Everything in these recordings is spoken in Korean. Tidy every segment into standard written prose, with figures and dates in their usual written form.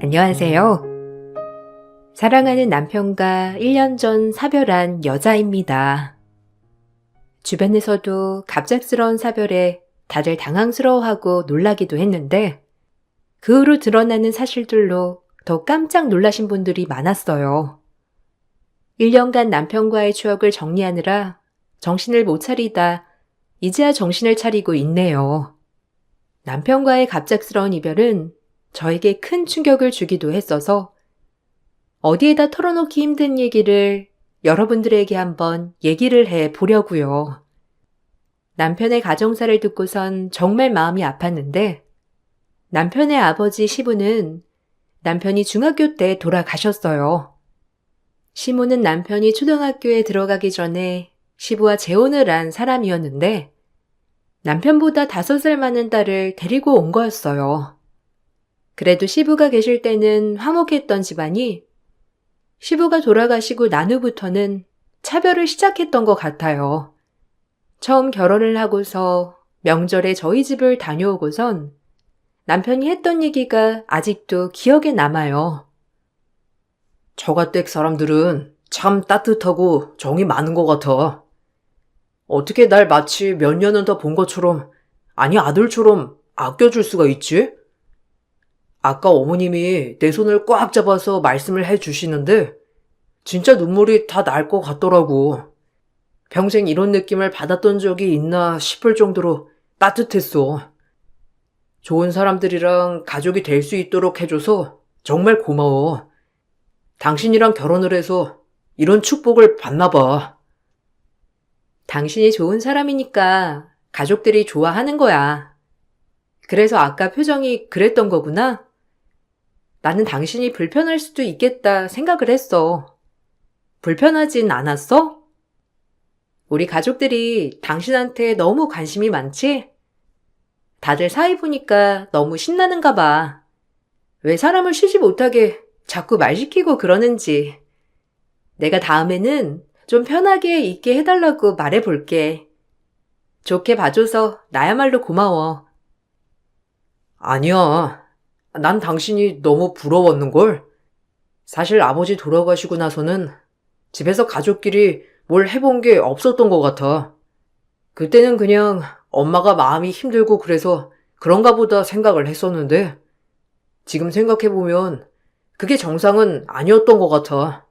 안녕하세요. 사랑하는 남편과 1년 전 사별한 여자입니다. 주변에서도 갑작스러운 사별에 다들 당황스러워하고 놀라기도 했는데 그 후로 드러나는 사실들로 더 깜짝 놀라신 분들이 많았어요. 1년간 남편과의 추억을 정리하느라 정신을 못 차리다 이제야 정신을 차리고 있네요. 남편과의 갑작스러운 이별은 저에게 큰 충격을 주기도 했어서 어디에다 털어놓기 힘든 얘기를 여러분들에게 한번 얘기를 해 보려고요. 남편의 가정사를 듣고선 정말 마음이 아팠는데 남편의 아버지 시부는 남편이 중학교 때 돌아가셨어요. 시모는 남편이 초등학교에 들어가기 전에 시부와 재혼을 한 사람이었는데 남편보다 5살 많은 딸을 데리고 온 거였어요. 그래도 시부가 계실 때는 화목했던 집안이 시부가 돌아가시고 난 후부터는 차별을 시작했던 것 같아요. 처음 결혼을 하고서 명절에 저희 집을 다녀오고선 남편이 했던 얘기가 아직도 기억에 남아요. 처가댁 사람들은 참 따뜻하고 정이 많은 것 같아. 어떻게 날 마치 몇 년은 더 본 것처럼, 아니 아들처럼 아껴줄 수가 있지? 아까 어머님이 내 손을 꽉 잡아서 말씀을 해주시는데 진짜 눈물이 다 날 것 같더라고. 평생 이런 느낌을 받았던 적이 있나 싶을 정도로 따뜻했어. 좋은 사람들이랑 가족이 될 수 있도록 해줘서 정말 고마워. 당신이랑 결혼을 해서 이런 축복을 받나 봐. 당신이 좋은 사람이니까 가족들이 좋아하는 거야. 그래서 아까 표정이 그랬던 거구나. 나는 당신이 불편할 수도 있겠다 생각을 했어. 불편하진 않았어? 우리 가족들이 당신한테 너무 관심이 많지? 다들 사이 보니까 너무 신나는가 봐. 왜 사람을 쉬지 못하게 자꾸 말 시키고 그러는지. 내가 다음에는 좀 편하게 있게 해달라고 말해볼게. 좋게 봐줘서 나야말로 고마워. 아니야. 난 당신이 너무 부러웠는걸. 사실 아버지 돌아가시고 나서는 집에서 가족끼리 뭘 해본 게 없었던 것 같아. 그때는 그냥 엄마가 마음이 힘들고 그래서 그런가 보다 생각을 했었는데 지금 생각해보면 그게 정상은 아니었던 것 같아.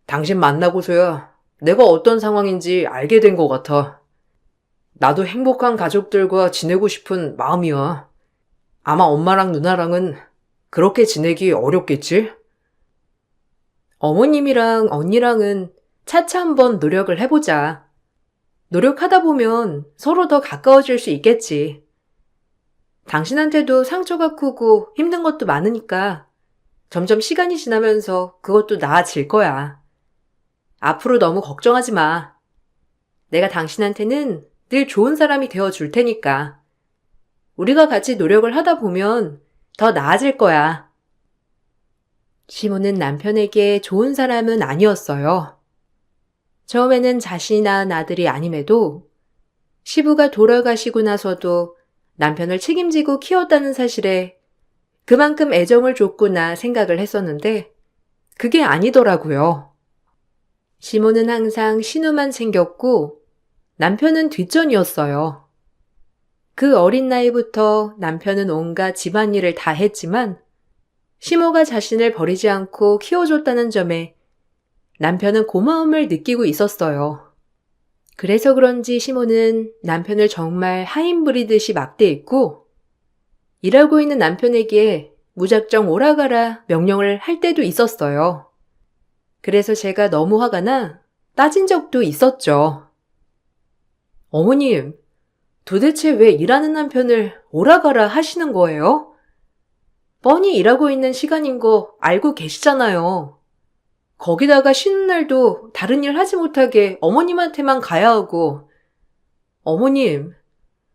당신 만나고서야 내가 어떤 상황인지 알게 된 것 같아. 나도 행복한 가족들과 지내고 싶은 마음이야. 아마 엄마랑 누나랑은 그렇게 지내기 어렵겠지? 어머님이랑 언니랑은 차차 한번 노력을 해보자. 노력하다 보면 서로 더 가까워질 수 있겠지. 당신한테도 상처가 크고 힘든 것도 많으니까 점점 시간이 지나면서 그것도 나아질 거야. 앞으로 너무 걱정하지 마. 내가 당신한테는 늘 좋은 사람이 되어줄 테니까. 우리가 같이 노력을 하다 보면 더 나아질 거야. 시모는 남편에게 좋은 사람은 아니었어요. 처음에는 자신이 낳은 아들이 아님에도 시부가 돌아가시고 나서도 남편을 책임지고 키웠다는 사실에 그만큼 애정을 줬구나 생각을 했었는데 그게 아니더라고요. 시모는 항상 신우만 챙겼고 남편은 뒷전이었어요. 그 어린 나이부터 남편은 온갖 집안일을 다 했지만 시모가 자신을 버리지 않고 키워줬다는 점에 남편은 고마움을 느끼고 있었어요. 그래서 그런지 시모는 남편을 정말 하인 부리듯이 막대했고 일하고 있는 남편에게 무작정 오라가라 명령을 할 때도 있었어요. 그래서 제가 너무 화가 나 따진 적도 있었죠. 어머님, 도대체 왜 일하는 남편을 오라가라 하시는 거예요? 뻔히 일하고 있는 시간인 거 알고 계시잖아요. 거기다가 쉬는 날도 다른 일 하지 못하게 어머님한테만 가야 하고. 어머님,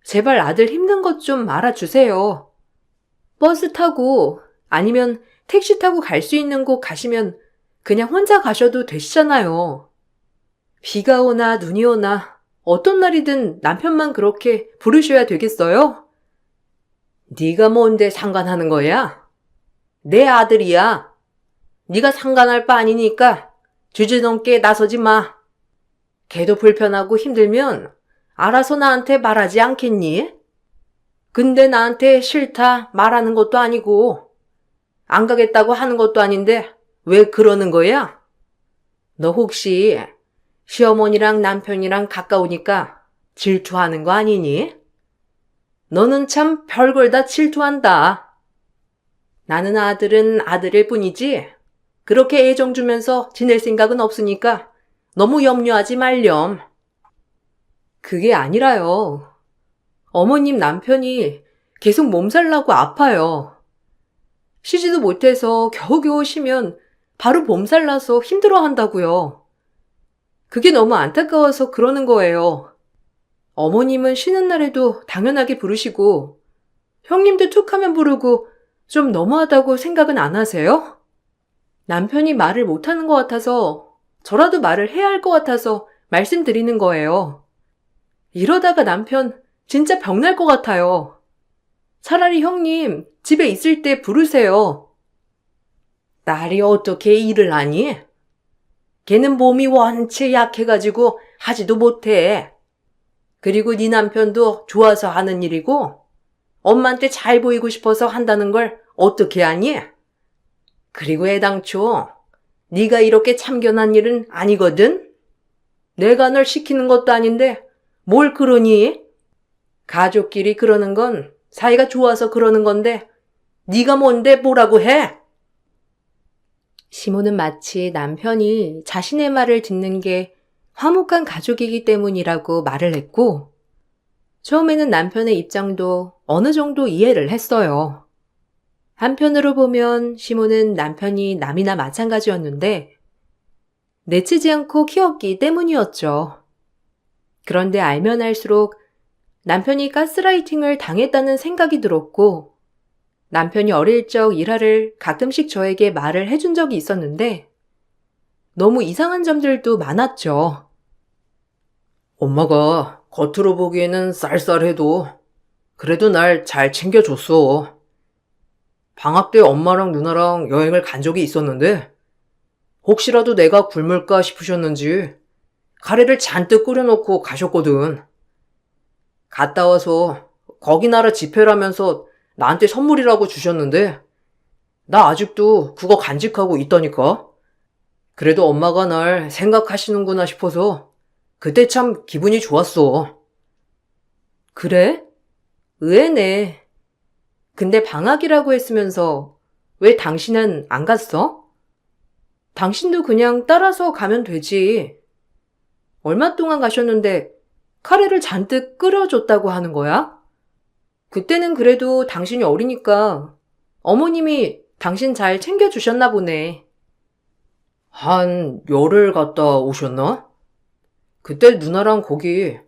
제발 아들 힘든 것 좀 알아주세요. 버스 타고 아니면 택시 타고 갈 수 있는 곳 가시면 그냥 혼자 가셔도 되시잖아요. 비가 오나 눈이 오나 어떤 날이든 남편만 그렇게 부르셔야 되겠어요? 네가 뭔데 상관하는 거야? 내 아들이야. 네가 상관할 바 아니니까 주제넘게 나서지 마. 걔도 불편하고 힘들면 알아서 나한테 말하지 않겠니? 근데 나한테 싫다 말하는 것도 아니고 안 가겠다고 하는 것도 아닌데 왜 그러는 거야? 너 혹시 시어머니랑 남편이랑 가까우니까 질투하는 거 아니니? 너는 참 별걸 다 질투한다. 나는 아들은 아들일 뿐이지 그렇게 애정 주면서 지낼 생각은 없으니까 너무 염려하지 말렴. 그게 아니라요. 어머님 남편이 계속 몸살 나고 아파요. 쉬지도 못해서 겨우겨우 쉬면 바로 몸살 나서 힘들어 한다고요. 그게 너무 안타까워서 그러는 거예요. 어머님은 쉬는 날에도 당연하게 부르시고 형님도 툭 하면 부르고 좀 너무하다고 생각은 안 하세요? 남편이 말을 못하는 것 같아서 저라도 말을 해야 할 것 같아서 말씀드리는 거예요. 이러다가 남편 진짜 병날 것 같아요. 차라리 형님 집에 있을 때 부르세요. 딸이 어떻게 일을 하니? 걔는 몸이 원체 약해가지고 하지도 못해. 그리고 네 남편도 좋아서 하는 일이고 엄마한테 잘 보이고 싶어서 한다는 걸 어떻게 하니? 그리고 애당초 네가 이렇게 참견한 일은 아니거든? 내가 널 시키는 것도 아닌데 뭘 그러니? 가족끼리 그러는 건 사이가 좋아서 그러는 건데 네가 뭔데 뭐라고 해? 시모는 마치 남편이 자신의 말을 듣는 게 화목한 가족이기 때문이라고 말을 했고 처음에는 남편의 입장도 어느 정도 이해를 했어요. 한편으로 보면 시모는 남편이 남이나 마찬가지였는데 내치지 않고 키웠기 때문이었죠. 그런데 알면 알수록 남편이 가스라이팅을 당했다는 생각이 들었고 남편이 어릴 적 일화를 가끔씩 저에게 말을 해준 적이 있었는데 너무 이상한 점들도 많았죠. 엄마가 겉으로 보기에는 쌀쌀해도 그래도 날 잘 챙겨줬어. 방학 때 엄마랑 누나랑 여행을 간 적이 있었는데 혹시라도 내가 굶을까 싶으셨는지 카레를 잔뜩 끓여놓고 가셨거든. 갔다 와서 거기 나라 지폐라면서 나한테 선물이라고 주셨는데 나 아직도 그거 간직하고 있다니까. 그래도 엄마가 날 생각하시는구나 싶어서 그때 참 기분이 좋았어. 그래? 의외네. 근데 방학이라고 했으면서 왜 당신은 안 갔어? 당신도 그냥 따라서 가면 되지. 얼마 동안 가셨는데 카레를 잔뜩 끓여줬다고 하는 거야? 그때는 그래도 당신이 어리니까 어머님이 당신 잘 챙겨주셨나 보네. 한 열흘 갔다 오셨나? 그때 누나랑 거기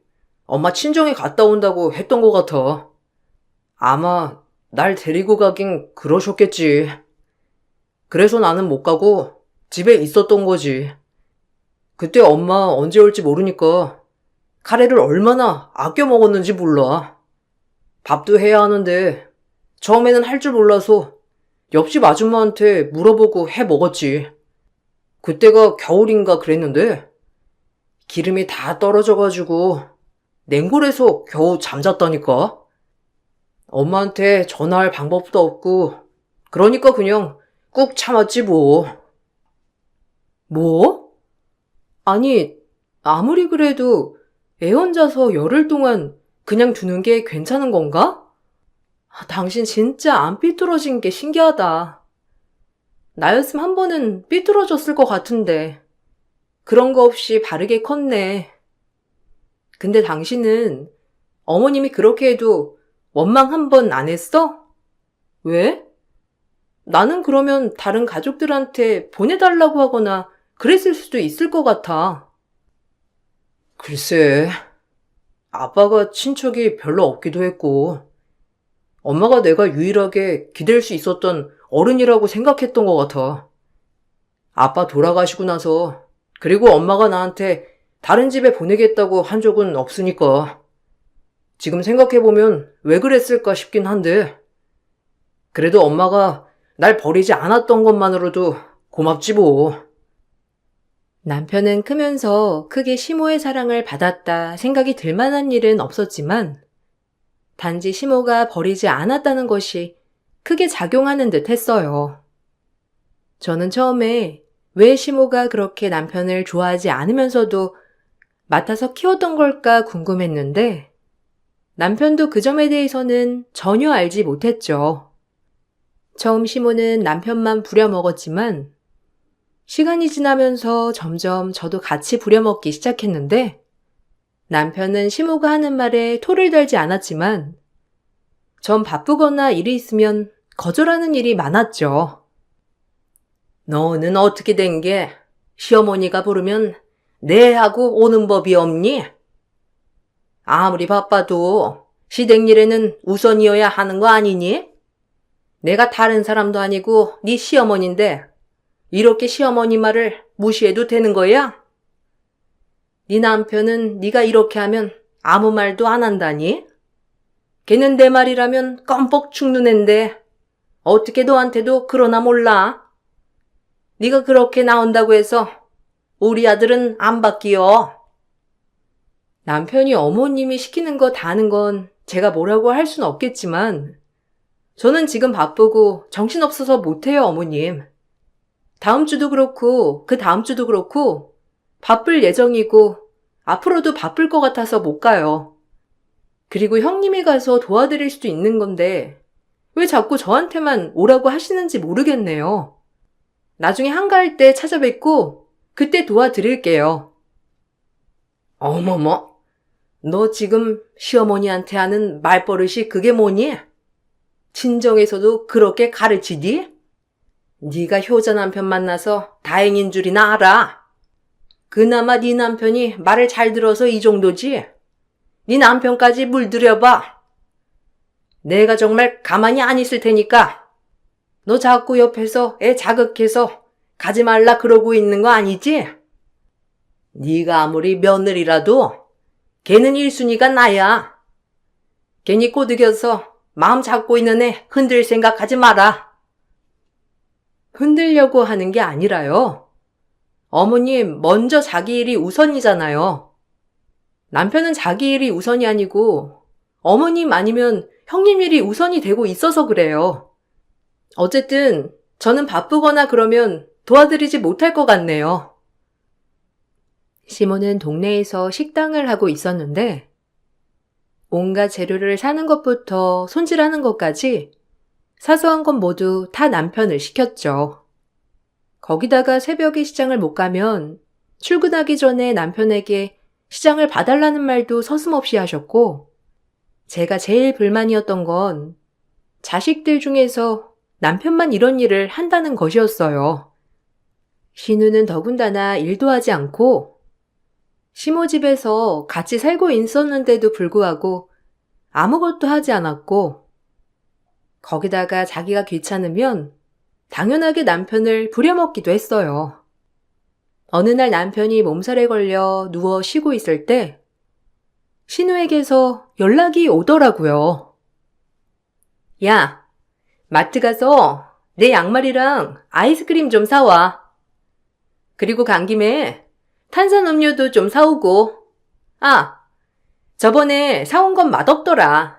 엄마 친정에 갔다 온다고 했던 것 같아. 아마 날 데리고 가긴 그러셨겠지. 그래서 나는 못 가고 집에 있었던 거지. 그때 엄마 언제 올지 모르니까 카레를 얼마나 아껴 먹었는지 몰라. 밥도 해야 하는데 처음에는 할 줄 몰라서 옆집 아줌마한테 물어보고 해 먹었지. 그때가 겨울인가 그랬는데 기름이 다 떨어져가지고 냉골에서 겨우 잠잤다니까. 엄마한테 전화할 방법도 없고 그러니까 그냥 꾹 참았지 뭐. 뭐? 아니, 아무리 그래도 애 혼자서 열흘 동안 그냥 두는 게 괜찮은 건가? 당신 진짜 안 삐뚤어진 게 신기하다. 나였으면 한 번은 삐뚤어졌을 것 같은데 그런 거 없이 바르게 컸네. 근데 당신은 어머님이 그렇게 해도 원망 한 번 안 했어? 왜? 나는 그러면 다른 가족들한테 보내달라고 하거나 그랬을 수도 있을 것 같아. 글쎄, 아빠가 친척이 별로 없기도 했고 엄마가 내가 유일하게 기댈 수 있었던 어른이라고 생각했던 것 같아. 아빠 돌아가시고 나서 그리고 엄마가 나한테 다른 집에 보내겠다고 한 적은 없으니까 지금 생각해보면 왜 그랬을까 싶긴 한데 그래도 엄마가 날 버리지 않았던 것만으로도 고맙지 뭐. 남편은 크면서 크게 시모의 사랑을 받았다 생각이 들 만한 일은 없었지만 단지 시모가 버리지 않았다는 것이 크게 작용하는 듯 했어요. 저는 처음에 왜 시모가 그렇게 남편을 좋아하지 않으면서도 맡아서 키웠던 걸까 궁금했는데 남편도 그 점에 대해서는 전혀 알지 못했죠. 처음 시모는 남편만 부려먹었지만 시간이 지나면서 점점 저도 같이 부려먹기 시작했는데 남편은 시모가 하는 말에 토를 달지 않았지만 전 바쁘거나 일이 있으면 거절하는 일이 많았죠. 너는 어떻게 된 게 시어머니가 부르면 네 하고 오는 법이 없니? 아무리 바빠도 시댁 일에는 우선이어야 하는 거 아니니? 내가 다른 사람도 아니고 네 시어머니인데 이렇게 시어머니 말을 무시해도 되는 거야? 네 남편은 네가 이렇게 하면 아무 말도 안 한다니? 걔는 내 말이라면 껌뻑 죽는 앤데 어떻게 너한테도 그러나 몰라? 네가 그렇게 나온다고 해서 우리 아들은 안 바뀌어. 남편이 어머님이 시키는 거 다 하는 건 제가 뭐라고 할 순 없겠지만 저는 지금 바쁘고 정신없어서 못해요, 어머님. 다음 주도 그렇고 그 다음 주도 그렇고 바쁠 예정이고 앞으로도 바쁠 것 같아서 못 가요. 그리고 형님이 가서 도와드릴 수도 있는 건데 왜 자꾸 저한테만 오라고 하시는지 모르겠네요. 나중에 한가할 때 찾아뵙고 그때 도와드릴게요. 어머머, 너 지금 시어머니한테 하는 말버릇이 그게 뭐니? 친정에서도 그렇게 가르치디? 네가 효자 남편 만나서 다행인 줄이나 알아. 그나마 네 남편이 말을 잘 들어서 이 정도지. 네 남편까지 물들여봐. 내가 정말 가만히 안 있을 테니까. 너 자꾸 옆에서 애 자극해서 가지 말라 그러고 있는 거 아니지? 네가 아무리 며느리라도 걔는 1순위가 나야. 괜히 꼬드겨서 마음 잡고 있는 애 흔들 생각하지 마라. 흔들려고 하는 게 아니라요. 어머님, 먼저 자기 일이 우선이잖아요. 남편은 자기 일이 우선이 아니고 어머님 아니면 형님 일이 우선이 되고 있어서 그래요. 어쨌든 저는 바쁘거나 그러면 도와드리지 못할 것 같네요. 시모는 동네에서 식당을 하고 있었는데 온갖 재료를 사는 것부터 손질하는 것까지 사소한 건 모두 다 남편을 시켰죠. 거기다가 새벽에 시장을 못 가면 출근하기 전에 남편에게 시장을 봐달라는 말도 서슴없이 하셨고 제가 제일 불만이었던 건 자식들 중에서 남편만 이런 일을 한다는 것이었어요. 신우는 더군다나 일도 하지 않고 시모 집에서 같이 살고 있었는데도 불구하고 아무것도 하지 않았고 거기다가 자기가 귀찮으면 당연하게 남편을 부려먹기도 했어요. 어느 날 남편이 몸살에 걸려 누워 쉬고 있을 때 신우에게서 연락이 오더라고요. 야, 마트 가서 내 양말이랑 아이스크림 좀 사와. 그리고 간 김에 탄산음료도 좀 사오고. 아, 저번에 사온 건 맛없더라.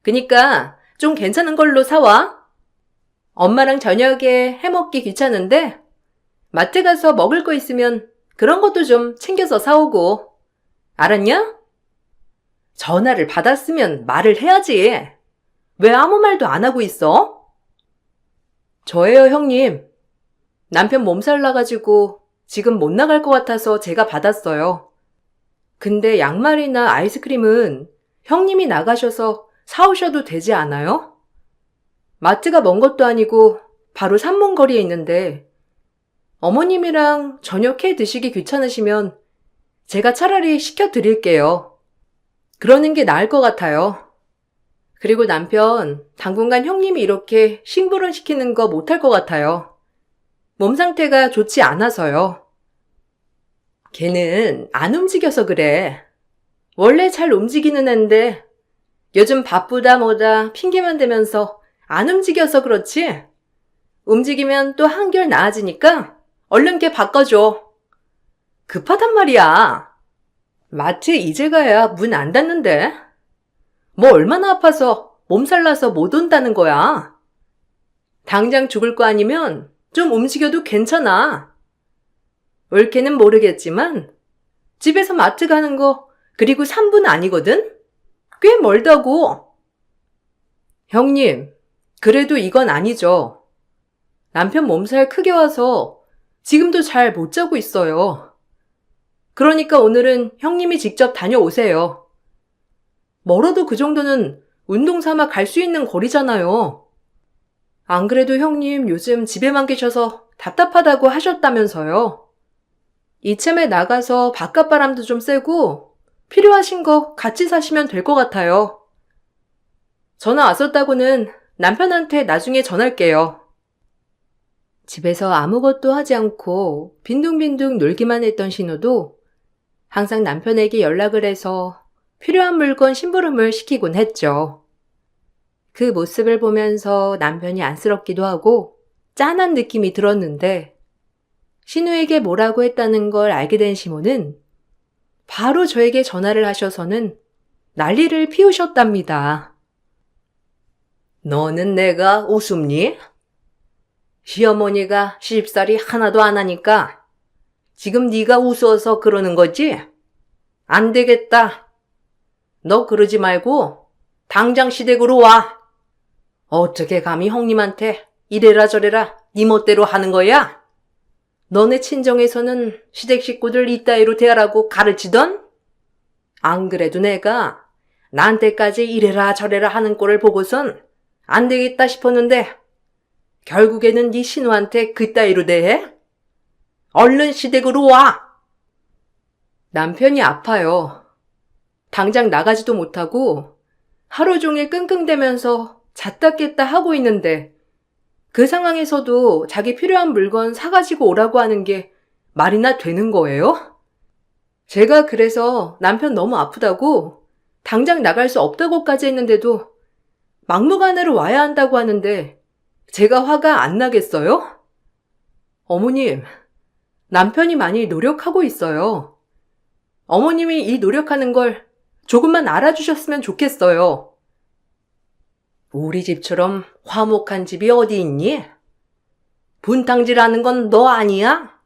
그니까 좀 괜찮은 걸로 사와. 엄마랑 저녁에 해먹기 귀찮은데 마트 가서 먹을 거 있으면 그런 것도 좀 챙겨서 사오고. 알았냐? 전화를 받았으면 말을 해야지. 왜 아무 말도 안 하고 있어? 저예요, 형님. 남편 몸살 나가지고 지금 못 나갈 것 같아서 제가 받았어요. 근데 양말이나 아이스크림은 형님이 나가셔서 사오셔도 되지 않아요? 마트가 먼 것도 아니고 바로 산문거리에 있는데 어머님이랑 저녁 해 드시기 귀찮으시면 제가 차라리 시켜드릴게요. 그러는 게 나을 것 같아요. 그리고 남편 당분간 형님이 이렇게 심부름 시키는 거 못할 것 같아요. 몸 상태가 좋지 않아서요. 걔는 안 움직여서 그래. 원래 잘 움직이는 앤데 요즘 바쁘다 뭐다 핑계만 대면서 안 움직여서 그렇지. 움직이면 또 한결 나아지니까 얼른 걔 바꿔줘. 급하단 말이야. 마트 이제 가야 문 안 닫는데. 뭐 얼마나 아파서 몸살 나서 못 온다는 거야. 당장 죽을 거 아니면 좀 움직여도 괜찮아. 옳게는 모르겠지만 집에서 마트 가는 거 그리고 3분 아니거든? 꽤 멀다고. 형님, 그래도 이건 아니죠. 남편 몸살 크게 와서 지금도 잘 못 자고 있어요. 그러니까 오늘은 형님이 직접 다녀오세요. 멀어도 그 정도는 운동 삼아 갈 수 있는 거리잖아요. 안 그래도 형님 요즘 집에만 계셔서 답답하다고 하셨다면서요. 이참에 나가서 바깥바람도 좀 쐬고 필요하신 거 같이 사시면 될 것 같아요. 전화 왔었다고는 남편한테 나중에 전할게요. 집에서 아무것도 하지 않고 빈둥빈둥 놀기만 했던 신우도 항상 남편에게 연락을 해서 필요한 물건 심부름을 시키곤 했죠. 그 모습을 보면서 남편이 안쓰럽기도 하고 짠한 느낌이 들었는데 신우에게 뭐라고 했다는 걸 알게 된 시모는 바로 저에게 전화를 하셔서는 난리를 피우셨답니다. 너는 내가 우습니? 시어머니가 시집살이 하나도 안 하니까 지금 네가 우스워서 그러는 거지? 안 되겠다. 너 그러지 말고 당장 시댁으로 와. 어떻게 감히 형님한테 이래라 저래라 네 멋대로 하는 거야? 너네 친정에서는 시댁 식구들 이따위로 대하라고 가르치던? 안 그래도 내가 나한테까지 이래라 저래라 하는 꼴을 보고선 안 되겠다 싶었는데 결국에는 네 신우한테 그따위로 대해? 얼른 시댁으로 와! 남편이 아파요. 당장 나가지도 못하고 하루 종일 끙끙대면서 잤다 깼다 하고 있는데 그 상황에서도 자기 필요한 물건 사가지고 오라고 하는 게 말이나 되는 거예요? 제가 그래서 남편 너무 아프다고 당장 나갈 수 없다고까지 했는데도 막무가내로 와야 한다고 하는데 제가 화가 안 나겠어요? 어머님, 남편이 많이 노력하고 있어요. 어머님이 이 노력하는 걸 조금만 알아주셨으면 좋겠어요. 우리 집처럼 화목한 집이 어디 있니? 분탕질하는 건 너 아니야?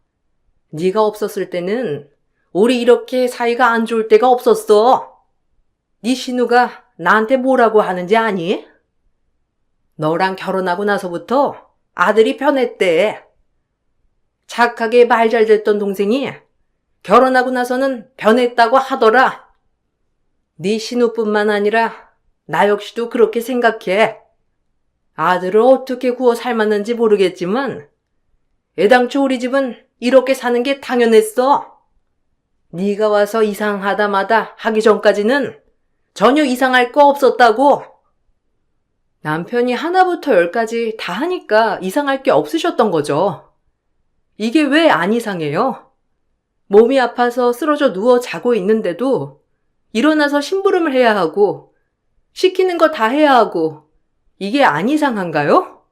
네가 없었을 때는 우리 이렇게 사이가 안 좋을 때가 없었어. 네 신우가 나한테 뭐라고 하는지 아니? 너랑 결혼하고 나서부터 아들이 변했대. 착하게 말 잘 듣던 동생이 결혼하고 나서는 변했다고 하더라. 네 신우뿐만 아니라 나 역시도 그렇게 생각해. 아들을 어떻게 구워 삶았는지 모르겠지만 애당초 우리 집은 이렇게 사는 게 당연했어. 네가 와서 이상하다마다 하기 전까지는 전혀 이상할 거 없었다고. 남편이 하나부터 열까지 다 하니까 이상할 게 없으셨던 거죠. 이게 왜 안 이상해요? 몸이 아파서 쓰러져 누워 자고 있는데도 일어나서 심부름을 해야 하고 시키는 거 다 해야 하고 이게 안 이상한가요?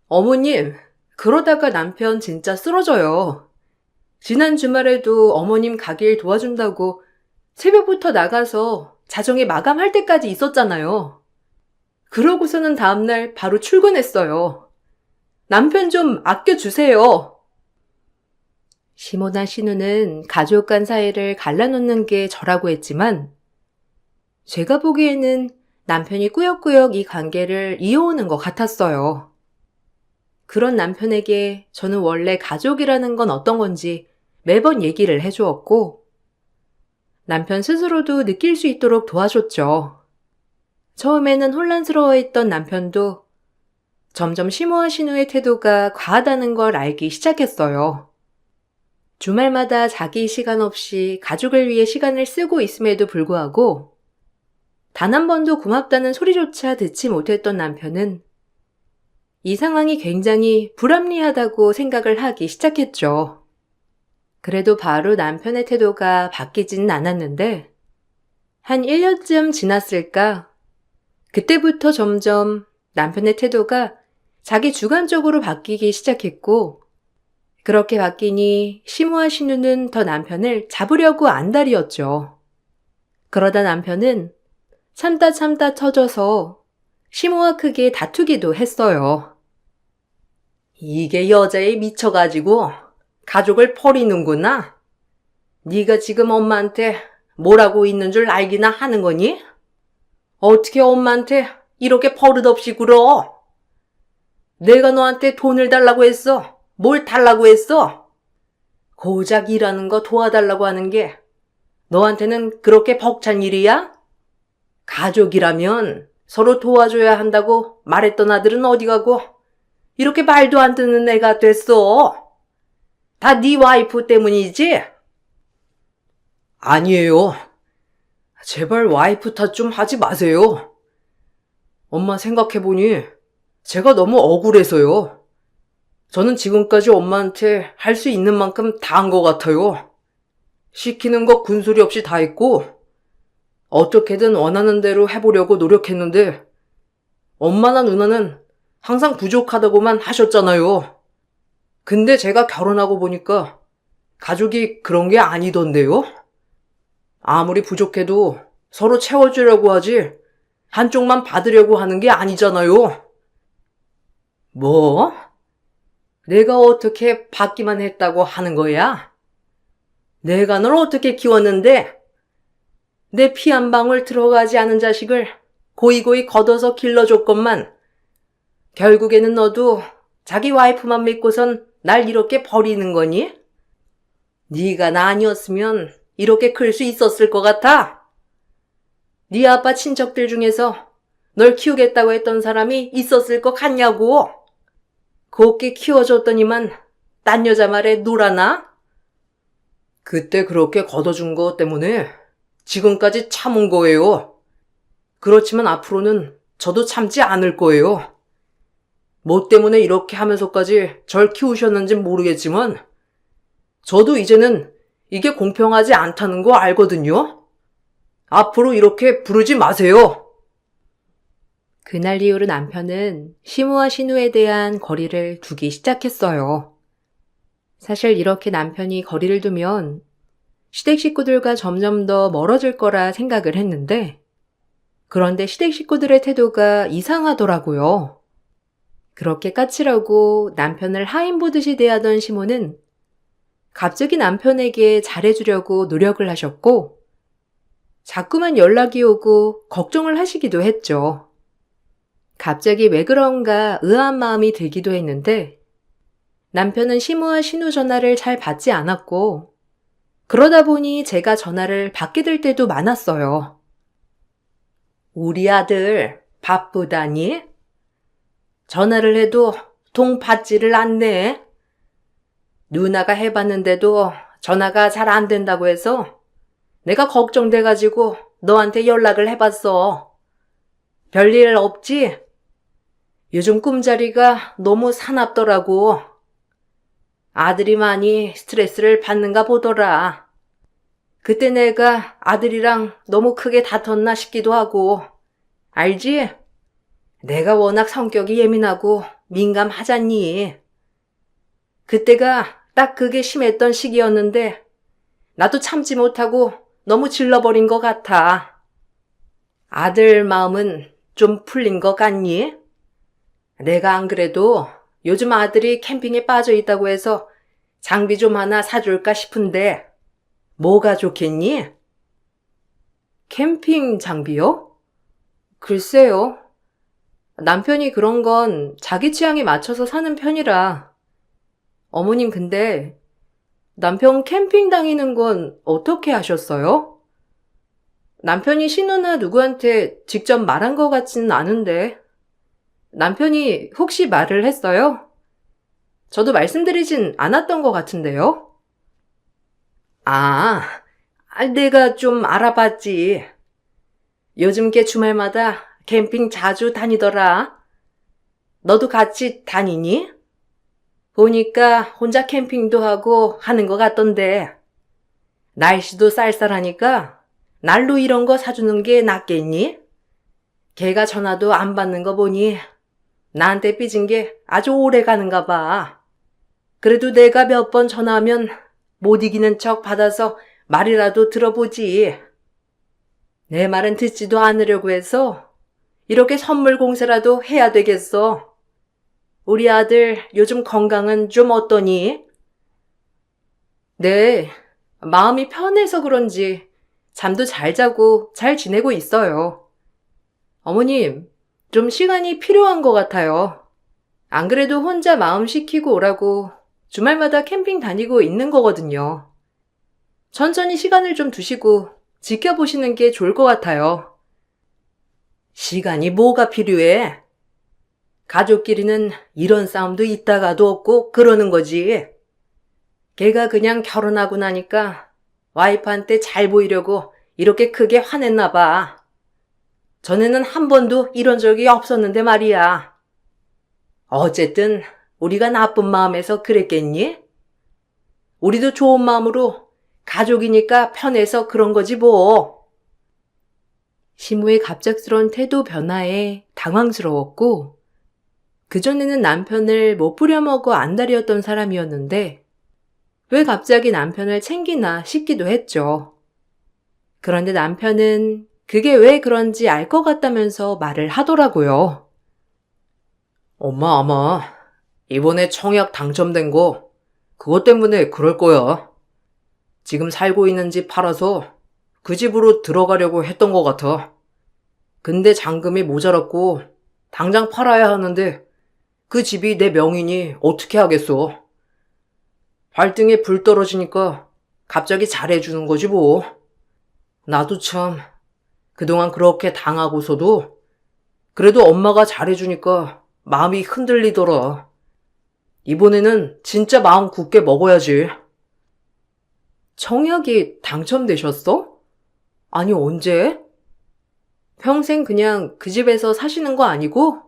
어머님, 그러다가 남편 진짜 쓰러져요. 지난 주말에도 어머님 가게일 도와준다고 새벽부터 나가서 자정에 마감할 때까지 있었잖아요. 그러고서는 다음날 바로 출근했어요. 남편 좀 아껴주세요. 시모나 신우는 가족 간 사이를 갈라놓는 게 저라고 했지만 제가 보기에는 남편이 꾸역꾸역 이 관계를 이어오는 것 같았어요. 그런 남편에게 저는 원래 가족이라는 건 어떤 건지 매번 얘기를 해주었고 남편 스스로도 느낄 수 있도록 도와줬죠. 처음에는 혼란스러워했던 남편도 점점 시모와 신우의 태도가 과하다는 걸 알기 시작했어요. 주말마다 자기 시간 없이 가족을 위해 시간을 쓰고 있음에도 불구하고 단 한 번도 고맙다는 소리조차 듣지 못했던 남편은 이 상황이 굉장히 불합리하다고 생각을 하기 시작했죠. 그래도 바로 남편의 태도가 바뀌지는 않았는데 한 1년쯤 지났을까? 그때부터 점점 남편의 태도가 자기 주관적으로 바뀌기 시작했고, 그렇게 바뀌니 시무와 신우는 더 남편을 잡으려고 안달이었죠. 그러다 남편은 참다 터져서 시무와 크게 다투기도 했어요. 이게 여자에 미쳐가지고 가족을 버리는구나. 네가 지금 엄마한테 뭐라고 있는 줄 알기나 하는 거니? 어떻게 엄마한테 이렇게 버릇없이 굴어? 내가 너한테 돈을 달라고 했어. 뭘 달라고 했어? 고작 일하는 거 도와달라고 하는 게 너한테는 그렇게 벅찬 일이야? 가족이라면 서로 도와줘야 한다고 말했던 아들은 어디 가고 이렇게 말도 안 듣는 애가 됐어. 다 네 와이프 때문이지? 아니에요. 제발 와이프 탓 좀 하지 마세요. 엄마 생각해보니 제가 너무 억울해서요. 저는 지금까지 엄마한테 할 수 있는 만큼 다 한 것 같아요. 시키는 거 군소리 없이 다 했고 어떻게든 원하는 대로 해보려고 노력했는데 엄마나 누나는 항상 부족하다고만 하셨잖아요. 근데 제가 결혼하고 보니까 가족이 그런 게 아니던데요? 아무리 부족해도 서로 채워주려고 하지 한쪽만 받으려고 하는 게 아니잖아요. 뭐? 내가 어떻게 받기만 했다고 하는 거야? 내가 널 어떻게 키웠는데? 내 피 한 방울 들어가지 않은 자식을 고이고이 걷어서 길러줬건만 결국에는 너도 자기 와이프만 믿고선 날 이렇게 버리는 거니? 네가 나 아니었으면 이렇게 클 수 있었을 것 같아? 네 아빠 친척들 중에서 널 키우겠다고 했던 사람이 있었을 것 같냐고? 곱게 키워줬더니만 딴 여자 말에 놀아나? 그때 그렇게 걷어준 것 때문에 지금까지 참은 거예요. 그렇지만 앞으로는 저도 참지 않을 거예요. 뭐 때문에 이렇게 하면서까지 절 키우셨는진 모르겠지만 저도 이제는 이게 공평하지 않다는 거 알거든요. 앞으로 이렇게 부르지 마세요. 그날 이후로 남편은 시무와 신우에 대한 거리를 두기 시작했어요. 사실 이렇게 남편이 거리를 두면 시댁 식구들과 점점 더 멀어질 거라 생각을 했는데, 그런데 시댁 식구들의 태도가 이상하더라고요. 그렇게 까칠하고 남편을 하인 보듯이 대하던 시모는 갑자기 남편에게 잘해주려고 노력을 하셨고, 자꾸만 연락이 오고 걱정을 하시기도 했죠. 갑자기 왜 그런가 의아한 마음이 들기도 했는데, 남편은 시무와 신우 전화를 잘 받지 않았고, 그러다 보니 제가 전화를 받게 될 때도 많았어요. 우리 아들 바쁘다니? 전화를 해도 통 받지를 않네. 누나가 해봤는데도 전화가 잘 안 된다고 해서 내가 걱정돼가지고 너한테 연락을 해봤어. 별일 없지? 요즘 꿈자리가 너무 사납더라고. 아들이 많이 스트레스를 받는가 보더라. 그때 내가 아들이랑 너무 크게 다퉜나 싶기도 하고. 알지? 내가 워낙 성격이 예민하고 민감하잖니. 그때가 딱 그게 심했던 시기였는데 나도 참지 못하고 너무 질러버린 것 같아. 아들 마음은 좀 풀린 것 같니? 내가 안 그래도 요즘 아들이 캠핑에 빠져 있다고 해서 장비 좀 하나 사줄까 싶은데 뭐가 좋겠니? 캠핑 장비요? 글쎄요. 남편이 그런 건 자기 취향에 맞춰서 사는 편이라. 어머님 근데 남편 캠핑 다니는 건 어떻게 하셨어요? 남편이 신우나 누구한테 직접 말한 것 같지는 않은데. 남편이 혹시 말을 했어요? 저도 말씀드리진 않았던 것 같은데요. 내가 좀 알아봤지. 요즘 개 주말마다 캠핑 자주 다니더라. 너도 같이 다니니? 보니까 혼자 캠핑도 하고 하는 것 같던데. 날씨도 쌀쌀하니까 난로 이런 거 사주는 게 낫겠니? 걔가 전화도 안 받는 거 보니 나한테 삐진 게 아주 오래 가는가 봐. 그래도 내가 몇 번 전화하면 못 이기는 척 받아서 말이라도 들어보지. 내 말은 듣지도 않으려고 해서 이렇게 선물 공세라도 해야 되겠어. 우리 아들 요즘 건강은 좀 어떠니? 네, 마음이 편해서 그런지 잠도 잘 자고 잘 지내고 있어요. 어머님, 좀 시간이 필요한 것 같아요. 안 그래도 혼자 마음 식히고 오라고 주말마다 캠핑 다니고 있는 거거든요. 천천히 시간을 좀 두시고 지켜보시는 게 좋을 것 같아요. 시간이 뭐가 필요해? 가족끼리는 이런 싸움도 있다가도 없고 그러는 거지. 걔가 그냥 결혼하고 나니까 와이프한테 잘 보이려고 이렇게 크게 화냈나 봐. 전에는 한 번도 이런 적이 없었는데 말이야. 어쨌든 우리가 나쁜 마음에서 그랬겠니? 우리도 좋은 마음으로 가족이니까 편해서 그런 거지 뭐. 시모의 갑작스러운 태도 변화에 당황스러웠고 그전에는 남편을 못 부려먹어 안달이었던 사람이었는데 왜 갑자기 남편을 챙기나 싶기도 했죠. 그런데 남편은 그게 왜 그런지 알 것 같다면서 말을 하더라고요. 엄마 아마 이번에 청약 당첨된 거 그것 때문에 그럴 거야. 지금 살고 있는 집 팔아서 그 집으로 들어가려고 했던 것 같아. 근데 잔금이 모자랐고 당장 팔아야 하는데 그 집이 내 명의니 어떻게 하겠어. 발등에 불 떨어지니까 갑자기 잘해주는 거지 뭐. 나도 참 그동안 그렇게 당하고서도 그래도 엄마가 잘해주니까 마음이 흔들리더라. 이번에는 진짜 마음 굳게 먹어야지. 청약이 당첨되셨어? 아니, 언제? 평생 그냥 그 집에서 사시는 거 아니고?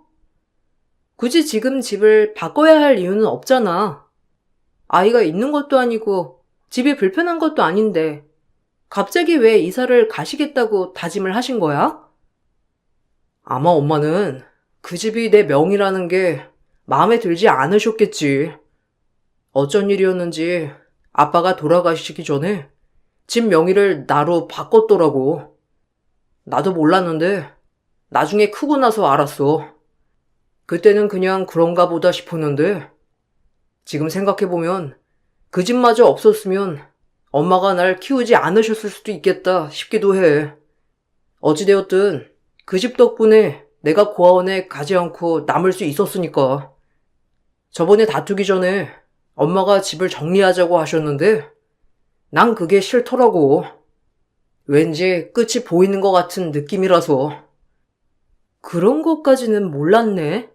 굳이 지금 집을 바꿔야 할 이유는 없잖아. 아이가 있는 것도 아니고 집이 불편한 것도 아닌데 갑자기 왜 이사를 가시겠다고 다짐을 하신 거야? 아마 엄마는 그 집이 내 명이라는 게 마음에 들지 않으셨겠지. 어쩐 일이었는지 아빠가 돌아가시기 전에 집 명의를 나로 바꿨더라고. 나도 몰랐는데 나중에 크고 나서 알았어. 그때는 그냥 그런가 보다 싶었는데 지금 생각해보면 그 집마저 없었으면 엄마가 날 키우지 않으셨을 수도 있겠다 싶기도 해. 어찌되었든 그 집 덕분에 내가 고아원에 가지 않고 남을 수 있었으니까. 저번에 다투기 전에 엄마가 집을 정리하자고 하셨는데 난 그게 싫더라고. 왠지 끝이 보이는 것 같은 느낌이라서. 그런 것까지는 몰랐네.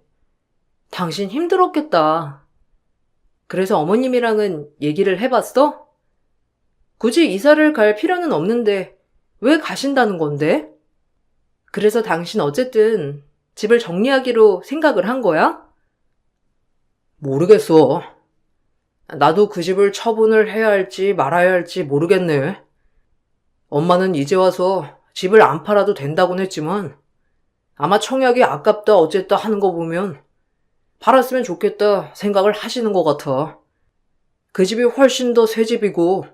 당신 힘들었겠다. 그래서 어머님이랑은 얘기를 해봤어? 굳이 이사를 갈 필요는 없는데 왜 가신다는 건데? 그래서 당신 어쨌든 집을 정리하기로 생각을 한 거야? 모르겠어. 나도 그 집을 처분을 해야 할지 말아야 할지 모르겠네. 엄마는 이제 와서 집을 안 팔아도 된다곤 했지만 아마 청약이 아깝다 어쨌다 하는 거 보면 팔았으면 좋겠다 생각을 하시는 것 같아. 그 집이 훨씬 더 새 집이고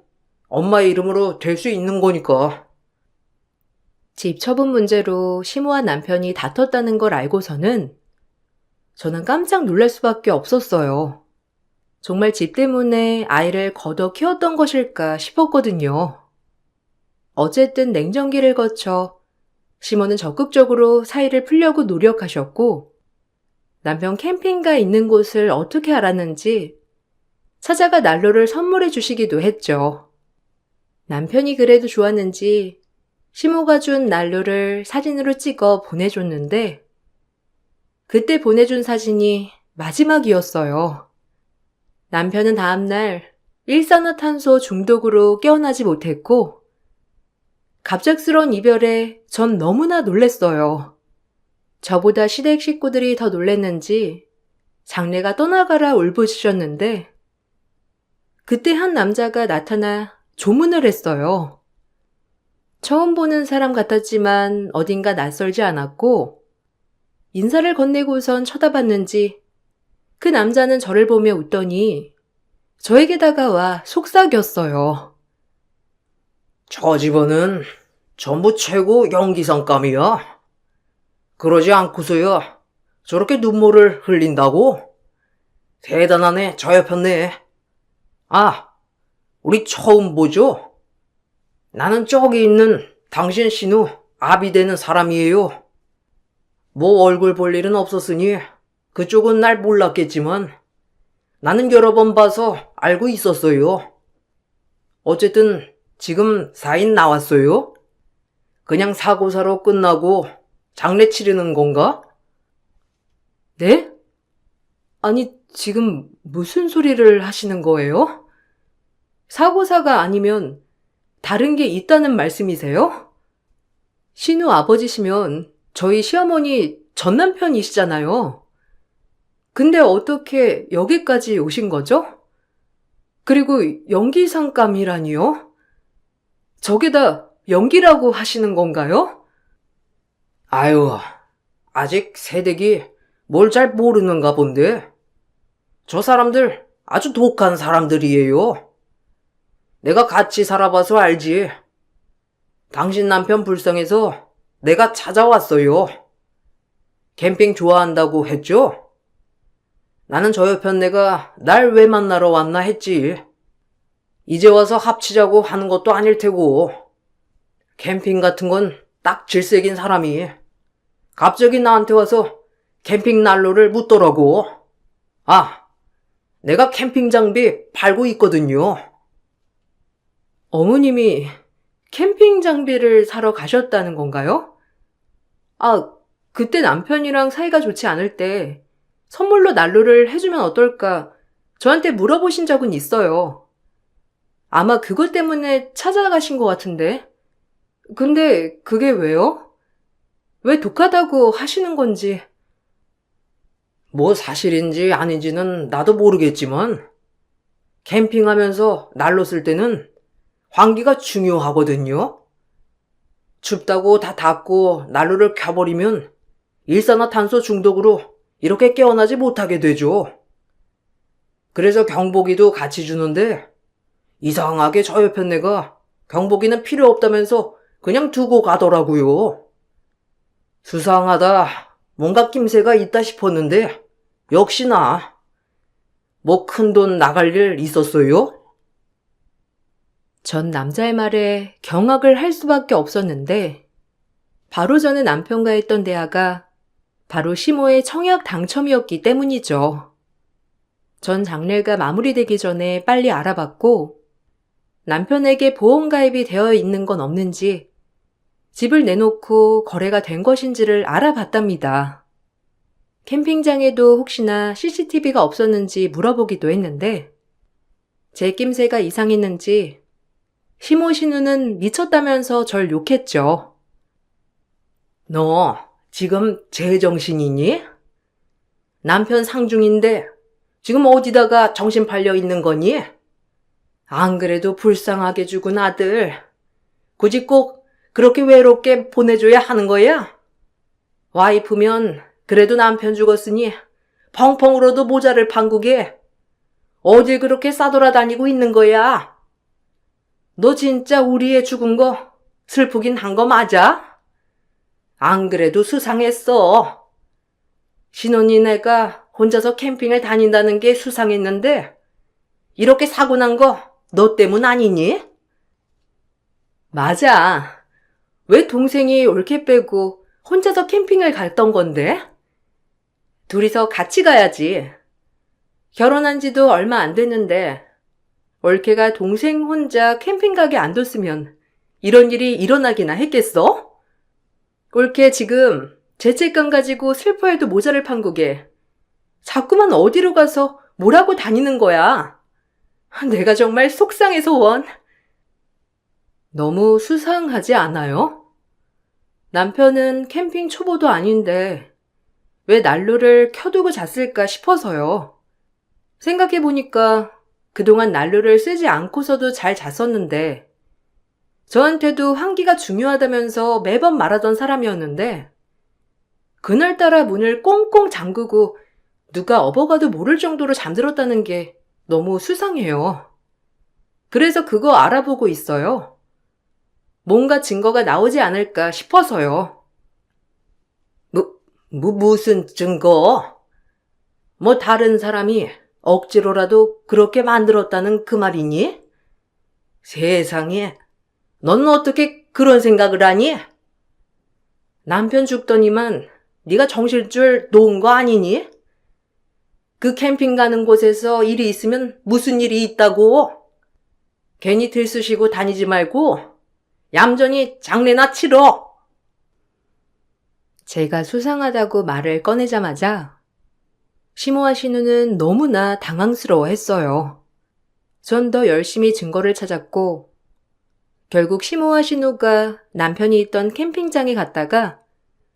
엄마의 이름으로 될 수 있는 거니까. 집 처분 문제로 시모와 남편이 다퉜다는 걸 알고서는 저는 깜짝 놀랄 수밖에 없었어요. 정말 집 때문에 아이를 걷어 키웠던 것일까 싶었거든요. 어쨌든 냉정기를 거쳐 시모는 적극적으로 사이를 풀려고 노력하셨고 남편 캠핑가 있는 곳을 어떻게 알았는지 찾아가 난로를 선물해 주시기도 했죠. 남편이 그래도 좋았는지 시모가 준 난로를 사진으로 찍어 보내줬는데 그때 보내준 사진이 마지막이었어요. 남편은 다음날 일산화탄소 중독으로 깨어나지 못했고 갑작스러운 이별에 전 너무나 놀랬어요. 저보다 시댁 식구들이 더 놀랬는지 장례가 떠나가라 울부짖었는데 그때 한 남자가 나타나 조문을 했어요. 처음 보는 사람 같았지만 어딘가 낯설지 않았고 인사를 건네고선 쳐다봤는지 그 남자는 저를 보며 웃더니 저에게 다가와 속삭였어요. 저 집안은 전부 최고 연기상감이야. 그러지 않고서야 저렇게 눈물을 흘린다고? 대단하네, 저 옆였네. 아, 우리 처음 보죠? 나는 저기 있는 당신 신우 아비 되는 사람이에요. 뭐 얼굴 볼 일은 없었으니 그쪽은 날 몰랐겠지만 나는 여러 번 봐서 알고 있었어요. 어쨌든 지금 사인 나왔어요? 그냥 사고사로 끝나고 장례 치르는 건가? 네? 아니, 지금 무슨 소리를 하시는 거예요? 사고사가 아니면 다른 게 있다는 말씀이세요? 신우 아버지시면 저희 시어머니 전 남편이시잖아요. 근데 어떻게 여기까지 오신 거죠? 그리고 연기상감이라니요? 저게 다 연기라고 하시는 건가요? 아유, 아직 새댁이 뭘 잘 모르는가 본데. 저 사람들 아주 독한 사람들이에요. 내가 같이 살아봐서 알지. 당신 남편 불쌍해서 내가 찾아왔어요. 캠핑 좋아한다고 했죠? 나는 저 옆편네가 날 왜 만나러 왔나 했지. 이제 와서 합치자고 하는 것도 아닐 테고. 캠핑 같은 건 딱 질색인 사람이 갑자기 나한테 와서 캠핑 난로를 묻더라고. 아, 내가 캠핑 장비 팔고 있거든요. 어머님이 캠핑 장비를 사러 가셨다는 건가요? 아, 그때 남편이랑 사이가 좋지 않을 때 선물로 난로를 해주면 어떨까 저한테 물어보신 적은 있어요. 아마 그것 때문에 찾아가신 것 같은데. 근데 그게 왜요? 왜 독하다고 하시는 건지. 뭐 사실인지 아닌지는 나도 모르겠지만 캠핑하면서 난로 쓸 때는 환기가 중요하거든요. 춥다고 다 닫고 난로를 켜버리면 일산화탄소 중독으로 이렇게 깨어나지 못하게 되죠. 그래서 경보기도 같이 주는데 이상하게 저 옆편네가 경보기는 필요 없다면서 그냥 두고 가더라고요. 수상하다. 뭔가 낌새가 있다 싶었는데 역시나 뭐 큰돈 나갈 일 있었어요? 전 남자의 말에 경악을 할 수밖에 없었는데 바로 전에 남편과 했던 대화가 바로 시모의 청약 당첨이었기 때문이죠. 전 장례가 마무리되기 전에 빨리 알아봤고 남편에게 보험 가입이 되어 있는 건 없는지 집을 내놓고 거래가 된 것인지를 알아봤답니다. 캠핑장에도 혹시나 CCTV가 없었는지 물어보기도 했는데 제 낌새가 이상했는지 시모 신우는 미쳤다면서 절 욕했죠. 너 지금 제정신이니? 남편 상중인데 지금 어디다가 정신 팔려 있는 거니? 안 그래도 불쌍하게 죽은 아들 굳이 꼭 그렇게 외롭게 보내줘야 하는 거야? 와이프면 그래도 남편 죽었으니 펑펑 울어도 모자를 판국에 어딜 그렇게 싸돌아다니고 있는 거야? 너 진짜 우리 애 죽은 거 슬프긴 한 거 맞아? 안 그래도 수상했어. 신혼이네가 혼자서 캠핑을 다닌다는 게 수상했는데 이렇게 사고 난 거 너 때문 아니니? 맞아. 왜 동생이 올케 빼고 혼자서 캠핑을 갔던 건데? 둘이서 같이 가야지. 결혼한 지도 얼마 안 됐는데 올케가 동생 혼자 캠핑 가게 안 뒀으면 이런 일이 일어나기나 했겠어? 올케 지금 죄책감 가지고 슬퍼해도 모자를 판국에 자꾸만 어디로 가서 뭐라고 다니는 거야. 내가 정말 속상해서 원. 너무 수상하지 않아요? 남편은 캠핑 초보도 아닌데 왜 난로를 켜두고 잤을까 싶어서요. 생각해보니까 그동안 난로를 쓰지 않고서도 잘 잤었는데 저한테도 환기가 중요하다면서 매번 말하던 사람이었는데 그날따라 문을 꽁꽁 잠그고 누가 업어가도 모를 정도로 잠들었다는 게 너무 수상해요. 그래서 그거 알아보고 있어요. 뭔가 증거가 나오지 않을까 싶어서요. 무슨 증거? 뭐 다른 사람이 억지로라도 그렇게 만들었다는 그 말이니? 세상에, 넌 어떻게 그런 생각을 하니? 남편 죽더니만 네가 정신줄 놓은 거 아니니? 그 캠핑 가는 곳에서 일이 있으면 무슨 일이 있다고? 괜히 들쑤시고 다니지 말고 얌전히 장례나 치러. 제가 수상하다고 말을 꺼내자마자 시모와 신우는 너무나 당황스러워했어요. 전 더 열심히 증거를 찾았고 결국 시모와 신우가 남편이 있던 캠핑장에 갔다가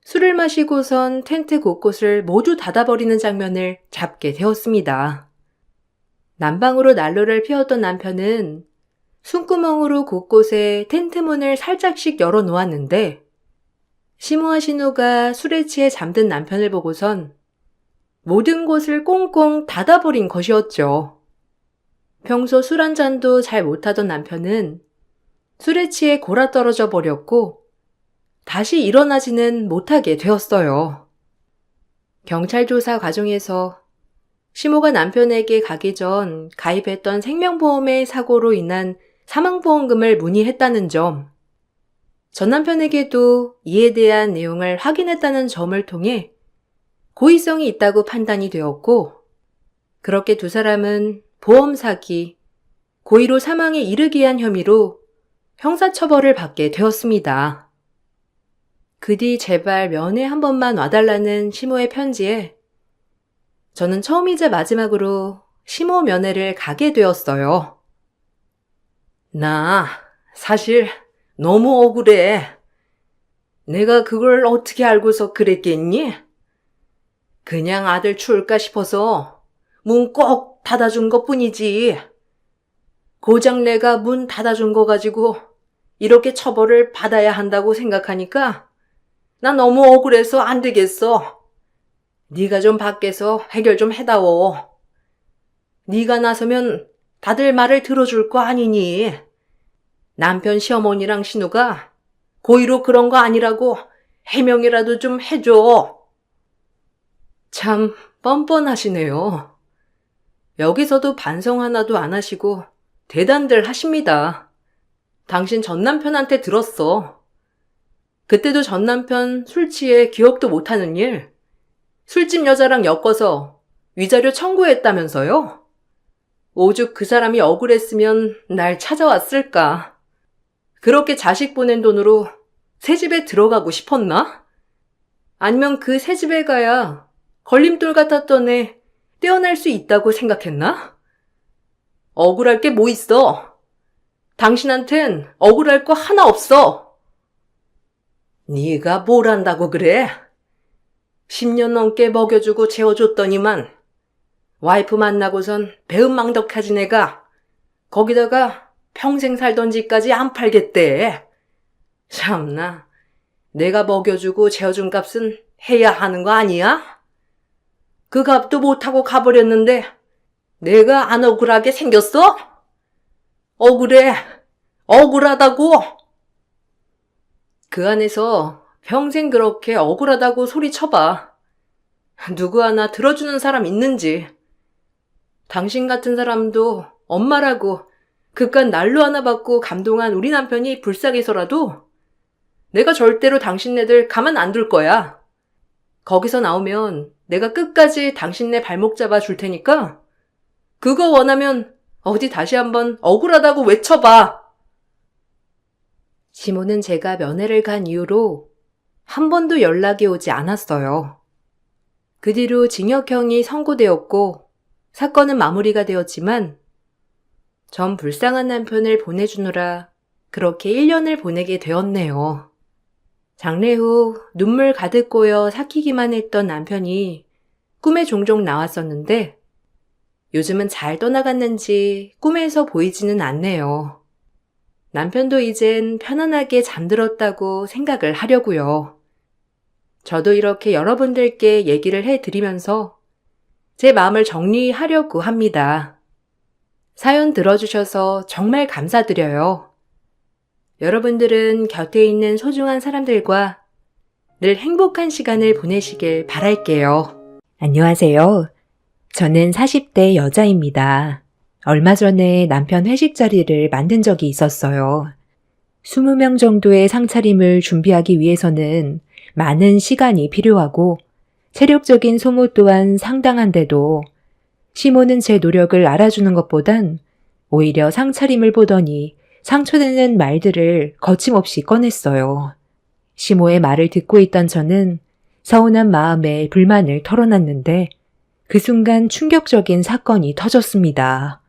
술을 마시고선 텐트 곳곳을 모두 닫아버리는 장면을 잡게 되었습니다. 난방으로 난로를 피웠던 남편은 숨구멍으로 곳곳에 텐트 문을 살짝씩 열어놓았는데 시모와 신우가 술에 취해 잠든 남편을 보고선 모든 곳을 꽁꽁 닫아버린 것이었죠. 평소 술 한 잔도 잘 못하던 남편은 술에 취해 골아떨어져 버렸고 다시 일어나지는 못하게 되었어요. 경찰 조사 과정에서 시모가 남편에게 가기 전 가입했던 생명보험의 사고로 인한 사망보험금을 문의했다는 점, 전 남편에게도 이에 대한 내용을 확인했다는 점을 통해 고의성이 있다고 판단이 되었고, 그렇게 두 사람은 보험 사기, 고의로 사망에 이르게 한 혐의로 형사처벌을 받게 되었습니다. 그 뒤 제발 면회 한 번만 와달라는 시모의 편지에 저는 처음이자 마지막으로 시모 면회를 가게 되었어요. 나 사실 너무 억울해. 내가 그걸 어떻게 알고서 그랬겠니? 그냥 아들 추울까 싶어서 문 꼭 닫아준 것뿐이지. 고작 내가 문 닫아준 거 가지고 이렇게 처벌을 받아야 한다고 생각하니까 나 너무 억울해서 안 되겠어. 네가 좀 밖에서 해결 좀 해다오. 네가 나서면 다들 말을 들어줄 거 아니니. 남편 시어머니랑 신우가 고의로 그런 거 아니라고 해명이라도 좀 해줘. 참 뻔뻔하시네요. 여기서도 반성 하나도 안 하시고 대단들 하십니다. 당신 전남편한테 들었어. 그때도 전남편 술 취해 기억도 못하는 일, 술집 여자랑 엮어서 위자료 청구했다면서요? 오죽 그 사람이 억울했으면 날 찾아왔을까? 그렇게 자식 보낸 돈으로 새 집에 들어가고 싶었나? 아니면 그 새 집에 가야 걸림돌 같았던 애 떼어낼 수 있다고 생각했나? 억울할 게 뭐 있어? 당신한텐 억울할 거 하나 없어. 네가 뭘 안다고 그래? 10년 넘게 먹여주고 재워줬더니만 와이프 만나고선 배은망덕해진 애가 거기다가 평생 살던 집까지 안 팔겠대. 참나, 내가 먹여주고 재워준 값은 해야 하는 거 아니야? 그 값도 못하고 가버렸는데 내가 안 억울하게 생겼어? 억울해. 억울하다고. 그 안에서 평생 그렇게 억울하다고 소리쳐봐. 누구 하나 들어주는 사람 있는지. 당신 같은 사람도 엄마라고 그깟 난로 하나 받고 감동한 우리 남편이 불쌍해서라도 내가 절대로 당신네들 가만 안 둘 거야. 거기서 나오면 내가 끝까지 당신네 발목 잡아 줄 테니까 그거 원하면 어디 다시 한번 억울하다고 외쳐봐. 시모는 제가 면회를 간 이후로 한 번도 연락이 오지 않았어요. 그 뒤로 징역형이 선고되었고 사건은 마무리가 되었지만 전 불쌍한 남편을 보내주느라 그렇게 1년을 보내게 되었네요. 장례 후 눈물 가득 고여 삭히기만 했던 남편이 꿈에 종종 나왔었는데 요즘은 잘 떠나갔는지 꿈에서 보이지는 않네요. 남편도 이젠 편안하게 잠들었다고 생각을 하려고요. 저도 이렇게 여러분들께 얘기를 해드리면서 제 마음을 정리하려고 합니다. 사연 들어주셔서 정말 감사드려요. 여러분들은 곁에 있는 소중한 사람들과 늘 행복한 시간을 보내시길 바랄게요. 안녕하세요. 저는 40대 여자입니다. 얼마 전에 남편 회식 자리를 만든 적이 있었어요. 20명 정도의 상차림을 준비하기 위해서는 많은 시간이 필요하고 체력적인 소모 또한 상당한데도 시모는 제 노력을 알아주는 것보단 오히려 상차림을 보더니 상처되는 말들을 거침없이 꺼냈어요. 시모의 말을 듣고 있던 저는 서운한 마음에 불만을 털어놨는데 그 순간 충격적인 사건이 터졌습니다.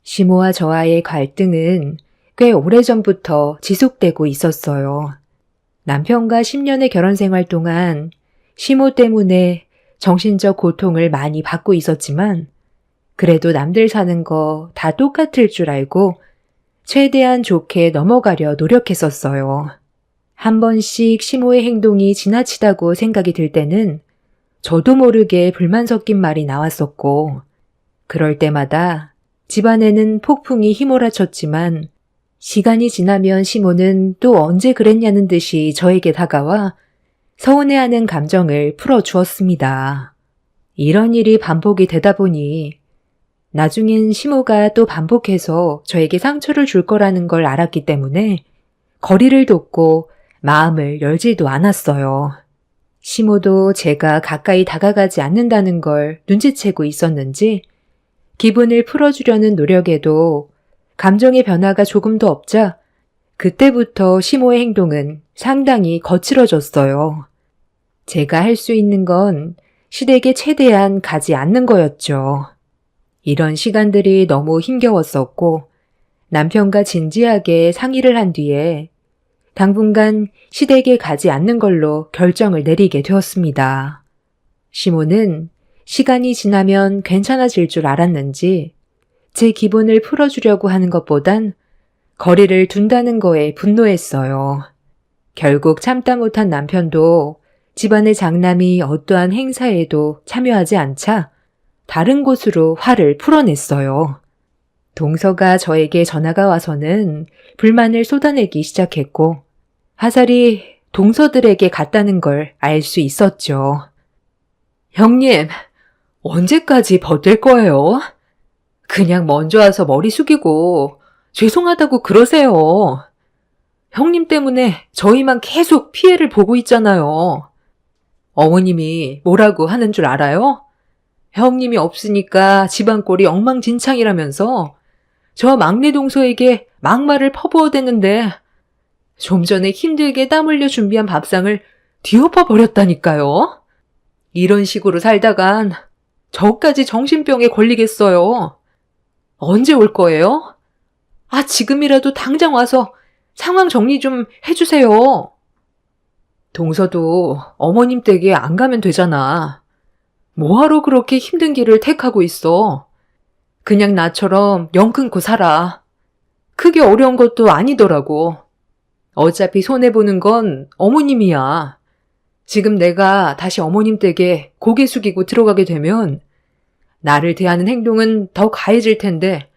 시모와 저와의 갈등은 꽤 오래전부터 지속되고 있었어요. 남편과 10년의 결혼 생활 동안 시모 때문에 정신적 고통을 많이 받고 있었지만 그래도 남들 사는 거 다 똑같을 줄 알고 최대한 좋게 넘어가려 노력했었어요. 한 번씩 시모의 행동이 지나치다고 생각이 들 때는 저도 모르게 불만 섞인 말이 나왔었고 그럴 때마다 집안에는 폭풍이 휘몰아쳤지만 시간이 지나면 시모는 또 언제 그랬냐는 듯이 저에게 다가와 서운해하는 감정을 풀어주었습니다. 이런 일이 반복이 되다 보니 나중엔 시모가 또 반복해서 저에게 상처를 줄 거라는 걸 알았기 때문에 거리를 뒀고 마음을 열지도 않았어요. 시모도 제가 가까이 다가가지 않는다는 걸 눈치채고 있었는지 기분을 풀어주려는 노력에도 감정의 변화가 조금도 없자 그때부터 시모의 행동은 상당히 거칠어졌어요. 제가 할 수 있는 건 시댁에 최대한 가지 않는 거였죠. 이런 시간들이 너무 힘겨웠었고 남편과 진지하게 상의를 한 뒤에 당분간 시댁에 가지 않는 걸로 결정을 내리게 되었습니다. 시모는 시간이 지나면 괜찮아질 줄 알았는지 제 기분을 풀어주려고 하는 것보단 거리를 둔다는 거에 분노했어요. 결국 참다 못한 남편도 집안의 장남이 어떠한 행사에도 참여하지 않자 다른 곳으로 화를 풀어냈어요. 동서가 저에게 전화가 와서는 불만을 쏟아내기 시작했고 화살이 동서들에게 갔다는 걸 알 수 있었죠. 형님, 언제까지 버틸 거예요? 그냥 먼저 와서 머리 숙이고 죄송하다고 그러세요. 형님 때문에 저희만 계속 피해를 보고 있잖아요. 어머님이 뭐라고 하는 줄 알아요? 형님이 없으니까 집안 꼴이 엉망진창이라면서 저 막내 동서에게 막말을 퍼부어댔는데 좀 전에 힘들게 땀 흘려 준비한 밥상을 뒤엎어 버렸다니까요. 이런 식으로 살다간 저까지 정신병에 걸리겠어요. 언제 올 거예요? 지금이라도 당장 와서 상황 정리 좀 해주세요. 동서도 어머님 댁에 안 가면 되잖아. 뭐하러 그렇게 힘든 길을 택하고 있어. 그냥 나처럼 영 끊고 살아. 크게 어려운 것도 아니더라고. 어차피 손해보는 건 어머님이야. 지금 내가 다시 어머님 댁에 고개 숙이고 들어가게 되면 나를 대하는 행동은 더 가해질 텐데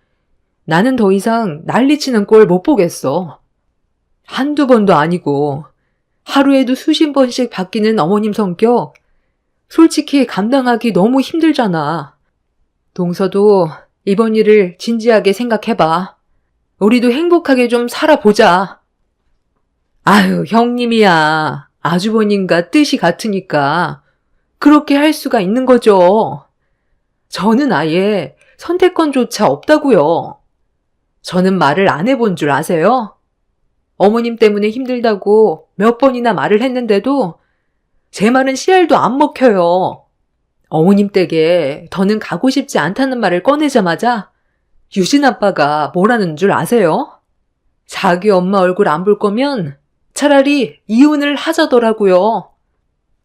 나는 더 이상 난리치는 꼴 못 보겠어. 한두 번도 아니고 하루에도 수십 번씩 바뀌는 어머님 성격 솔직히 감당하기 너무 힘들잖아. 동서도 이번 일을 진지하게 생각해봐. 우리도 행복하게 좀 살아보자. 아유, 형님이야. 아주버님과 뜻이 같으니까 그렇게 할 수가 있는 거죠. 저는 아예 선택권조차 없다고요. 저는 말을 안 해본 줄 아세요? 어머님 때문에 힘들다고 몇 번이나 말을 했는데도 제 말은 씨알도 안 먹혀요. 어머님 댁에 더는 가고 싶지 않다는 말을 꺼내자마자 유진 아빠가 뭐라는 줄 아세요? 자기 엄마 얼굴 안 볼 거면 차라리 이혼을 하자더라고요.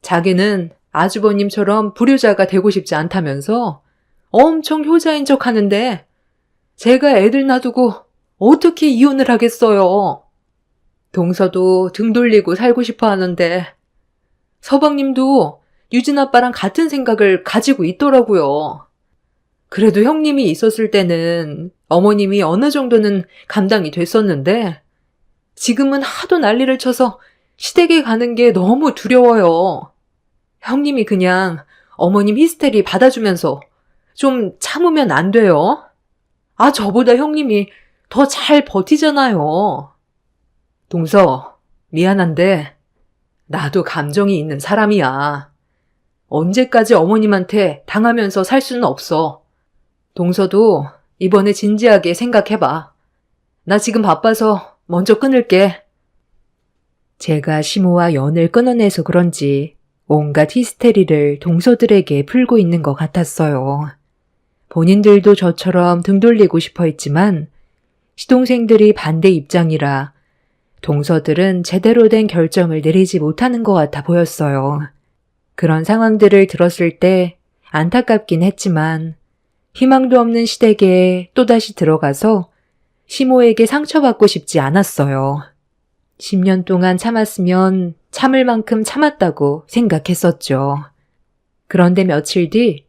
자기는 아주버님처럼 불효자가 되고 싶지 않다면서 엄청 효자인 척 하는데 제가 애들 놔두고 어떻게 이혼을 하겠어요. 동서도 등 돌리고 살고 싶어 하는데 서방님도 유진 아빠랑 같은 생각을 가지고 있더라고요. 그래도 형님이 있었을 때는 어머님이 어느 정도는 감당이 됐었는데 지금은 하도 난리를 쳐서 시댁에 가는 게 너무 두려워요. 형님이 그냥 어머님 히스테리 받아주면서 좀 참으면 안 돼요? 아, 저보다 형님이 더 잘 버티잖아요. 동서, 미안한데 나도 감정이 있는 사람이야. 언제까지 어머님한테 당하면서 살 수는 없어. 동서도 이번에 진지하게 생각해봐. 나 지금 바빠서 먼저 끊을게. 제가 시모와 연을 끊어내서 그런지 온갖 히스테리를 동서들에게 풀고 있는 것 같았어요. 본인들도 저처럼 등 돌리고 싶어 했지만 시동생들이 반대 입장이라 동서들은 제대로 된 결정을 내리지 못하는 것 같아 보였어요. 그런 상황들을 들었을 때 안타깝긴 했지만 희망도 없는 시댁에 또다시 들어가서 시모에게 상처받고 싶지 않았어요. 10년 동안 참았으면 참을 만큼 참았다고 생각했었죠. 그런데 며칠 뒤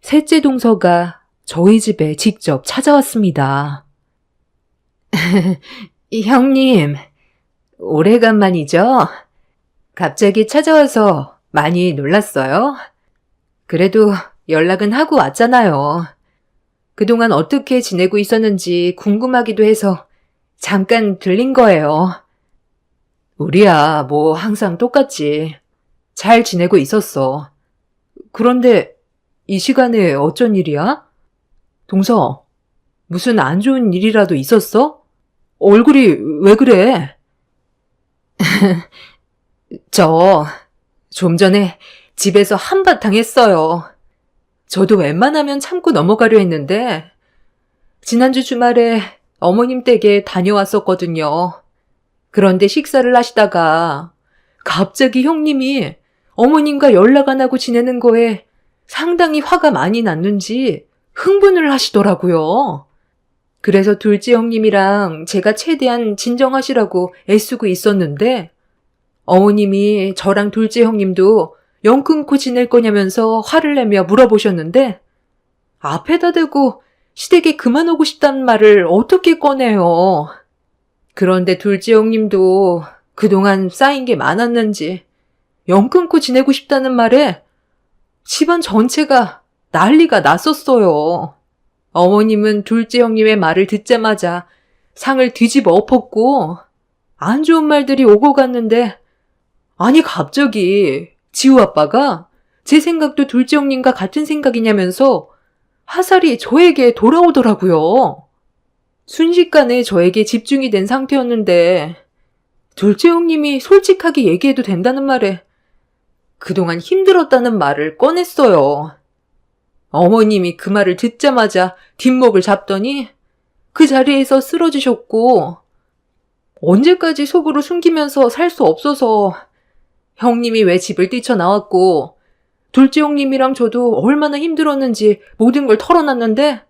셋째 동서가 저희 집에 직접 찾아왔습니다. 형님, 오래간만이죠? 갑자기 찾아와서 많이 놀랐어요? 그래도 연락은 하고 왔잖아요. 그동안 어떻게 지내고 있었는지 궁금하기도 해서 잠깐 들린 거예요. 우리야, 뭐 항상 똑같지. 잘 지내고 있었어. 그런데 이 시간에 어쩐 일이야? 동서, 무슨 안 좋은 일이라도 있었어? 얼굴이 왜 그래? 좀 전에 집에서 한바탕 했어요. 저도 웬만하면 참고 넘어가려 했는데 지난주 주말에 어머님 댁에 다녀왔었거든요. 그런데 식사를 하시다가 갑자기 형님이 어머님과 연락 안 하고 지내는 거에 상당히 화가 많이 났는지 흥분을 하시더라고요. 그래서 둘째 형님이랑 제가 최대한 진정하시라고 애쓰고 있었는데 어머님이 저랑 둘째 형님도 연 끊고 지낼 거냐면서 화를 내며 물어보셨는데 앞에다 대고 시댁에 그만 오고 싶다는 말을 어떻게 꺼내요. 그런데 둘째 형님도 그동안 쌓인 게 많았는지 연 끊고 지내고 싶다는 말에 집안 전체가 난리가 났었어요. 어머님은 둘째 형님의 말을 듣자마자 상을 뒤집어 엎었고 안 좋은 말들이 오고 갔는데 아니 갑자기 지우 아빠가 제 생각도 둘째 형님과 같은 생각이냐면서 화살이 저에게 돌아오더라고요. 순식간에 저에게 집중이 된 상태였는데 둘째 형님이 솔직하게 얘기해도 된다는 말에 그동안 힘들었다는 말을 꺼냈어요. 어머님이 그 말을 듣자마자 뒷목을 잡더니 그 자리에서 쓰러지셨고 언제까지 속으로 숨기면서 살 수 없어서 형님이 왜 집을 뛰쳐나왔고 둘째 형님이랑 저도 얼마나 힘들었는지 모든 걸 털어놨는데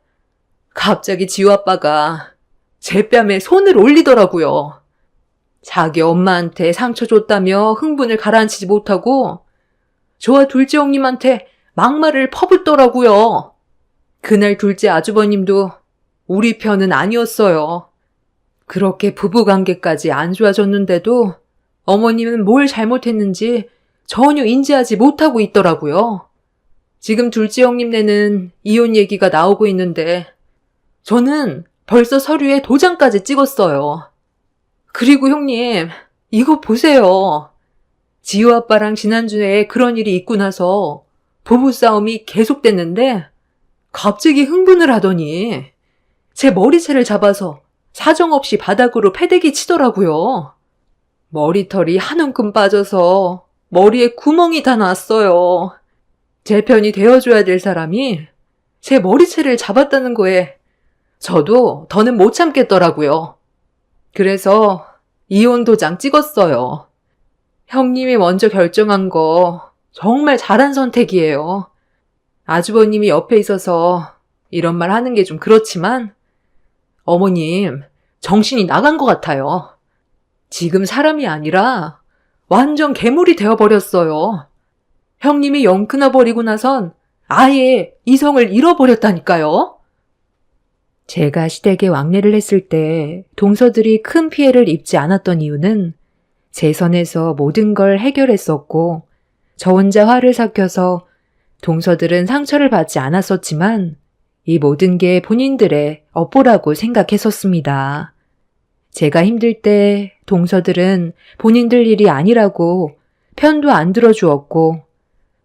갑자기 지우 아빠가 제 뺨에 손을 올리더라고요. 자기 엄마한테 상처 줬다며 흥분을 가라앉히지 못하고 저와 둘째 형님한테 막말을 퍼붓더라고요. 그날 둘째 아주버님도 우리 편은 아니었어요. 그렇게 부부관계까지 안 좋아졌는데도 어머님은 뭘 잘못했는지 전혀 인지하지 못하고 있더라고요. 지금 둘째 형님네는 이혼 얘기가 나오고 있는데 저는 벌써 서류에 도장까지 찍었어요. 그리고 형님, 이거 보세요. 지우 아빠랑 지난주에 그런 일이 있고 나서 부부싸움이 계속됐는데 갑자기 흥분을 하더니 제 머리채를 잡아서 사정없이 바닥으로 패대기 치더라고요. 머리털이 한 움큼 빠져서 머리에 구멍이 다 났어요. 제 편이 되어줘야 될 사람이 제 머리채를 잡았다는 거에 저도 더는 못 참겠더라고요. 그래서 이혼 도장 찍었어요. 형님이 먼저 결정한 거 정말 잘한 선택이에요. 아주버님이 옆에 있어서 이런 말 하는 게 좀 그렇지만 어머님 정신이 나간 것 같아요. 지금 사람이 아니라 완전 괴물이 되어버렸어요. 형님이 영 끊어버리고 나선 아예 이성을 잃어버렸다니까요. 제가 시댁에 왕래를 했을 때 동서들이 큰 피해를 입지 않았던 이유는 제 선에서 모든 걸 해결했었고 저 혼자 화를 삭혀서 동서들은 상처를 받지 않았었지만 이 모든 게 본인들의 업보라고 생각했었습니다. 제가 힘들 때 동서들은 본인들 일이 아니라고 편도 안 들어주었고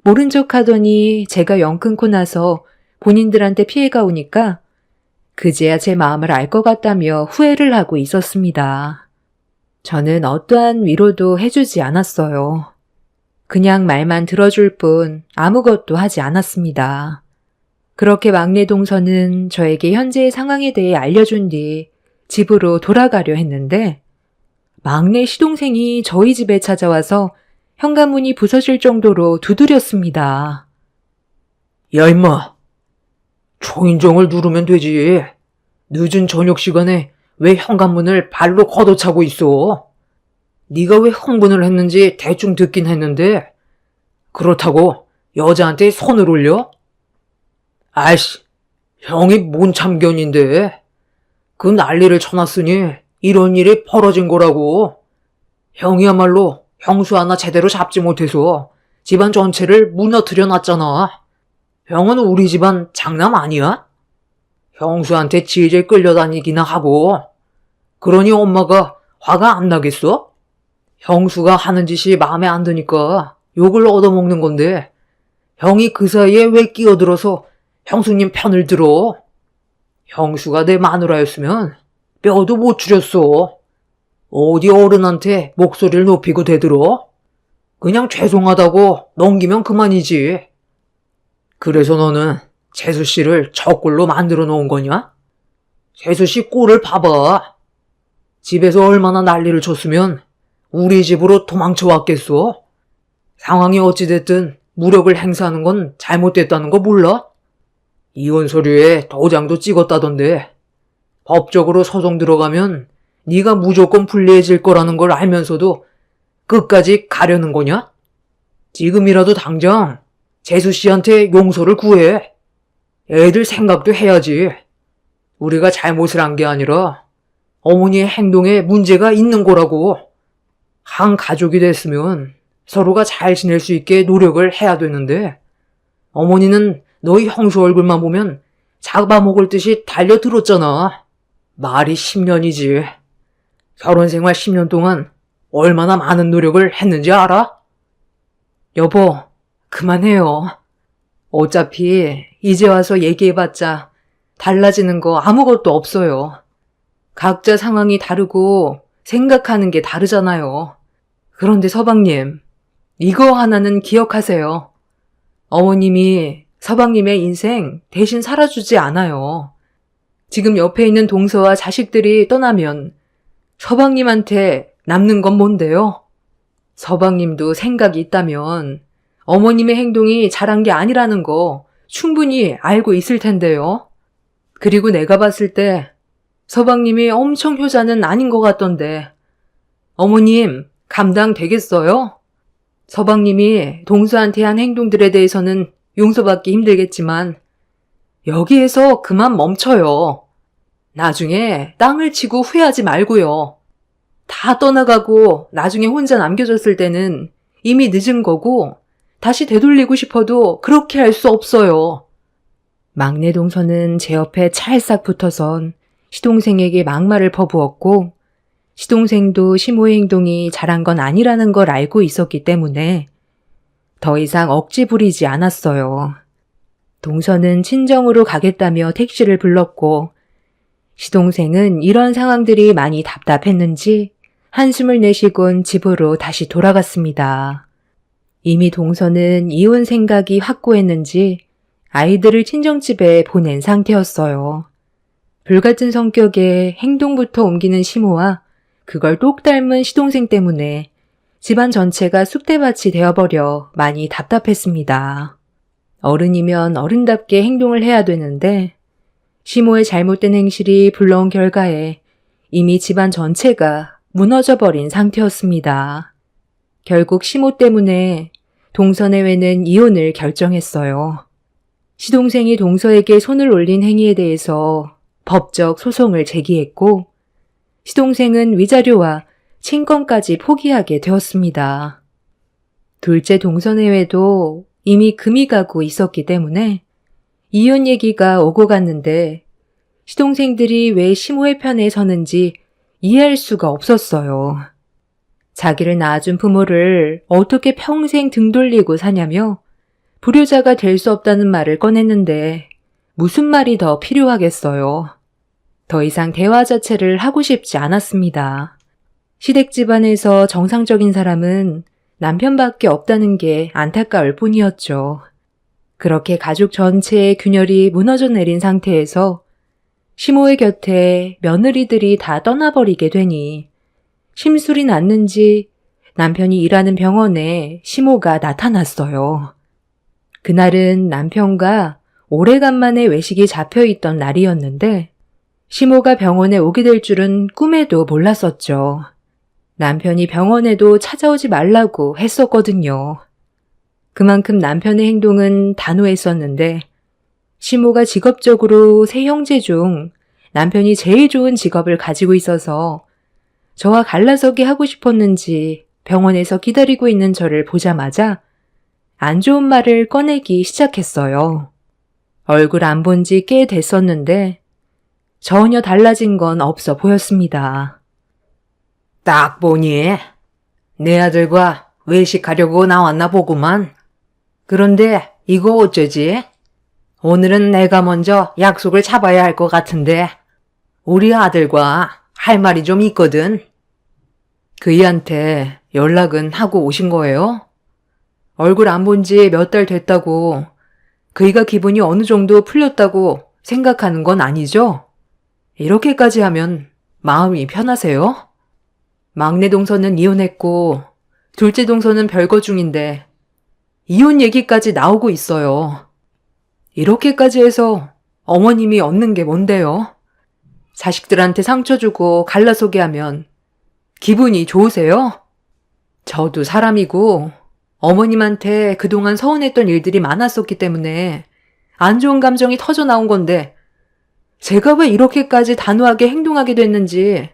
모른 척 하더니 제가 영 끊고 나서 본인들한테 피해가 오니까 그제야 제 마음을 알 것 같다며 후회를 하고 있었습니다. 저는 어떠한 위로도 해주지 않았어요. 그냥 말만 들어줄 뿐 아무것도 하지 않았습니다. 그렇게 막내 동서는 저에게 현재의 상황에 대해 알려준 뒤 집으로 돌아가려 했는데 막내 시동생이 저희 집에 찾아와서 현관문이 부서질 정도로 두드렸습니다. 야, 임마. 초인종을 누르면 되지. 늦은 저녁 시간에 왜 현관문을 발로 걷어차고 있어? 네가 왜 흥분을 했는지 대충 듣긴 했는데 그렇다고 여자한테 손을 올려? 아이씨, 형이 뭔 참견인데. 그 난리를 쳐놨으니 이런 일이 벌어진 거라고. 형이야말로 형수 하나 제대로 잡지 못해서 집안 전체를 무너뜨려 놨잖아. 형은 우리 집안 장남 아니야? 형수한테 질질 끌려다니기나 하고. 그러니 엄마가 화가 안 나겠어? 형수가 하는 짓이 마음에 안 드니까 욕을 얻어먹는 건데 형이 그 사이에 왜 끼어들어서 형수님 편을 들어? 형수가 내 마누라였으면 뼈도 못 추렸어. 어디 어른한테 목소리를 높이고 대들어? 그냥 죄송하다고 넘기면 그만이지. 그래서 너는 재수 씨를 저 꼴로 만들어 놓은 거냐? 재수 씨 꼴을 봐봐. 집에서 얼마나 난리를 쳤으면 우리 집으로 도망쳐 왔겠어? 상황이 어찌됐든 무력을 행사하는 건 잘못됐다는 거 몰라? 이혼 서류에 도장도 찍었다던데 법적으로 소송 들어가면 네가 무조건 불리해질 거라는 걸 알면서도 끝까지 가려는 거냐? 지금이라도 당장 재수 씨한테 용서를 구해. 애들 생각도 해야지. 우리가 잘못을 한 게 아니라 어머니의 행동에 문제가 있는 거라고. 한 가족이 됐으면 서로가 잘 지낼 수 있게 노력을 해야 되는데 어머니는 너희 형수 얼굴만 보면 잡아먹을 듯이 달려들었잖아. 말이 10년이지. 결혼생활 10년 동안 얼마나 많은 노력을 했는지 알아? 여보, 그만해요. 어차피 이제 와서 얘기해봤자 달라지는 거 아무것도 없어요. 각자 상황이 다르고 생각하는 게 다르잖아요. 그런데 서방님, 이거 하나는 기억하세요. 어머님이 서방님의 인생 대신 살아주지 않아요. 지금 옆에 있는 동서와 자식들이 떠나면 서방님한테 남는 건 뭔데요? 서방님도 생각이 있다면 어머님의 행동이 잘한 게 아니라는 거 충분히 알고 있을 텐데요. 그리고 내가 봤을 때 서방님이 엄청 효자는 아닌 것 같던데 어머님 감당 되겠어요? 서방님이 동서한테 한 행동들에 대해서는 용서받기 힘들겠지만 여기에서 그만 멈춰요. 나중에 땅을 치고 후회하지 말고요. 다 떠나가고 나중에 혼자 남겨졌을 때는 이미 늦은 거고 다시 되돌리고 싶어도 그렇게 할 수 없어요. 막내 동서는 제 옆에 찰싹 붙어선 시동생에게 막말을 퍼부었고 시동생도 시모의 행동이 잘한 건 아니라는 걸 알고 있었기 때문에 더 이상 억지 부리지 않았어요. 동서는 친정으로 가겠다며 택시를 불렀고 시동생은 이런 상황들이 많이 답답했는지 한숨을 내쉬곤 집으로 다시 돌아갔습니다. 이미 동서는 이혼 생각이 확고했는지 아이들을 친정집에 보낸 상태였어요. 불같은 성격에 행동부터 옮기는 시모와 그걸 똑 닮은 시동생 때문에 집안 전체가 쑥대밭이 되어버려 많이 답답했습니다. 어른이면 어른답게 행동을 해야 되는데 시모의 잘못된 행실이 불러온 결과에 이미 집안 전체가 무너져버린 상태였습니다. 결국 시모 때문에 동서내외는 이혼을 결정했어요. 시동생이 동서에게 손을 올린 행위에 대해서 법적 소송을 제기했고 시동생은 위자료와 친권까지 포기하게 되었습니다. 둘째 동서내외도 이미 금이 가고 있었기 때문에 이혼 얘기가 오고 갔는데 시동생들이 왜 시모의 편에 서는지 이해할 수가 없었어요. 자기를 낳아준 부모를 어떻게 평생 등 돌리고 사냐며 불효자가 될 수 없다는 말을 꺼냈는데 무슨 말이 더 필요하겠어요. 더 이상 대화 자체를 하고 싶지 않았습니다. 시댁 집안에서 정상적인 사람은 남편밖에 없다는 게 안타까울 뿐이었죠. 그렇게 가족 전체의 균열이 무너져 내린 상태에서 시모의 곁에 며느리들이 다 떠나버리게 되니 심술이 났는지 남편이 일하는 병원에 시모가 나타났어요. 그날은 남편과 오래간만에 외식이 잡혀있던 날이었는데 시모가 병원에 오게 될 줄은 꿈에도 몰랐었죠. 남편이 병원에도 찾아오지 말라고 했었거든요. 그만큼 남편의 행동은 단호했었는데 시모가 직업적으로 세 형제 중 남편이 제일 좋은 직업을 가지고 있어서 저와 갈라서기 하고 싶었는지 병원에서 기다리고 있는 저를 보자마자 안 좋은 말을 꺼내기 시작했어요. 얼굴 안 본 지 꽤 됐었는데 전혀 달라진 건 없어 보였습니다. 딱 보니 내 아들과 외식하려고 나왔나 보구만. 그런데 이거 어쩌지? 오늘은 내가 먼저 약속을 잡아야 할 것 같은데 우리 아들과 할 말이 좀 있거든. 그이한테 연락은 하고 오신 거예요? 얼굴 안 본 지 몇 달 됐다고 그이가 기분이 어느 정도 풀렸다고 생각하는 건 아니죠? 이렇게까지 하면 마음이 편하세요? 막내 동서는 이혼했고 둘째 동서는 별거 중인데 이혼 얘기까지 나오고 있어요. 이렇게까지 해서 어머님이 얻는 게 뭔데요? 자식들한테 상처 주고 갈라서게 하면 기분이 좋으세요? 저도 사람이고 어머님한테 그동안 서운했던 일들이 많았었기 때문에 안 좋은 감정이 터져 나온 건데 제가 왜 이렇게까지 단호하게 행동하게 됐는지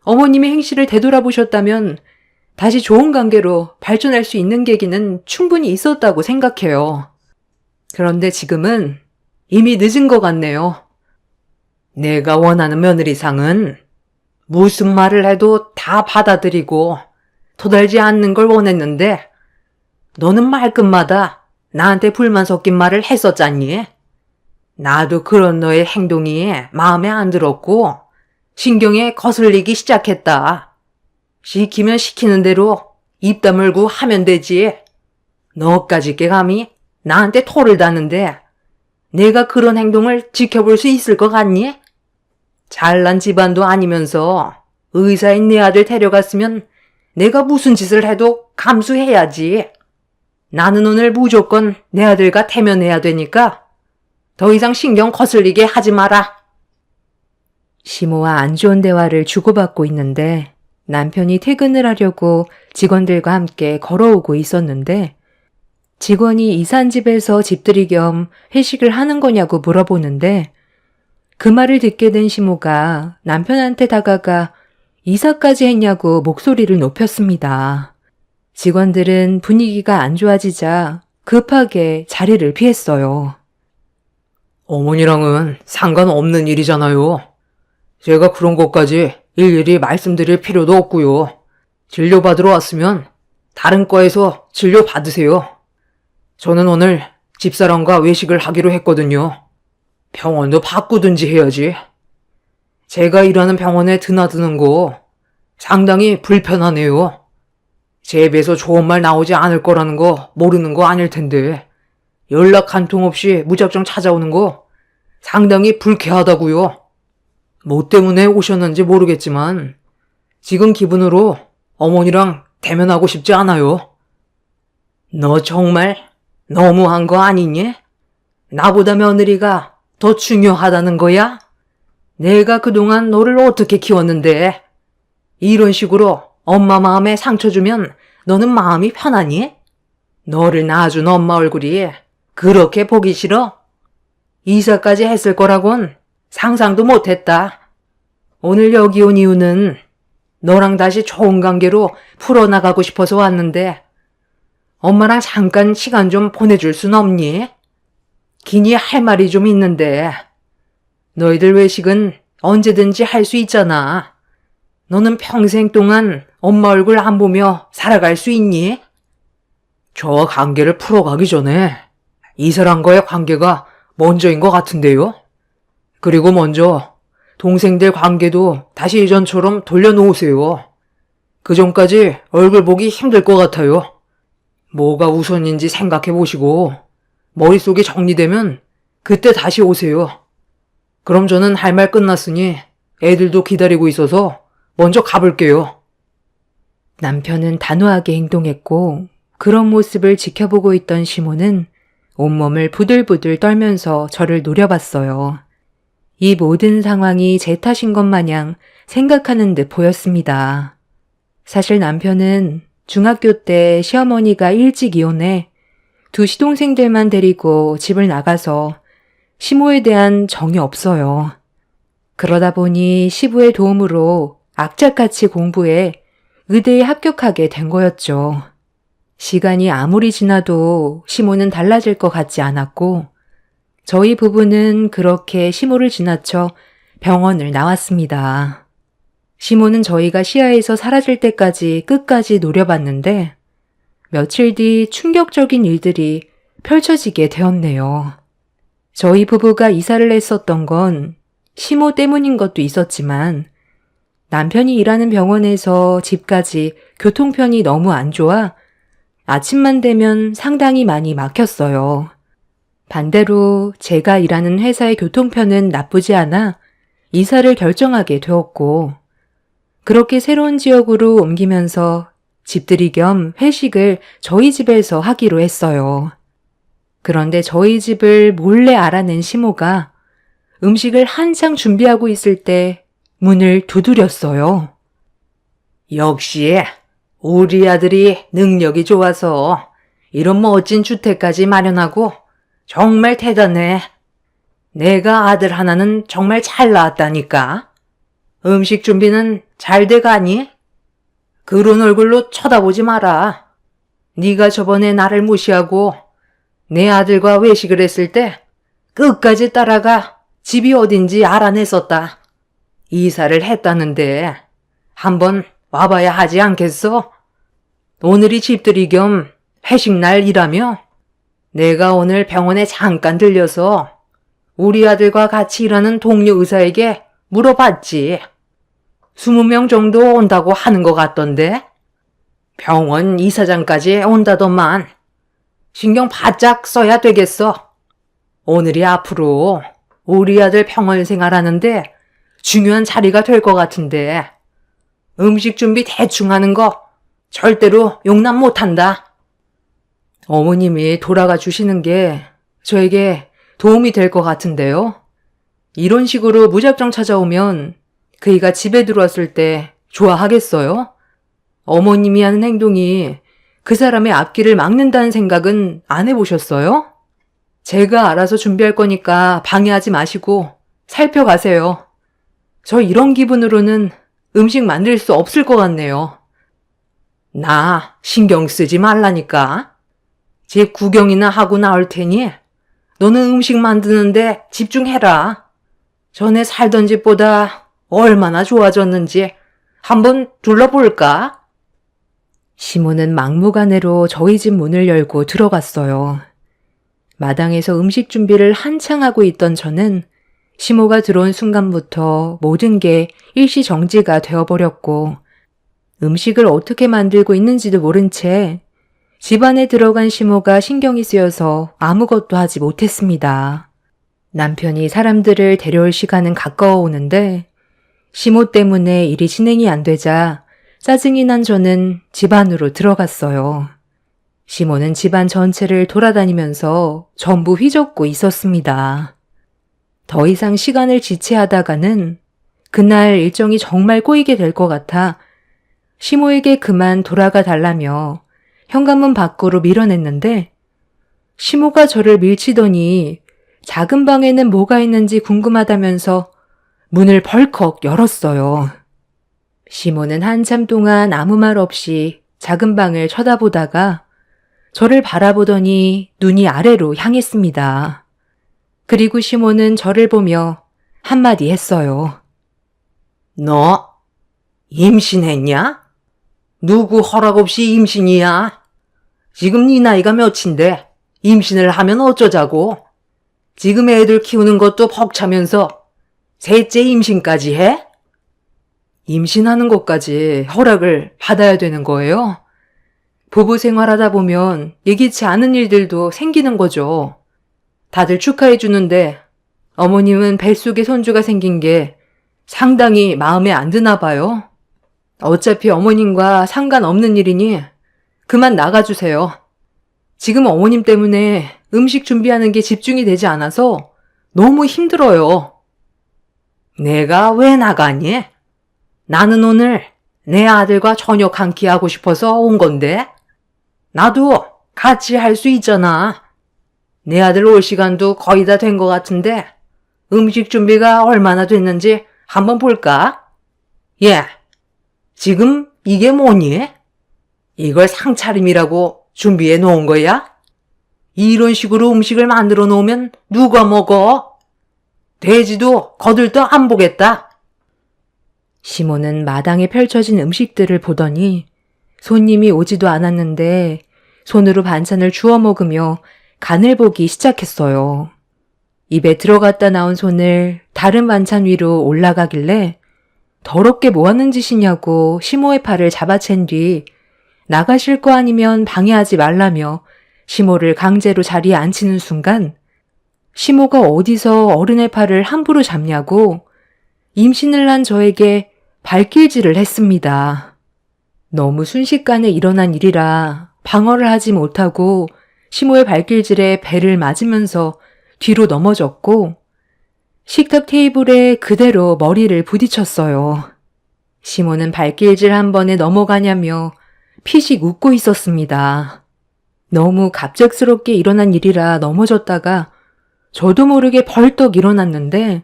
어머님의 행실을 되돌아보셨다면 다시 좋은 관계로 발전할 수 있는 계기는 충분히 있었다고 생각해요. 그런데 지금은 이미 늦은 것 같네요. 내가 원하는 며느리상은 무슨 말을 해도 다 받아들이고 토달지 않는 걸 원했는데 너는 말끝마다 나한테 불만 섞인 말을 했었잖니? 나도 그런 너의 행동이 마음에 안 들었고 신경에 거슬리기 시작했다. 시키면 시키는 대로 입 다물고 하면 되지. 너까지 게 감히 나한테 토를 다는데 내가 그런 행동을 지켜볼 수 있을 것 같니? 잘난 집안도 아니면서 의사인 내 아들 데려갔으면 내가 무슨 짓을 해도 감수해야지. 나는 오늘 무조건 내 아들과 대면해야 되니까 더 이상 신경 거슬리게 하지 마라. 시모와 안 좋은 대화를 주고받고 있는데 남편이 퇴근을 하려고 직원들과 함께 걸어오고 있었는데 직원이 이산 집에서 집들이 겸 회식을 하는 거냐고 물어보는데 그 말을 듣게 된 시모가 남편한테 다가가 이사까지 했냐고 목소리를 높였습니다. 직원들은 분위기가 안 좋아지자 급하게 자리를 피했어요. 어머니랑은 상관없는 일이잖아요. 제가 그런 것까지 일일이 말씀드릴 필요도 없고요. 진료받으러 왔으면 다른 과에서 진료 받으세요. 저는 오늘 집사람과 외식을 하기로 했거든요. 병원도 바꾸든지 해야지. 제가 일하는 병원에 드나드는 거 상당히 불편하네요. 제 입에서 좋은 말 나오지 않을 거라는 거 모르는 거 아닐 텐데 연락 한 통 없이 무작정 찾아오는 거 상당히 불쾌하다고요. 뭐 때문에 오셨는지 모르겠지만 지금 기분으로 어머니랑 대면하고 싶지 않아요. 너 정말 너무한 거 아니니? 나보다 며느리가 더 중요하다는 거야? 내가 그동안 너를 어떻게 키웠는데 이런 식으로 엄마 마음에 상처 주면 너는 마음이 편하니? 너를 낳아준 엄마 얼굴이 그렇게 보기 싫어? 이사까지 했을 거라곤 상상도 못했다. 오늘 여기 온 이유는 너랑 다시 좋은 관계로 풀어나가고 싶어서 왔는데 엄마랑 잠깐 시간 좀 보내줄 순 없니? 기니 할 말이 좀 있는데 너희들 외식은 언제든지 할 수 있잖아. 너는 평생 동안 엄마 얼굴 안 보며 살아갈 수 있니? 저 관계를 풀어가기 전에 이 사람과의 관계가 먼저인 것 같은데요? 그리고 먼저 동생들 관계도 다시 예전처럼 돌려놓으세요. 그 전까지 얼굴 보기 힘들 것 같아요. 뭐가 우선인지 생각해 보시고 머릿속이 정리되면 그때 다시 오세요. 그럼 저는 할 말 끝났으니 애들도 기다리고 있어서 먼저 가볼게요. 남편은 단호하게 행동했고 그런 모습을 지켜보고 있던 시모는 온몸을 부들부들 떨면서 저를 노려봤어요. 이 모든 상황이 제 탓인 것 마냥 생각하는 듯 보였습니다. 사실 남편은 중학교 때 시어머니가 일찍 이혼해 두 시동생들만 데리고 집을 나가서 시모에 대한 정이 없어요. 그러다 보니 시부의 도움으로 악착같이 공부해 의대에 합격하게 된 거였죠. 시간이 아무리 지나도 시모는 달라질 것 같지 않았고 저희 부부는 그렇게 시모를 지나쳐 병원을 나왔습니다. 시모는 저희가 시야에서 사라질 때까지 끝까지 노려봤는데 며칠 뒤 충격적인 일들이 펼쳐지게 되었네요. 저희 부부가 이사를 했었던 건 시모 때문인 것도 있었지만 남편이 일하는 병원에서 집까지 교통편이 너무 안 좋아 아침만 되면 상당히 많이 막혔어요. 반대로 제가 일하는 회사의 교통편은 나쁘지 않아 이사를 결정하게 되었고 그렇게 새로운 지역으로 옮기면서 집들이 겸 회식을 저희 집에서 하기로 했어요. 그런데 저희 집을 몰래 알아낸 시모가 음식을 한창 준비하고 있을 때 문을 두드렸어요. 역시 우리 아들이 능력이 좋아서 이런 멋진 주택까지 마련하고 정말 대단해. 내가 아들 하나는 정말 잘 낳았다니까. 음식 준비는 잘 돼가니? 그런 얼굴로 쳐다보지 마라. 네가 저번에 나를 무시하고 내 아들과 외식을 했을 때 끝까지 따라가 집이 어딘지 알아냈었다. 이사를 했다는데 한번 와봐야 하지 않겠어? 오늘이 집들이 겸 회식 날이라며 내가 오늘 병원에 잠깐 들려서 우리 아들과 같이 일하는 동료 의사에게 물어봤지. 20명 정도 온다고 하는 것 같던데? 병원 이사장까지 온다더만. 신경 바짝 써야 되겠어. 오늘이 앞으로 우리 아들 병원 생활하는데 중요한 자리가 될 것 같은데 음식 준비 대충 하는 거 절대로 용납 못한다. 어머님이 돌아가 주시는 게 저에게 도움이 될 것 같은데요. 이런 식으로 무작정 찾아오면 그이가 집에 들어왔을 때 좋아하겠어요? 어머님이 하는 행동이 그 사람의 앞길을 막는다는 생각은 안 해보셨어요? 제가 알아서 준비할 거니까 방해하지 마시고 살펴가세요. 저 이런 기분으로는 음식 만들 수 없을 것 같네요. 나 신경 쓰지 말라니까. 집 구경이나 하고 나올 테니 너는 음식 만드는데 집중해라. 전에 살던 집보다 얼마나 좋아졌는지 한번 둘러볼까? 시모는 막무가내로 저희 집 문을 열고 들어갔어요. 마당에서 음식 준비를 한창 하고 있던 저는 시모가 들어온 순간부터 모든 게 일시정지가 되어버렸고 음식을 어떻게 만들고 있는지도 모른 채 집안에 들어간 시모가 신경이 쓰여서 아무것도 하지 못했습니다. 남편이 사람들을 데려올 시간은 가까워 오는데 시모 때문에 일이 진행이 안 되자 짜증이 난 저는 집 안으로 들어갔어요. 시모는 집안 전체를 돌아다니면서 전부 휘젓고 있었습니다. 더 이상 시간을 지체하다가는 그날 일정이 정말 꼬이게 될 것 같아 시모에게 그만 돌아가 달라며 현관문 밖으로 밀어냈는데 시모가 저를 밀치더니 작은 방에는 뭐가 있는지 궁금하다면서 문을 벌컥 열었어요. 시모는 한참 동안 아무 말 없이 작은 방을 쳐다보다가 저를 바라보더니 눈이 아래로 향했습니다. 그리고 시모는 저를 보며 한마디 했어요. 너 임신했냐? 누구 허락 없이 임신이야? 지금 네 나이가 몇인데 임신을 하면 어쩌자고? 지금 애들 키우는 것도 벅차면서 셋째 임신까지 해? 임신하는 것까지 허락을 받아야 되는 거예요? 부부 생활하다 보면 예기치 않은 일들도 생기는 거죠. 다들 축하해 주는데 어머님은 뱃속에 손주가 생긴 게 상당히 마음에 안 드나 봐요. 어차피 어머님과 상관없는 일이니 그만 나가주세요. 지금 어머님 때문에 음식 준비하는 게 집중이 되지 않아서 너무 힘들어요. 내가 왜 나가니? 나는 오늘 내 아들과 저녁 한 끼 하고 싶어서 온 건데 나도 같이 할 수 있잖아. 내 아들 올 시간도 거의 다 된 것 같은데 음식 준비가 얼마나 됐는지 한번 볼까? 예, 지금 이게 뭐니? 이걸 상차림이라고 준비해 놓은 거야? 이런 식으로 음식을 만들어 놓으면 누가 먹어? 돼지도 거들떠 안 보겠다. 시모는 마당에 펼쳐진 음식들을 보더니 손님이 오지도 않았는데 손으로 반찬을 주워 먹으며 간을 보기 시작했어요. 입에 들어갔다 나온 손을 다른 반찬 위로 올라가길래 더럽게 뭐 하는 짓이냐고 시모의 팔을 잡아챈 뒤 나가실 거 아니면 방해하지 말라며 시모를 강제로 자리에 앉히는 순간 시모가 어디서 어른의 팔을 함부로 잡냐고 임신을 한 저에게 발길질을 했습니다. 너무 순식간에 일어난 일이라 방어를 하지 못하고 시모의 발길질에 배를 맞으면서 뒤로 넘어졌고 식탁 테이블에 그대로 머리를 부딪혔어요. 시모는 발길질 한 번에 넘어가냐며 피식 웃고 있었습니다. 너무 갑작스럽게 일어난 일이라 넘어졌다가 저도 모르게 벌떡 일어났는데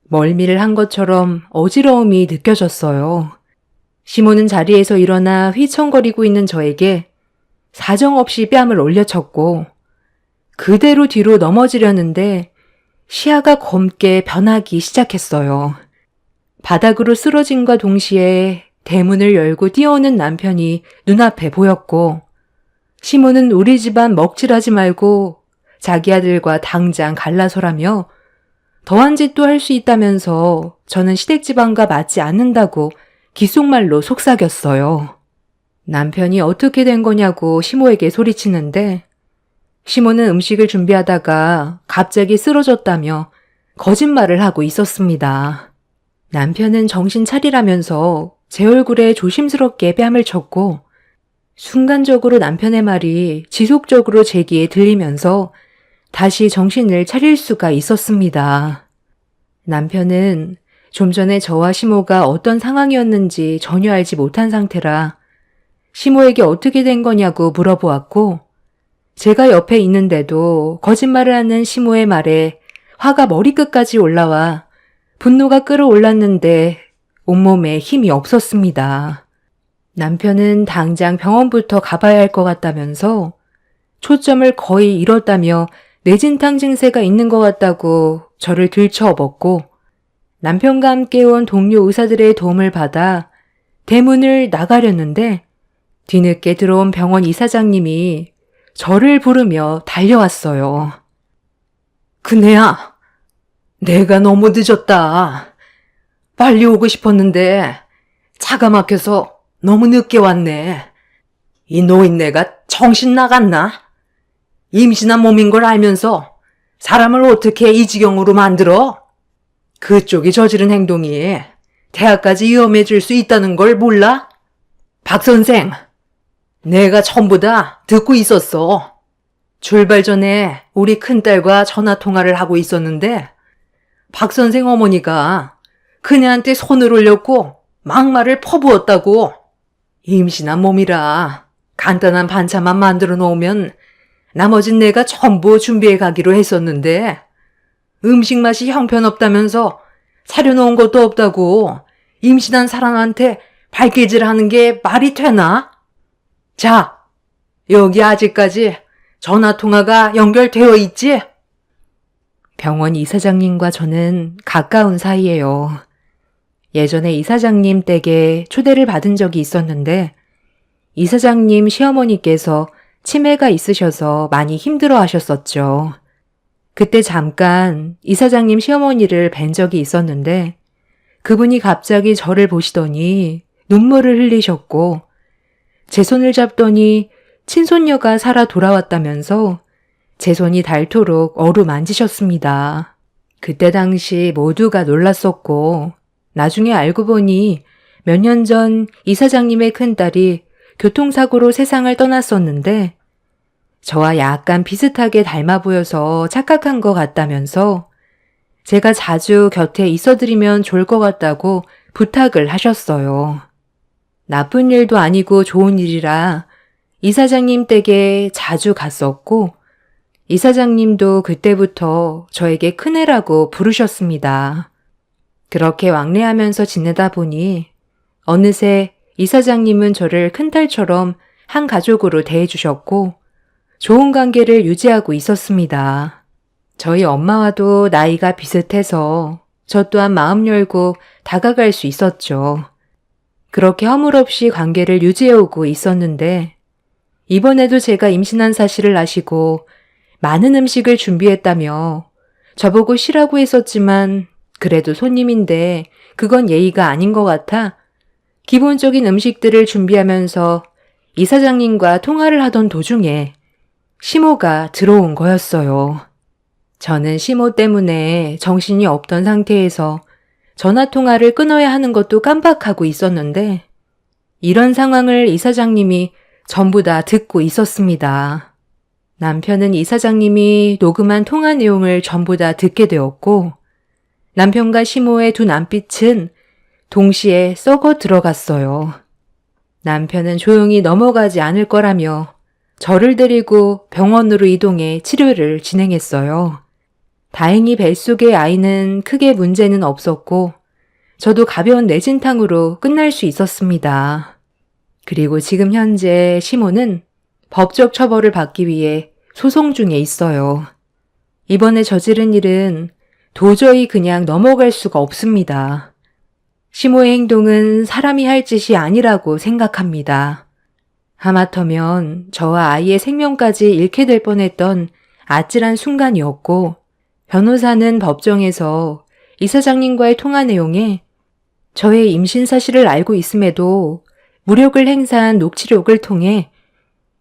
멀미를 한 것처럼 어지러움이 느껴졌어요. 시모는 자리에서 일어나 휘청거리고 있는 저에게 사정없이 뺨을 올려쳤고 그대로 뒤로 넘어지려는데 시야가 검게 변하기 시작했어요. 바닥으로 쓰러짐과 동시에 대문을 열고 뛰어오는 남편이 눈앞에 보였고 시모는 우리 집안 먹칠하지 말고 자기 아들과 당장 갈라서라며 더한 짓도 할 수 있다면서 저는 시댁집안과 맞지 않는다고 귓속말로 속삭였어요. 남편이 어떻게 된 거냐고 시모에게 소리치는데 시모는 음식을 준비하다가 갑자기 쓰러졌다며 거짓말을 하고 있었습니다. 남편은 정신 차리라면서 제 얼굴에 조심스럽게 뺨을 쳤고 순간적으로 남편의 말이 지속적으로 제 귀에 들리면서 다시 정신을 차릴 수가 있었습니다. 남편은 좀 전에 저와 시모가 어떤 상황이었는지 전혀 알지 못한 상태라 시모에게 어떻게 된 거냐고 물어보았고 제가 옆에 있는데도 거짓말을 하는 시모의 말에 화가 머리끝까지 올라와 분노가 끌어올랐는데 온몸에 힘이 없었습니다. 남편은 당장 병원부터 가봐야 할 것 같다면서 초점을 거의 잃었다며 뇌진탕 증세가 있는 것 같다고 저를 들쳐업었고 남편과 함께 온 동료 의사들의 도움을 받아 대문을 나가려는데 뒤늦게 들어온 병원 이사장님이 저를 부르며 달려왔어요. 그네야, 내가 너무 늦었다. 빨리 오고 싶었는데 차가 막혀서 너무 늦게 왔네. 이 노인네가 정신 나갔나? 임신한 몸인 걸 알면서 사람을 어떻게 이 지경으로 만들어? 그쪽이 저지른 행동이 대학까지 위험해질 수 있다는 걸 몰라? 박 선생, 내가 전부 다 듣고 있었어. 출발 전에 우리 큰딸과 전화 통화를 하고 있었는데 박 선생 어머니가 그녀한테 손을 올렸고 막말을 퍼부었다고. 임신한 몸이라 간단한 반찬만 만들어 놓으면 나머진 내가 전부 준비해 가기로 했었는데 음식 맛이 형편없다면서 사려놓은 것도 없다고 임신한 사람한테 발길질하는 게 말이 되나? 자, 여기 아직까지 전화통화가 연결되어 있지? 병원 이사장님과 저는 가까운 사이예요. 예전에 이사장님 댁에 초대를 받은 적이 있었는데 이사장님 시어머니께서 치매가 있으셔서 많이 힘들어 하셨었죠. 그때 잠깐 이사장님 시어머니를 뵌 적이 있었는데 그분이 갑자기 저를 보시더니 눈물을 흘리셨고 제 손을 잡더니 친손녀가 살아 돌아왔다면서 제 손이 닳도록 어루만지셨습니다. 그때 당시 모두가 놀랐었고 나중에 알고 보니 몇 년 전 이사장님의 큰딸이 교통사고로 세상을 떠났었는데 저와 약간 비슷하게 닮아 보여서 착각한 것 같다면서 제가 자주 곁에 있어드리면 좋을 것 같다고 부탁을 하셨어요. 나쁜 일도 아니고 좋은 일이라 이사장님 댁에 자주 갔었고 이사장님도 그때부터 저에게 큰애라고 부르셨습니다. 그렇게 왕래하면서 지내다 보니 어느새 이사장님은 저를 큰딸처럼 한 가족으로 대해주셨고 좋은 관계를 유지하고 있었습니다. 저희 엄마와도 나이가 비슷해서 저 또한 마음 열고 다가갈 수 있었죠. 그렇게 허물없이 관계를 유지해오고 있었는데 이번에도 제가 임신한 사실을 아시고 많은 음식을 준비했다며 저보고 쉬라고 했었지만 그래도 손님인데 그건 예의가 아닌 것 같아 기본적인 음식들을 준비하면서 이사장님과 통화를 하던 도중에 시모가 들어온 거였어요. 저는 시모 때문에 정신이 없던 상태에서 전화통화를 끊어야 하는 것도 깜빡하고 있었는데 이런 상황을 이사장님이 전부 다 듣고 있었습니다. 남편은 이사장님이 녹음한 통화 내용을 전부 다 듣게 되었고 남편과 시모의 두 남빛은 동시에 썩어 들어갔어요. 남편은 조용히 넘어가지 않을 거라며 저를 데리고 병원으로 이동해 치료를 진행했어요. 다행히 뱃속의 아이는 크게 문제는 없었고 저도 가벼운 뇌진탕으로 끝날 수 있었습니다. 그리고 지금 현재 시모는 법적 처벌을 받기 위해 소송 중에 있어요. 이번에 저지른 일은 도저히 그냥 넘어갈 수가 없습니다. 시모의 행동은 사람이 할 짓이 아니라고 생각합니다. 하마터면 저와 아이의 생명까지 잃게 될 뻔했던 아찔한 순간이었고 변호사는 법정에서 이사장님과의 통화 내용에 저의 임신 사실을 알고 있음에도 무력을 행사한 녹취록을 통해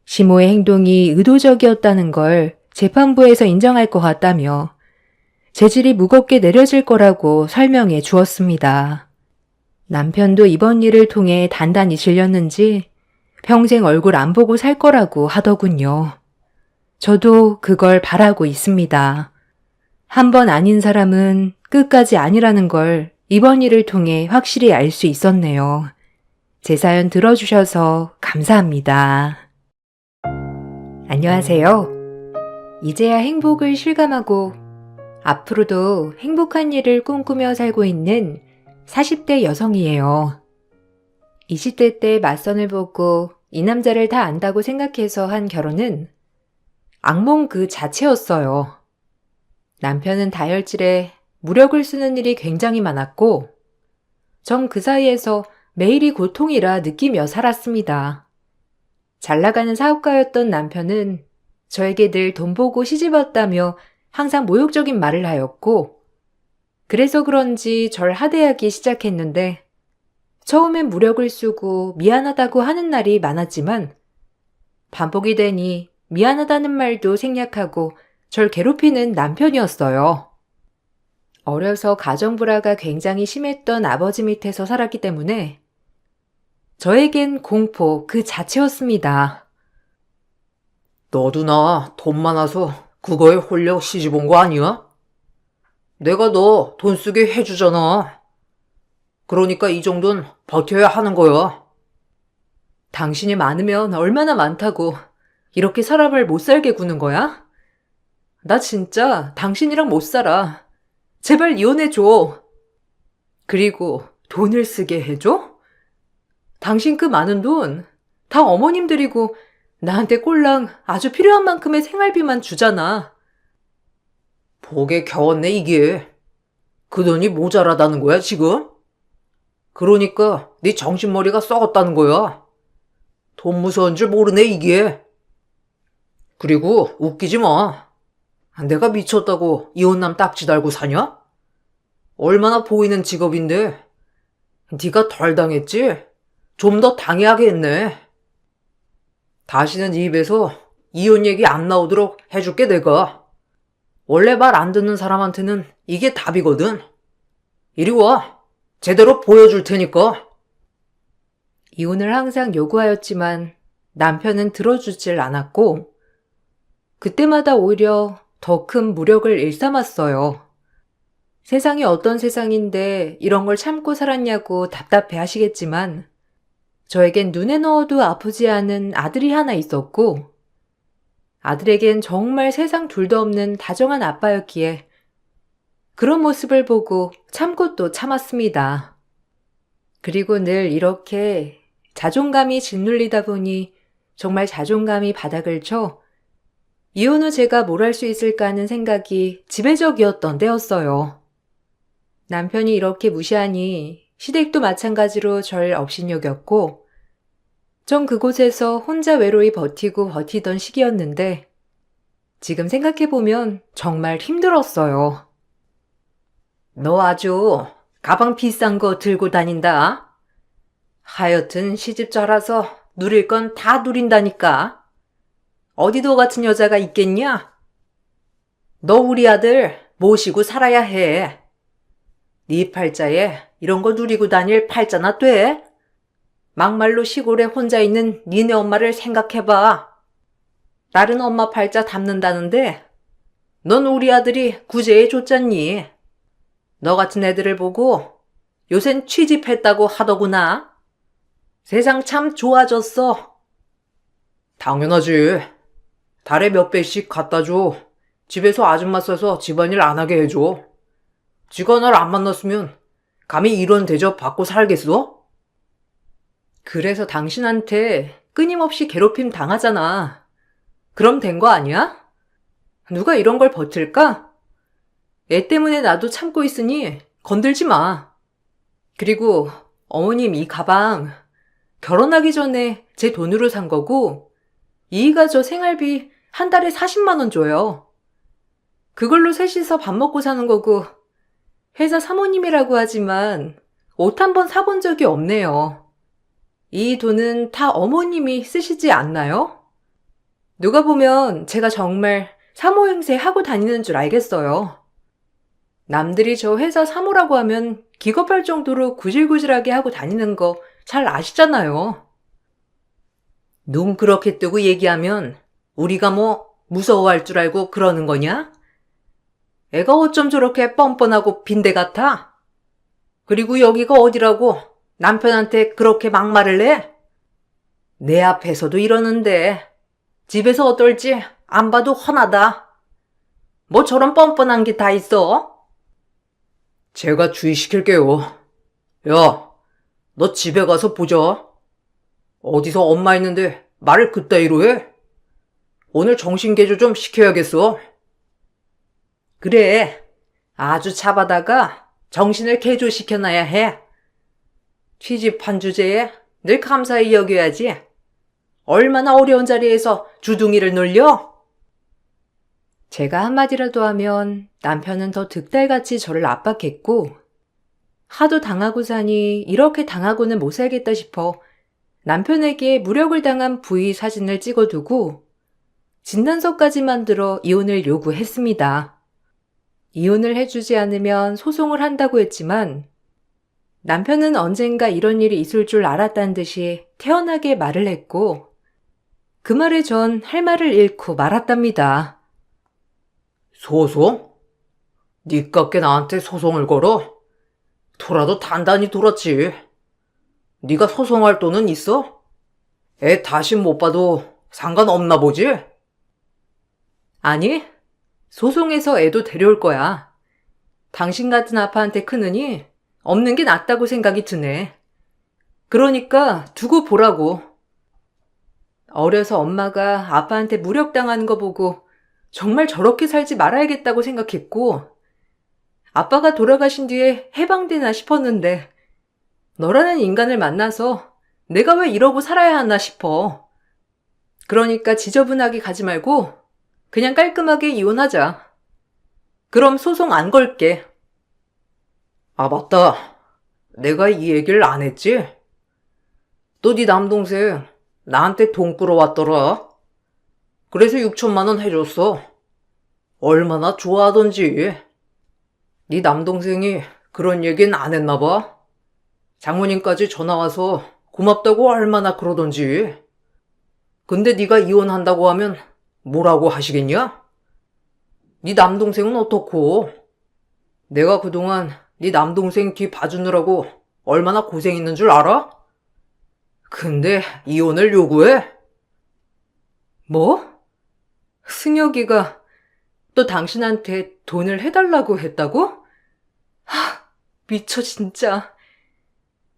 시모의 행동이 의도적이었다는 걸 재판부에서 인정할 것 같다며 죄질이 무겁게 내려질 거라고 설명해 주었습니다. 남편도 이번 일을 통해 단단히 질렸는지 평생 얼굴 안 보고 살 거라고 하더군요. 저도 그걸 바라고 있습니다. 한 번 아닌 사람은 끝까지 아니라는 걸 이번 일을 통해 확실히 알 수 있었네요. 제 사연 들어주셔서 감사합니다. 안녕하세요. 이제야 행복을 실감하고 앞으로도 행복한 일을 꿈꾸며 살고 있는 40대 여성이에요. 20대 때 맞선을 보고 이 남자를 다 안다고 생각해서 한 결혼은 악몽 그 자체였어요. 남편은 다혈질에 무력을 쓰는 일이 굉장히 많았고 전 그 사이에서 매일이 고통이라 느끼며 살았습니다. 잘 나가는 사업가였던 남편은 저에게 늘 돈 보고 시집왔다며 항상 모욕적인 말을 하였고 그래서 그런지 절 하대하기 시작했는데 처음엔 무력을 쓰고 미안하다고 하는 날이 많았지만 반복이 되니 미안하다는 말도 생략하고 절 괴롭히는 남편이었어요. 어려서 가정불화가 굉장히 심했던 아버지 밑에서 살았기 때문에 저에겐 공포 그 자체였습니다. 너도 나 돈 많아서 그거에 홀려 시집 온 거 아니야? 내가 너 돈 쓰게 해주잖아. 그러니까 이 정도는 버텨야 하는 거야. 당신이 많으면 얼마나 많다고 이렇게 사람을 못 살게 구는 거야? 나 진짜 당신이랑 못 살아. 제발 이혼해줘. 그리고 돈을 쓰게 해줘? 당신 그 많은 돈 다 어머님 드리고 나한테 꼴랑 아주 필요한 만큼의 생활비만 주잖아. 복에 겨웠네, 이게. 그 돈이 모자라다는 거야, 지금? 그러니까 네 정신머리가 썩었다는 거야. 돈 무서운 줄 모르네, 이게. 그리고 웃기지 마. 내가 미쳤다고 이혼남 딱지 달고 사냐? 얼마나 보이는 직업인데. 네가 덜 당했지? 좀 더 당해야겠네. 다시는 네 입에서 이혼 얘기 안 나오도록 해줄게, 내가. 원래 말 안 듣는 사람한테는 이게 답이거든. 이리 와. 제대로 보여줄 테니까. 이혼을 항상 요구하였지만 남편은 들어주질 않았고 그때마다 오히려 더 큰 무력을 일삼았어요. 세상이 어떤 세상인데 이런 걸 참고 살았냐고 답답해 하시겠지만 저에겐 눈에 넣어도 아프지 않은 아들이 하나 있었고 아들에겐 정말 세상 둘도 없는 다정한 아빠였기에 그런 모습을 보고 참고 또 참았습니다. 그리고 늘 이렇게 자존감이 짓눌리다 보니 정말 자존감이 바닥을 쳐 이혼 후 제가 뭘 할 수 있을까 하는 생각이 지배적이었던 때였어요. 남편이 이렇게 무시하니 시댁도 마찬가지로 절 업신여겼고 전 그곳에서 혼자 외로이 버티던 시기였는데 지금 생각해보면 정말 힘들었어요. 너 아주 가방 비싼 거 들고 다닌다. 하여튼 시집 잘라서 누릴 건 다 누린다니까. 어디도 같은 여자가 있겠냐? 너 우리 아들 모시고 살아야 해. 네 팔자에 이런 거 누리고 다닐 팔자나 돼? 막말로 시골에 혼자 있는 니네 엄마를 생각해봐. 다른 엄마 팔자 담는다는데 넌 우리 아들이 구제해 줬잖니. 너 같은 애들을 보고 요샌 취직했다고 하더구나. 세상 참 좋아졌어. 당연하지. 달에 몇 배씩 갖다 줘. 집에서 아줌마 써서 집안일 안 하게 해줘. 지가 날 안 만났으면 감히 이런 대접 받고 살겠어? 그래서 당신한테 끊임없이 괴롭힘 당하잖아. 그럼 된 거 아니야? 누가 이런 걸 버틸까? 애 때문에 나도 참고 있으니 건들지 마. 그리고 어머님 이 가방 결혼하기 전에 제 돈으로 산 거고 이이가 저 생활비 한 달에 40만 원 줘요. 그걸로 셋이서 밥 먹고 사는 거고 회사 사모님이라고 하지만 옷 한 번 사본 적이 없네요. 이 돈은 다 어머님이 쓰시지 않나요? 누가 보면 제가 정말 사모 행세 하고 다니는 줄 알겠어요. 남들이 저 회사 사모라고 하면 기겁할 정도로 구질구질하게 하고 다니는 거 잘 아시잖아요. 눈 그렇게 뜨고 얘기하면 우리가 뭐 무서워할 줄 알고 그러는 거냐? 애가 어쩜 저렇게 뻔뻔하고 빈대 같아? 그리고 여기가 어디라고 남편한테 그렇게 막말을 해? 내 앞에서도 이러는데 집에서 어떨지 안 봐도 훤하다. 뭐 저런 뻔뻔한 게 다 있어? 제가 주의시킬게요. 야, 너 집에 가서 보자. 어디서 엄마 있는데 말을 그따위로 해? 오늘 정신개조 좀 시켜야겠어. 그래, 아주 잡아다가 정신을 개조시켜놔야 해. 취집한 주제에 늘 감사히 여겨야지. 얼마나 어려운 자리에서 주둥이를 놀려? 제가 한마디라도 하면 남편은 더 득달같이 저를 압박했고 하도 당하고 사니 이렇게 당하고는 못 살겠다 싶어 남편에게 무력을 당한 부위 사진을 찍어두고 진단서까지 만들어 이혼을 요구했습니다. 이혼을 해주지 않으면 소송을 한다고 했지만 남편은 언젠가 이런 일이 있을 줄 알았다는 듯이 태연하게 말을 했고 그 말에 전 할 말을 잃고 말았답니다. 소송? 니깎게 나한테 소송을 걸어? 돌아도 단단히 돌았지. 네가 소송할 돈은 있어? 애 다시 못 봐도 상관없나 보지? 아니, 소송해서 애도 데려올 거야. 당신 같은 아빠한테 크느니 없는 게 낫다고 생각이 드네. 그러니까 두고 보라고. 어려서 엄마가 아빠한테 무력당하는 거 보고 정말 저렇게 살지 말아야겠다고 생각했고, 아빠가 돌아가신 뒤에 해방되나 싶었는데, 너라는 인간을 만나서 내가 왜 이러고 살아야 하나 싶어. 그러니까 지저분하게 가지 말고 그냥 깔끔하게 이혼하자. 그럼 소송 안 걸게. 아, 맞다. 내가 이 얘기를 안 했지? 또 네 남동생 나한테 돈 끌어왔더라. 그래서 6천만 원 해줬어. 얼마나 좋아하던지. 네 남동생이 그런 얘기는 안 했나 봐. 장모님까지 전화와서 고맙다고 얼마나 그러던지. 근데 네가 이혼한다고 하면 뭐라고 하시겠냐? 네 남동생은 어떻고? 내가 그동안 네 남동생 뒤 봐주느라고 얼마나 고생했는 줄 알아? 근데 이혼을 요구해? 뭐? 승혁이가 또 당신한테 돈을 해달라고 했다고? 하, 미쳐 진짜.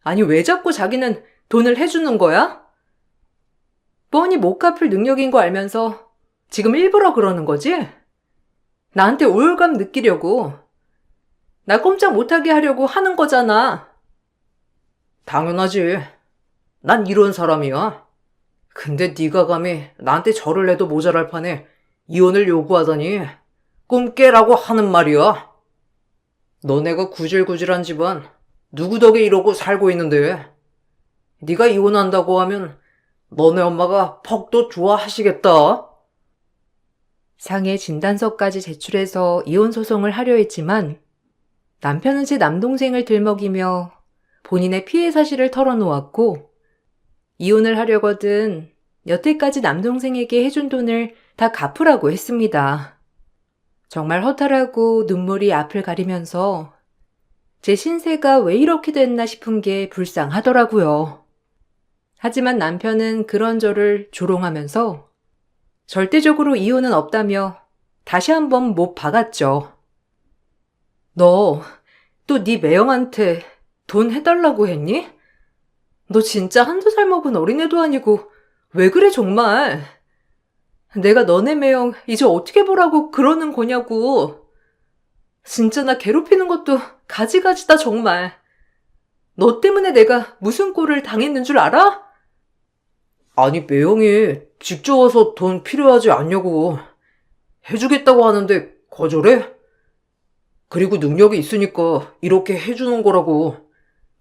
아니 왜 자꾸 자기는 돈을 해주는 거야? 뻔히 못 갚을 능력인 거 알면서 지금 일부러 그러는 거지? 나한테 우울감 느끼려고. 나 꼼짝 못하게 하려고 하는 거잖아. 당연하지. 난 이런 사람이야. 근데 네가 감히 나한테 절을 해도 모자랄 판에 이혼을 요구하다니 꿈 깨라고 하는 말이야. 너네가 구질구질한 집안 누구 덕에 이러고 살고 있는데 네가 이혼한다고 하면 너네 엄마가 퍽도 좋아하시겠다. 상해 진단서까지 제출해서 이혼 소송을 하려 했지만 남편은 제 남동생을 들먹이며 본인의 피해 사실을 털어놓았고 이혼을 하려거든 여태까지 남동생에게 해준 돈을 다 갚으라고 했습니다. 정말 허탈하고 눈물이 앞을 가리면서 제 신세가 왜 이렇게 됐나 싶은 게 불쌍하더라고요. 하지만 남편은 그런 저를 조롱하면서 절대적으로 이혼은 없다며 다시 한번 못 박았죠. 너 또 네 매형한테 돈 해달라고 했니? 너 진짜 한두 살 먹은 어린애도 아니고 왜 그래 정말? 내가 너네 매형 이제 어떻게 보라고 그러는 거냐고. 진짜 나 괴롭히는 것도 가지가지다 정말. 너 때문에 내가 무슨 꼴을 당했는 줄 알아? 아니 매형이 직접 와서 돈 필요하지 않냐고 해주겠다고 하는데 거절해? 그리고 능력이 있으니까 이렇게 해주는 거라고.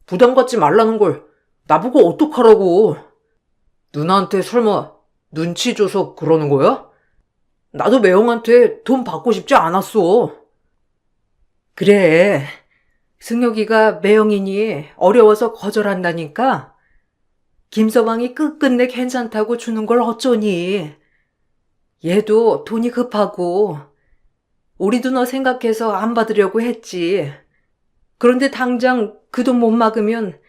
부담 갖지 말라는 걸 나보고 어떡하라고. 누나한테 설마 눈치 줘서 그러는 거야? 나도 매형한테 돈 받고 싶지 않았어. 그래. 승혁이가 매형이니 어려워서 거절한다니까. 김서방이 끝끝내 괜찮다고 주는 걸 어쩌니. 얘도 돈이 급하고 우리도 너 생각해서 안 받으려고 했지. 그런데 당장 그 돈 못 막으면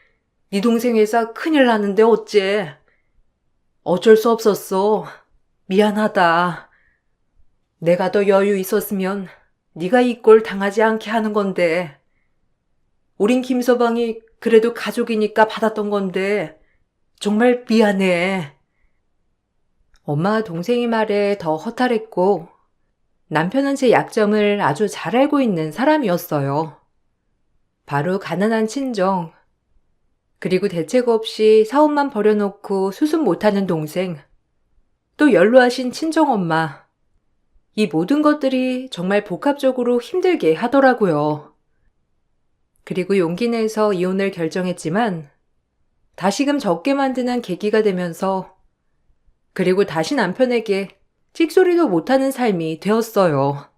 네 동생 회사 큰일 나는데 어째. 어쩔 수 없었어. 미안하다. 내가 더 여유 있었으면 네가 이 꼴 당하지 않게 하는 건데. 우린 김서방이 그래도 가족이니까 받았던 건데 정말 미안해. 엄마와 동생의 말에 더 허탈했고 남편은 제 약점을 아주 잘 알고 있는 사람이었어요. 바로 가난한 친정, 그리고 대책 없이 사업만 벌여놓고 수습 못하는 동생, 또 연로하신 친정엄마. 이 모든 것들이 정말 복합적으로 힘들게 하더라고요. 그리고 용기 내서 이혼을 결정했지만 다시금 적게 만드는 계기가 되면서 그리고 다시 남편에게 찍소리도 못하는 삶이 되었어요.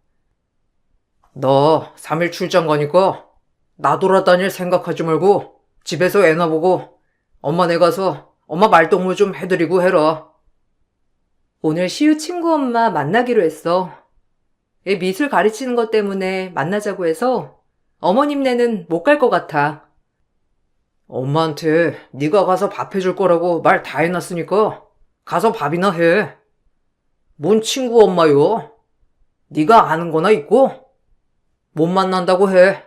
너 3일 출장 가니까 나 돌아다닐 생각하지 말고 집에서 애나 보고 엄마네 가서 엄마 말동무 좀 해드리고 해라. 오늘 시우 친구 엄마 만나기로 했어. 얘 미술 가르치는 것 때문에 만나자고 해서 어머님네는 못 갈 것 같아. 엄마한테 네가 가서 밥 해줄 거라고 말 다 해놨으니까 가서 밥이나 해. 뭔 친구 엄마요? 네가 아는 거나 있고? 못 만난다고 해.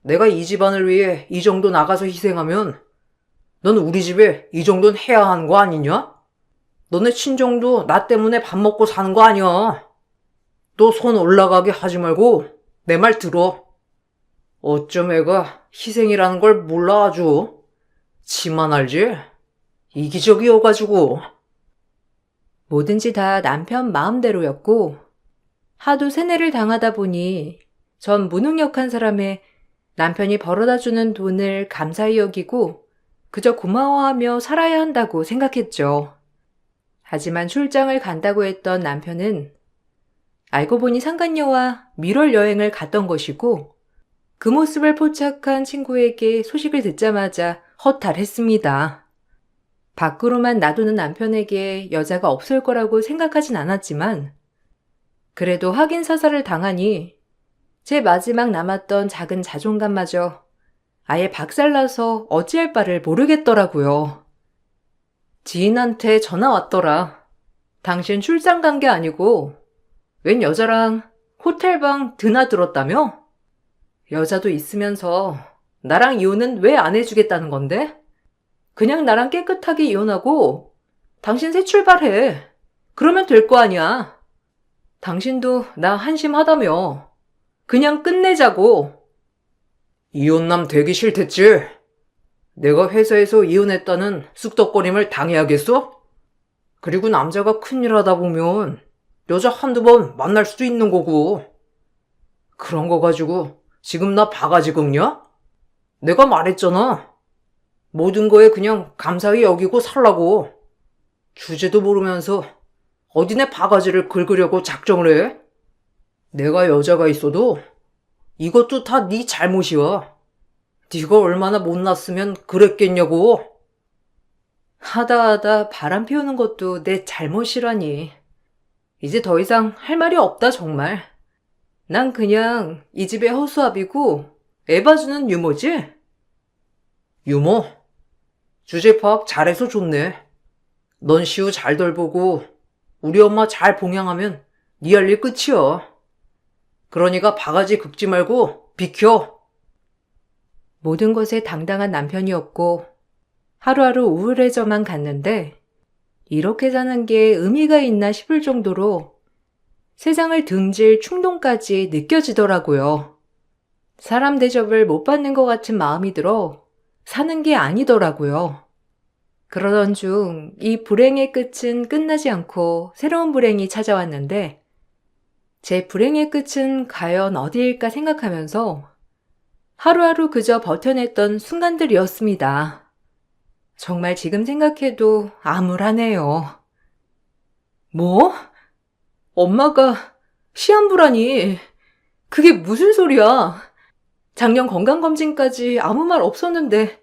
내가 이 집안을 위해 이 정도 나가서 희생하면 넌 우리 집에 이 정도는 해야 하는 거 아니냐? 너네 친정도 나 때문에 밥 먹고 사는 거 아니야. 또 손 올라가게 하지 말고 내 말 들어. 어쩜 애가 희생이라는 걸 몰라 아주. 지만 알지? 이기적이어가지고. 뭐든지 다 남편 마음대로였고, 하도 세뇌를 당하다 보니 전 무능력한 사람의 남편이 벌어다주는 돈을 감사히 여기고 그저 고마워하며 살아야 한다고 생각했죠. 하지만 출장을 간다고 했던 남편은 알고 보니 상간녀와 밀월 여행을 갔던 것이고 그 모습을 포착한 친구에게 소식을 듣자마자 허탈했습니다. 밖으로만 놔두는 남편에게 여자가 없을 거라고 생각하진 않았지만 그래도 확인 사살을 당하니 제 마지막 남았던 작은 자존감마저 아예 박살나서 어찌할 바를 모르겠더라고요. 지인한테 전화 왔더라. 당신 출장 간 게 아니고 웬 여자랑 호텔방 드나들었다며? 여자도 있으면서 나랑 이혼은 왜 안 해주겠다는 건데? 그냥 나랑 깨끗하게 이혼하고 당신 새 출발해. 그러면 될 거 아니야. 당신도 나 한심하다며. 그냥 끝내자고. 이혼남 되기 싫댔지? 내가 회사에서 이혼했다는 쑥덕거림을 당해야겠어? 그리고 남자가 큰일 하다 보면 여자 한두 번 만날 수도 있는 거고. 그런 거 가지고 지금 나 바가지 긁냐? 내가 말했잖아. 모든 거에 그냥 감사히 여기고 살라고. 주제도 모르면서 어디 내 바가지를 긁으려고 작정을 해? 내가 여자가 있어도 이것도 다 네 잘못이야. 네가 얼마나 못났으면 그랬겠냐고. 하다 바람 피우는 것도 내 잘못이라니. 이제 더 이상 할 말이 없다 정말. 난 그냥 이 집의 허수아비고 애 봐주는 유모지? 유머? 주제 파악 잘해서 좋네. 넌 시우 잘 돌보고 우리 엄마 잘 봉양하면 네 할 일 끝이야. 그러니까 바가지 긁지 말고 비켜. 모든 것에 당당한 남편이었고 하루하루 우울해져만 갔는데 이렇게 사는 게 의미가 있나 싶을 정도로 세상을 등질 충동까지 느껴지더라고요. 사람 대접을 못 받는 것 같은 마음이 들어 사는 게 아니더라고요. 그러던 중 이 불행의 끝은 끝나지 않고 새로운 불행이 찾아왔는데 제 불행의 끝은 과연 어디일까 생각하면서 하루하루 그저 버텨냈던 순간들이었습니다. 정말 지금 생각해도 암울하네요. 뭐? 엄마가 시한부라니. 그게 무슨 소리야? 작년 건강검진까지 아무 말 없었는데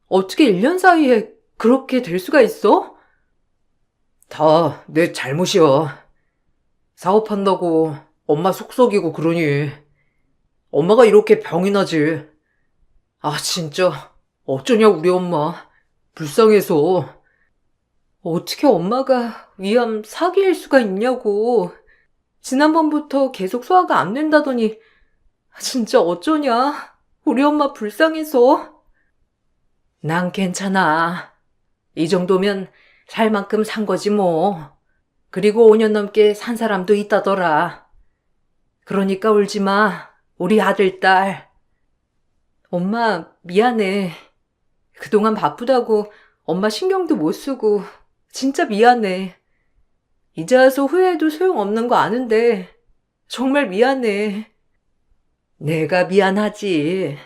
어떻게 1년 사이에 그렇게 될 수가 있어? 다 내 잘못이야. 사업한다고 엄마 속썩이고 그러니 엄마가 이렇게 병이 나지. 아 진짜 어쩌냐 우리 엄마. 불쌍해서. 어떻게 엄마가 위암 사기일 수가 있냐고. 지난번부터 계속 소화가 안 된다더니 진짜 어쩌냐. 우리 엄마 불쌍해서. 난 괜찮아. 이 정도면 살 만큼 산 거지 뭐. 그리고 5년 넘게 산 사람도 있다더라. 그러니까 울지 마. 우리 아들, 딸. 엄마, 미안해. 그동안 바쁘다고 엄마 신경도 못 쓰고 진짜 미안해. 이제 와서 후회해도 소용없는 거 아는데 정말 미안해. 내가 미안하지.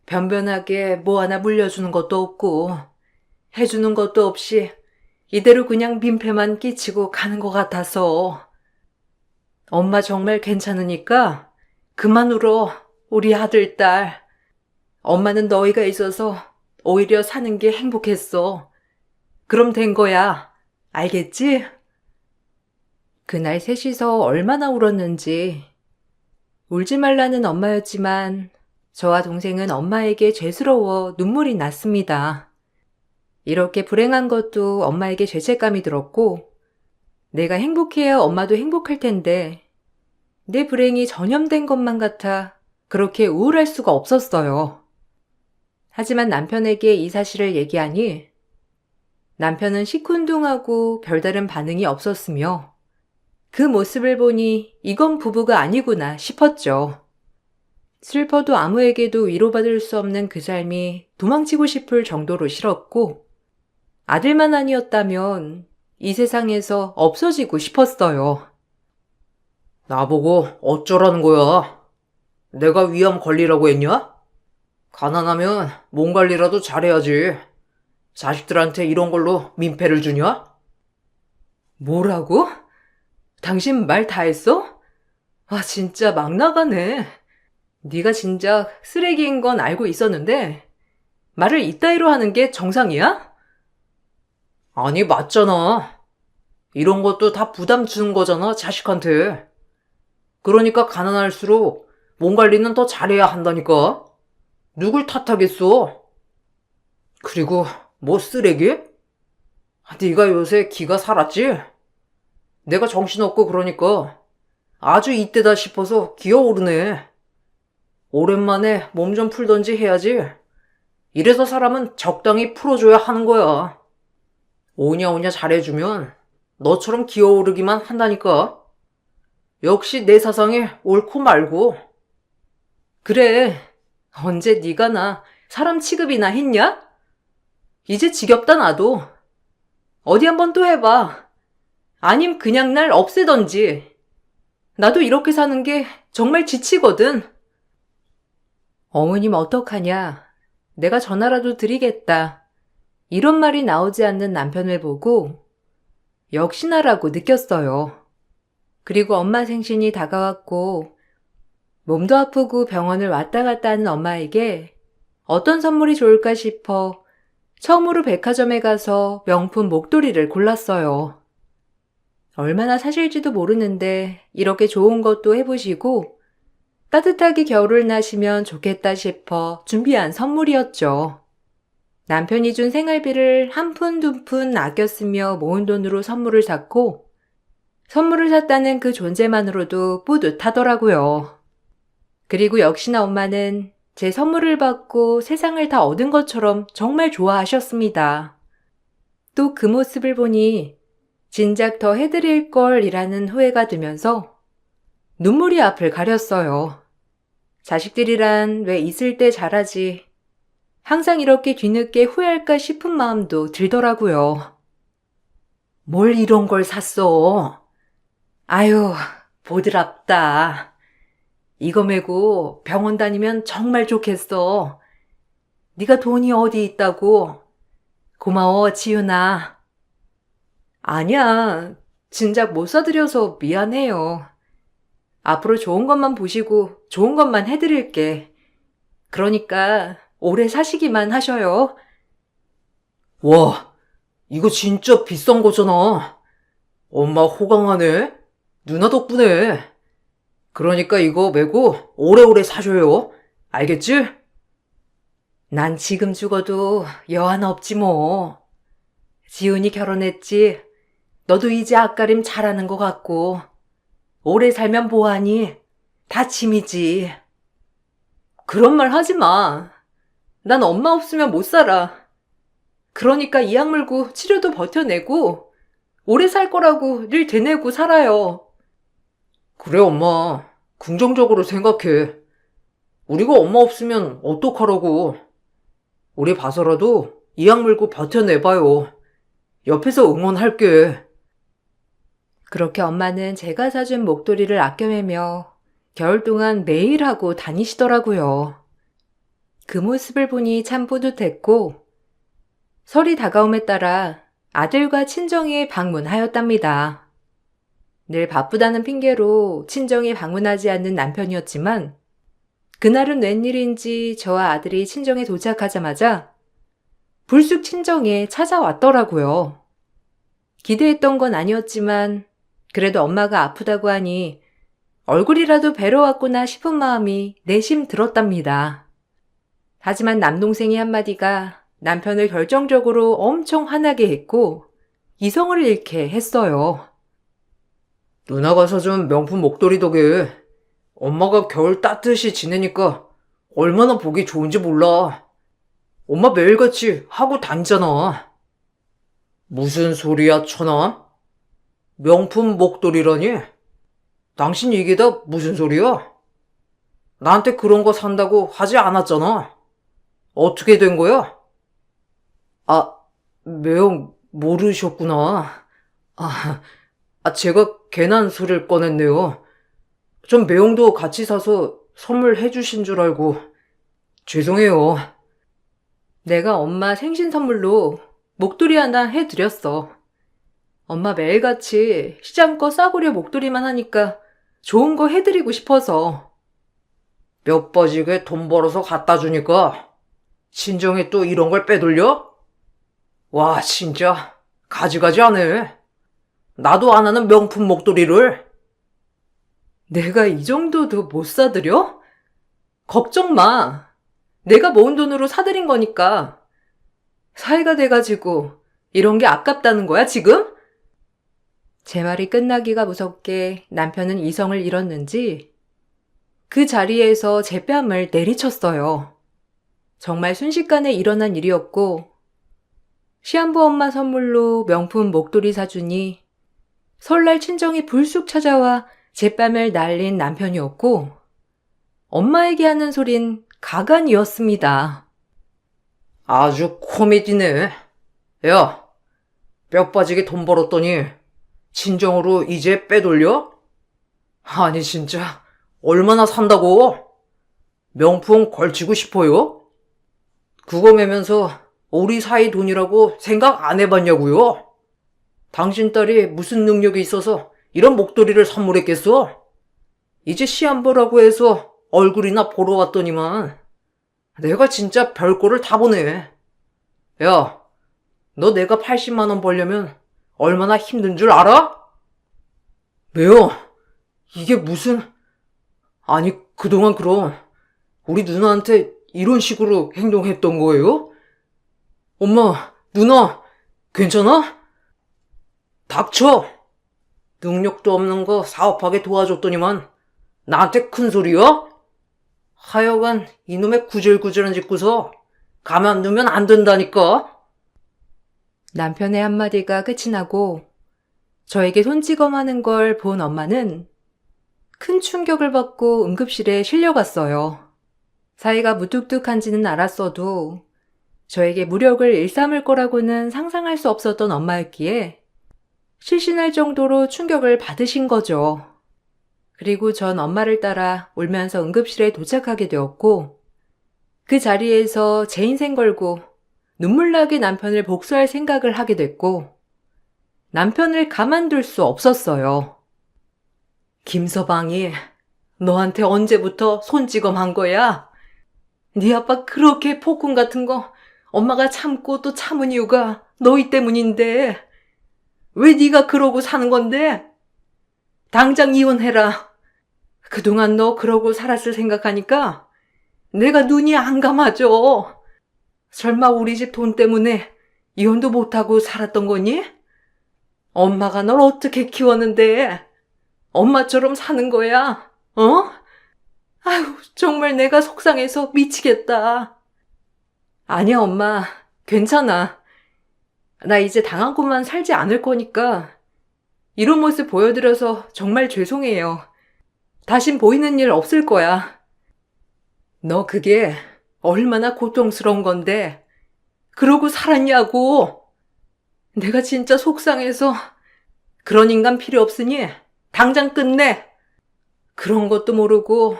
변변하게 뭐 하나 물려주는 것도 없고 해주는 것도 없이 이대로 그냥 민폐만 끼치고 가는 것 같아서. 엄마 정말 괜찮으니까 그만 울어, 우리 아들, 딸. 엄마는 너희가 있어서 오히려 사는 게 행복했어. 그럼 된 거야. 알겠지? 그날 셋이서 얼마나 울었는지. 울지 말라는 엄마였지만 저와 동생은 엄마에게 죄스러워 눈물이 났습니다. 이렇게 불행한 것도 엄마에게 죄책감이 들었고, 내가 행복해야 엄마도 행복할 텐데, 내 불행이 전염된 것만 같아 그렇게 우울할 수가 없었어요. 하지만 남편에게 이 사실을 얘기하니, 남편은 시큰둥하고 별다른 반응이 없었으며, 그 모습을 보니 이건 부부가 아니구나 싶었죠. 슬퍼도 아무에게도 위로받을 수 없는 그 삶이 도망치고 싶을 정도로 싫었고, 아들만 아니었다면 이 세상에서 없어지고 싶었어요. 나보고 어쩌라는 거야? 내가 위암 관리라고 했냐? 가난하면 몸 관리라도 잘해야지. 자식들한테 이런 걸로 민폐를 주냐? 뭐라고? 당신 말 다 했어? 아, 진짜 막 나가네. 네가 진작 쓰레기인 건 알고 있었는데 말을 이따위로 하는 게 정상이야? 아니, 맞잖아. 이런 것도 다 부담 주는 거잖아, 자식한테. 그러니까 가난할수록 몸 관리는 더 잘해야 한다니까. 누굴 탓하겠어? 그리고 뭐 쓰레기? 네가 요새 기가 살았지? 내가 정신없고 그러니까 아주 이때다 싶어서 기어오르네. 오랜만에 몸 좀 풀던지 해야지. 이래서 사람은 적당히 풀어줘야 하는 거야. 오냐오냐 잘해주면 너처럼 기어오르기만 한다니까. 역시 내 사상에 옳고 말고. 그래. 언제 네가 나 사람 취급이나 했냐? 이제 지겹다 나도. 어디 한번 또 해봐. 아님 그냥 날 없애던지. 나도 이렇게 사는 게 정말 지치거든. 어머님 어떡하냐. 내가 전화라도 드리겠다. 이런 말이 나오지 않는 남편을 보고 역시나라고 느꼈어요. 그리고 엄마 생신이 다가왔고 몸도 아프고 병원을 왔다 갔다 하는 엄마에게 어떤 선물이 좋을까 싶어 처음으로 백화점에 가서 명품 목도리를 골랐어요. 얼마나 사실지도 모르는데 이렇게 좋은 것도 해보시고 따뜻하게 겨울을 나시면 좋겠다 싶어 준비한 선물이었죠. 남편이 준 생활비를 한 푼 두 푼 아껴 쓰며 모은 돈으로 선물을 샀고 선물을 샀다는 그 존재만으로도 뿌듯하더라고요. 그리고 역시나 엄마는 제 선물을 받고 세상을 다 얻은 것처럼 정말 좋아하셨습니다. 또 그 모습을 보니 진작 더 해드릴 걸이라는 후회가 들면서 눈물이 앞을 가렸어요. 자식들이란 왜 있을 때 잘하지 항상 이렇게 뒤늦게 후회할까 싶은 마음도 들더라고요. 뭘 이런 걸 샀어? 아유, 보드랍다. 이거 메고 병원 다니면 정말 좋겠어. 네가 돈이 어디 있다고. 고마워, 지윤아. 아니야, 진작 못 사드려서 미안해요. 앞으로 좋은 것만 보시고 좋은 것만 해드릴게. 그러니까 오래 사시기만 하셔요. 와, 이거 진짜 비싼 거잖아. 엄마 호강하네. 누나 덕분에. 그러니까 이거 메고 오래오래 사줘요. 알겠지? 난 지금 죽어도 여한 없지 뭐. 지훈이 결혼했지. 너도 이제 앞가림 잘하는 것 같고. 오래 살면 뭐하니? 다 짐이지. 그런 말 하지 마. 난 엄마 없으면 못 살아. 그러니까 이악 물고 치료도 버텨내고 오래 살 거라고 늘 되뇌고 살아요. 그래, 엄마. 긍정적으로 생각해. 우리가 엄마 없으면 어떡하라고. 우리 봐서라도 이악 물고 버텨내봐요. 옆에서 응원할게. 그렇게 엄마는 제가 사준 목도리를 아껴매며 겨울 동안 매일 하고 다니시더라고요. 그 모습을 보니 참 뿌듯했고 설이 다가옴에 따라 아들과 친정에 방문하였답니다. 늘 바쁘다는 핑계로 친정에 방문하지 않는 남편이었지만 그날은 웬일인지 저와 아들이 친정에 도착하자마자 불쑥 친정에 찾아왔더라고요. 기대했던 건 아니었지만 그래도 엄마가 아프다고 하니 얼굴이라도 뵈러 왔구나 싶은 마음이 내심 들었답니다. 하지만 남동생이 한마디가 남편을 결정적으로 엄청 화나게 했고 이성을 잃게 했어요. 누나가 사준 명품 목도리 덕에 엄마가 겨울 따뜻이 지내니까 얼마나 보기 좋은지 몰라. 엄마 매일같이 하고 다니잖아. 무슨 소리야, 천아? 명품 목도리라니? 당신 이게 다 무슨 소리야? 나한테 그런 거 산다고 하지 않았잖아. 어떻게 된 거야? 아, 매형 모르셨구나. 제가 괜한 소리를 꺼냈네요. 전 매형도 같이 사서 선물해 주신 줄 알고 죄송해요. 내가 엄마 생신 선물로 목도리 하나 해드렸어. 엄마 매일같이 시장껏 싸구려 목도리만 하니까 좋은 거 해드리고 싶어서. 몇 버지게 돈 벌어서 갖다 주니까 친정에 또 이런 걸 빼돌려? 와, 진짜 가지가지하네. 나도 안 하는 명품 목도리를. 내가 이 정도도 못 사드려? 걱정 마. 내가 모은 돈으로 사드린 거니까. 사이가 돼가지고 이런 게 아깝다는 거야, 지금? 제 말이 끝나기가 무섭게 남편은 이성을 잃었는지 그 자리에서 제 뺨을 내리쳤어요. 정말 순식간에 일어난 일이었고 시한부 엄마 선물로 명품 목도리 사주니 설날 친정이 불쑥 찾아와 제 뺨을 날린 남편이었고 엄마에게 하는 소린 가관이었습니다. 아주 코미디네. 야, 뼈 빠지게 돈 벌었더니 친정으로 이제 빼돌려? 아니 진짜 얼마나 산다고? 명품 걸치고 싶어요? 그거 매면서 우리 사이 돈이라고 생각 안 해봤냐고요? 당신 딸이 무슨 능력이 있어서 이런 목도리를 선물했겠어? 이제 시험 보라고 해서 얼굴이나 보러 왔더니만 내가 진짜 별꼴을 다 보네. 야, 너 내가 80만 원 벌려면 얼마나 힘든 줄 알아? 왜요? 이게 무슨... 아니, 그동안 그럼 우리 누나한테 이런 식으로 행동했던 거예요? 엄마, 누나, 괜찮아? 닥쳐! 능력도 없는 거 사업하게 도와줬더니만 나한테 큰 소리야? 하여간 이놈의 구질구질한 짓고서 가만두면 안 된다니까? 남편의 한마디가 끝이 나고 저에게 손찌검하는 걸 본 엄마는 큰 충격을 받고 응급실에 실려갔어요. 사이가 무뚝뚝한지는 알았어도 저에게 무력을 일삼을 거라고는 상상할 수 없었던 엄마였기에 실신할 정도로 충격을 받으신 거죠. 그리고 전 엄마를 따라 울면서 응급실에 도착하게 되었고 그 자리에서 제 인생 걸고 눈물나게 남편을 복수할 생각을 하게 됐고 남편을 가만둘 수 없었어요. 김서방이 너한테 언제부터 손찌검한 거야? 네 아빠 그렇게 폭군 같은 거 엄마가 참고 또 참은 이유가 너희 때문인데 왜 네가 그러고 사는 건데? 당장 이혼해라. 그동안 너 그러고 살았을 생각하니까 내가 눈이 안 감아져. 설마 우리 집 돈 때문에 이혼도 못하고 살았던 거니? 엄마가 널 어떻게 키웠는데 엄마처럼 사는 거야? 어? 아유, 정말 내가 속상해서 미치겠다. 아니야, 엄마. 괜찮아. 나 이제 당하고만 살지 않을 거니까 이런 모습 보여드려서 정말 죄송해요. 다신 보이는 일 없을 거야. 너 그게 얼마나 고통스러운 건데 그러고 살았냐고. 내가 진짜 속상해서 그런 인간 필요 없으니 당장 끝내. 그런 것도 모르고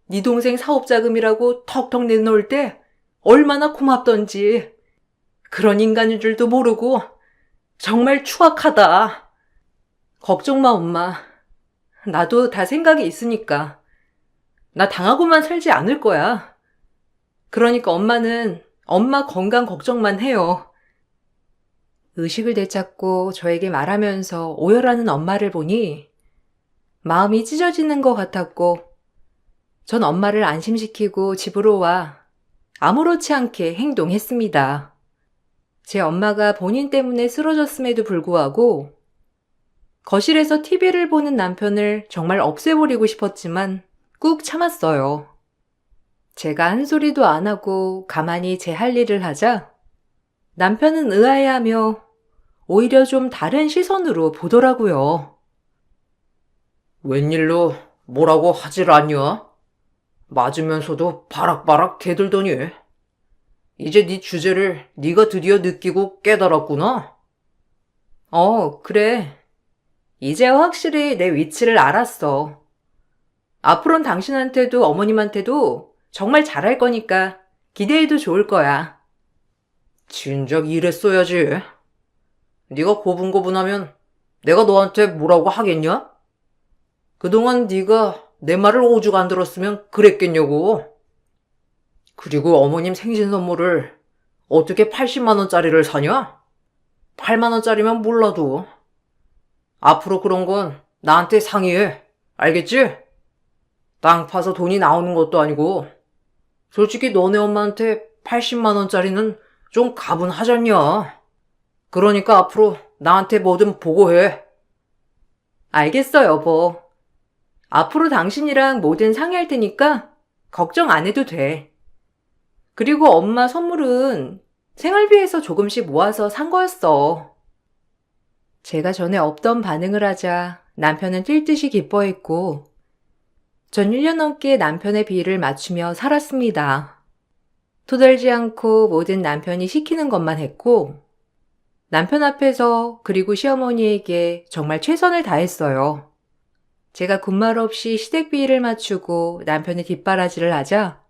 네 동생 사업자금이라고 턱턱 내놓을 때 얼마나 고맙던지. 그런 인간인 줄도 모르고 정말 추악하다. 걱정 마, 엄마. 나도 다 생각이 있으니까. 나 당하고만 살지 않을 거야. 그러니까 엄마는 엄마 건강 걱정만 해요. 의식을 되찾고 저에게 말하면서 오열하는 엄마를 보니 마음이 찢어지는 것 같았고 전 엄마를 안심시키고 집으로 와 아무렇지 않게 행동했습니다. 제 엄마가 본인 때문에 쓰러졌음에도 불구하고 거실에서 TV를 보는 남편을 정말 없애버리고 싶었지만 꾹 참았어요. 제가 한 소리도 안 하고 가만히 제 할 일을 하자 남편은 의아해하며 오히려 좀 다른 시선으로 보더라고요. 웬일로 뭐라고 하질 않냐? 맞으면서도 바락바락 대들더니. 이제 네 주제를 네가 드디어 느끼고 깨달았구나. 그래. 이제야 확실히 내 위치를 알았어. 앞으론 당신한테도 어머님한테도 정말 잘할 거니까 기대해도 좋을 거야. 진작 이랬어야지. 네가 고분고분하면 내가 너한테 뭐라고 하겠냐? 그동안 네가 내 말을 오죽 안 들었으면 그랬겠냐고. 그리고 어머님 생신 선물을 어떻게 80만 원짜리를 사냐? 8만 원짜리면 몰라도. 앞으로 그런 건 나한테 상의해. 알겠지? 땅 파서 돈이 나오는 것도 아니고. 솔직히 너네 엄마한테 80만 원짜리는 좀 가분하잖냐. 그러니까 앞으로 나한테 뭐든 보고해. 알겠어, 여보. 앞으로 당신이랑 뭐든 상의할 테니까 걱정 안 해도 돼. 그리고 엄마 선물은 생활비에서 조금씩 모아서 산 거였어. 제가 전에 없던 반응을 하자 남편은 뛸 듯이 기뻐했고 전 1년 넘게 남편의 비위를 맞추며 살았습니다. 토달지 않고 모든 남편이 시키는 것만 했고 남편 앞에서 그리고 시어머니에게 정말 최선을 다했어요. 제가 군말 없이 시댁 비위를 맞추고 남편의 뒷바라지를 하자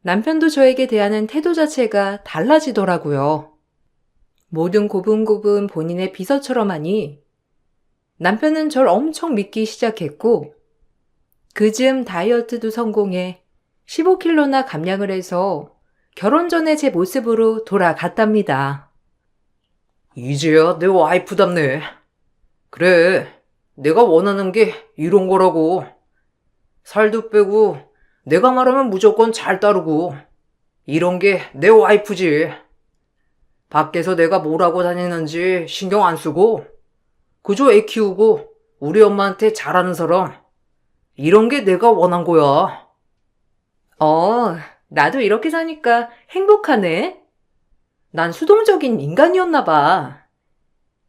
남편도 저에게 대하는 태도 자체가 달라지더라고요. 모든 고분고분 본인의 비서처럼 하니 남편은 절 엄청 믿기 시작했고 그즈음 다이어트도 성공해 15kg나 감량을 해서 결혼 전에 제 모습으로 돌아갔답니다. 이제야 내 와이프답네. 그래, 내가 원하는 게 이런 거라고. 살도 빼고 내가 말하면 무조건 잘 따르고. 이런 게 내 와이프지. 밖에서 내가 뭐라고 다니는지 신경 안 쓰고 그저 애 키우고 우리 엄마한테 잘하는 사람. 이런 게 내가 원한 거야. 나도 이렇게 사니까 행복하네. 난 수동적인 인간이었나 봐.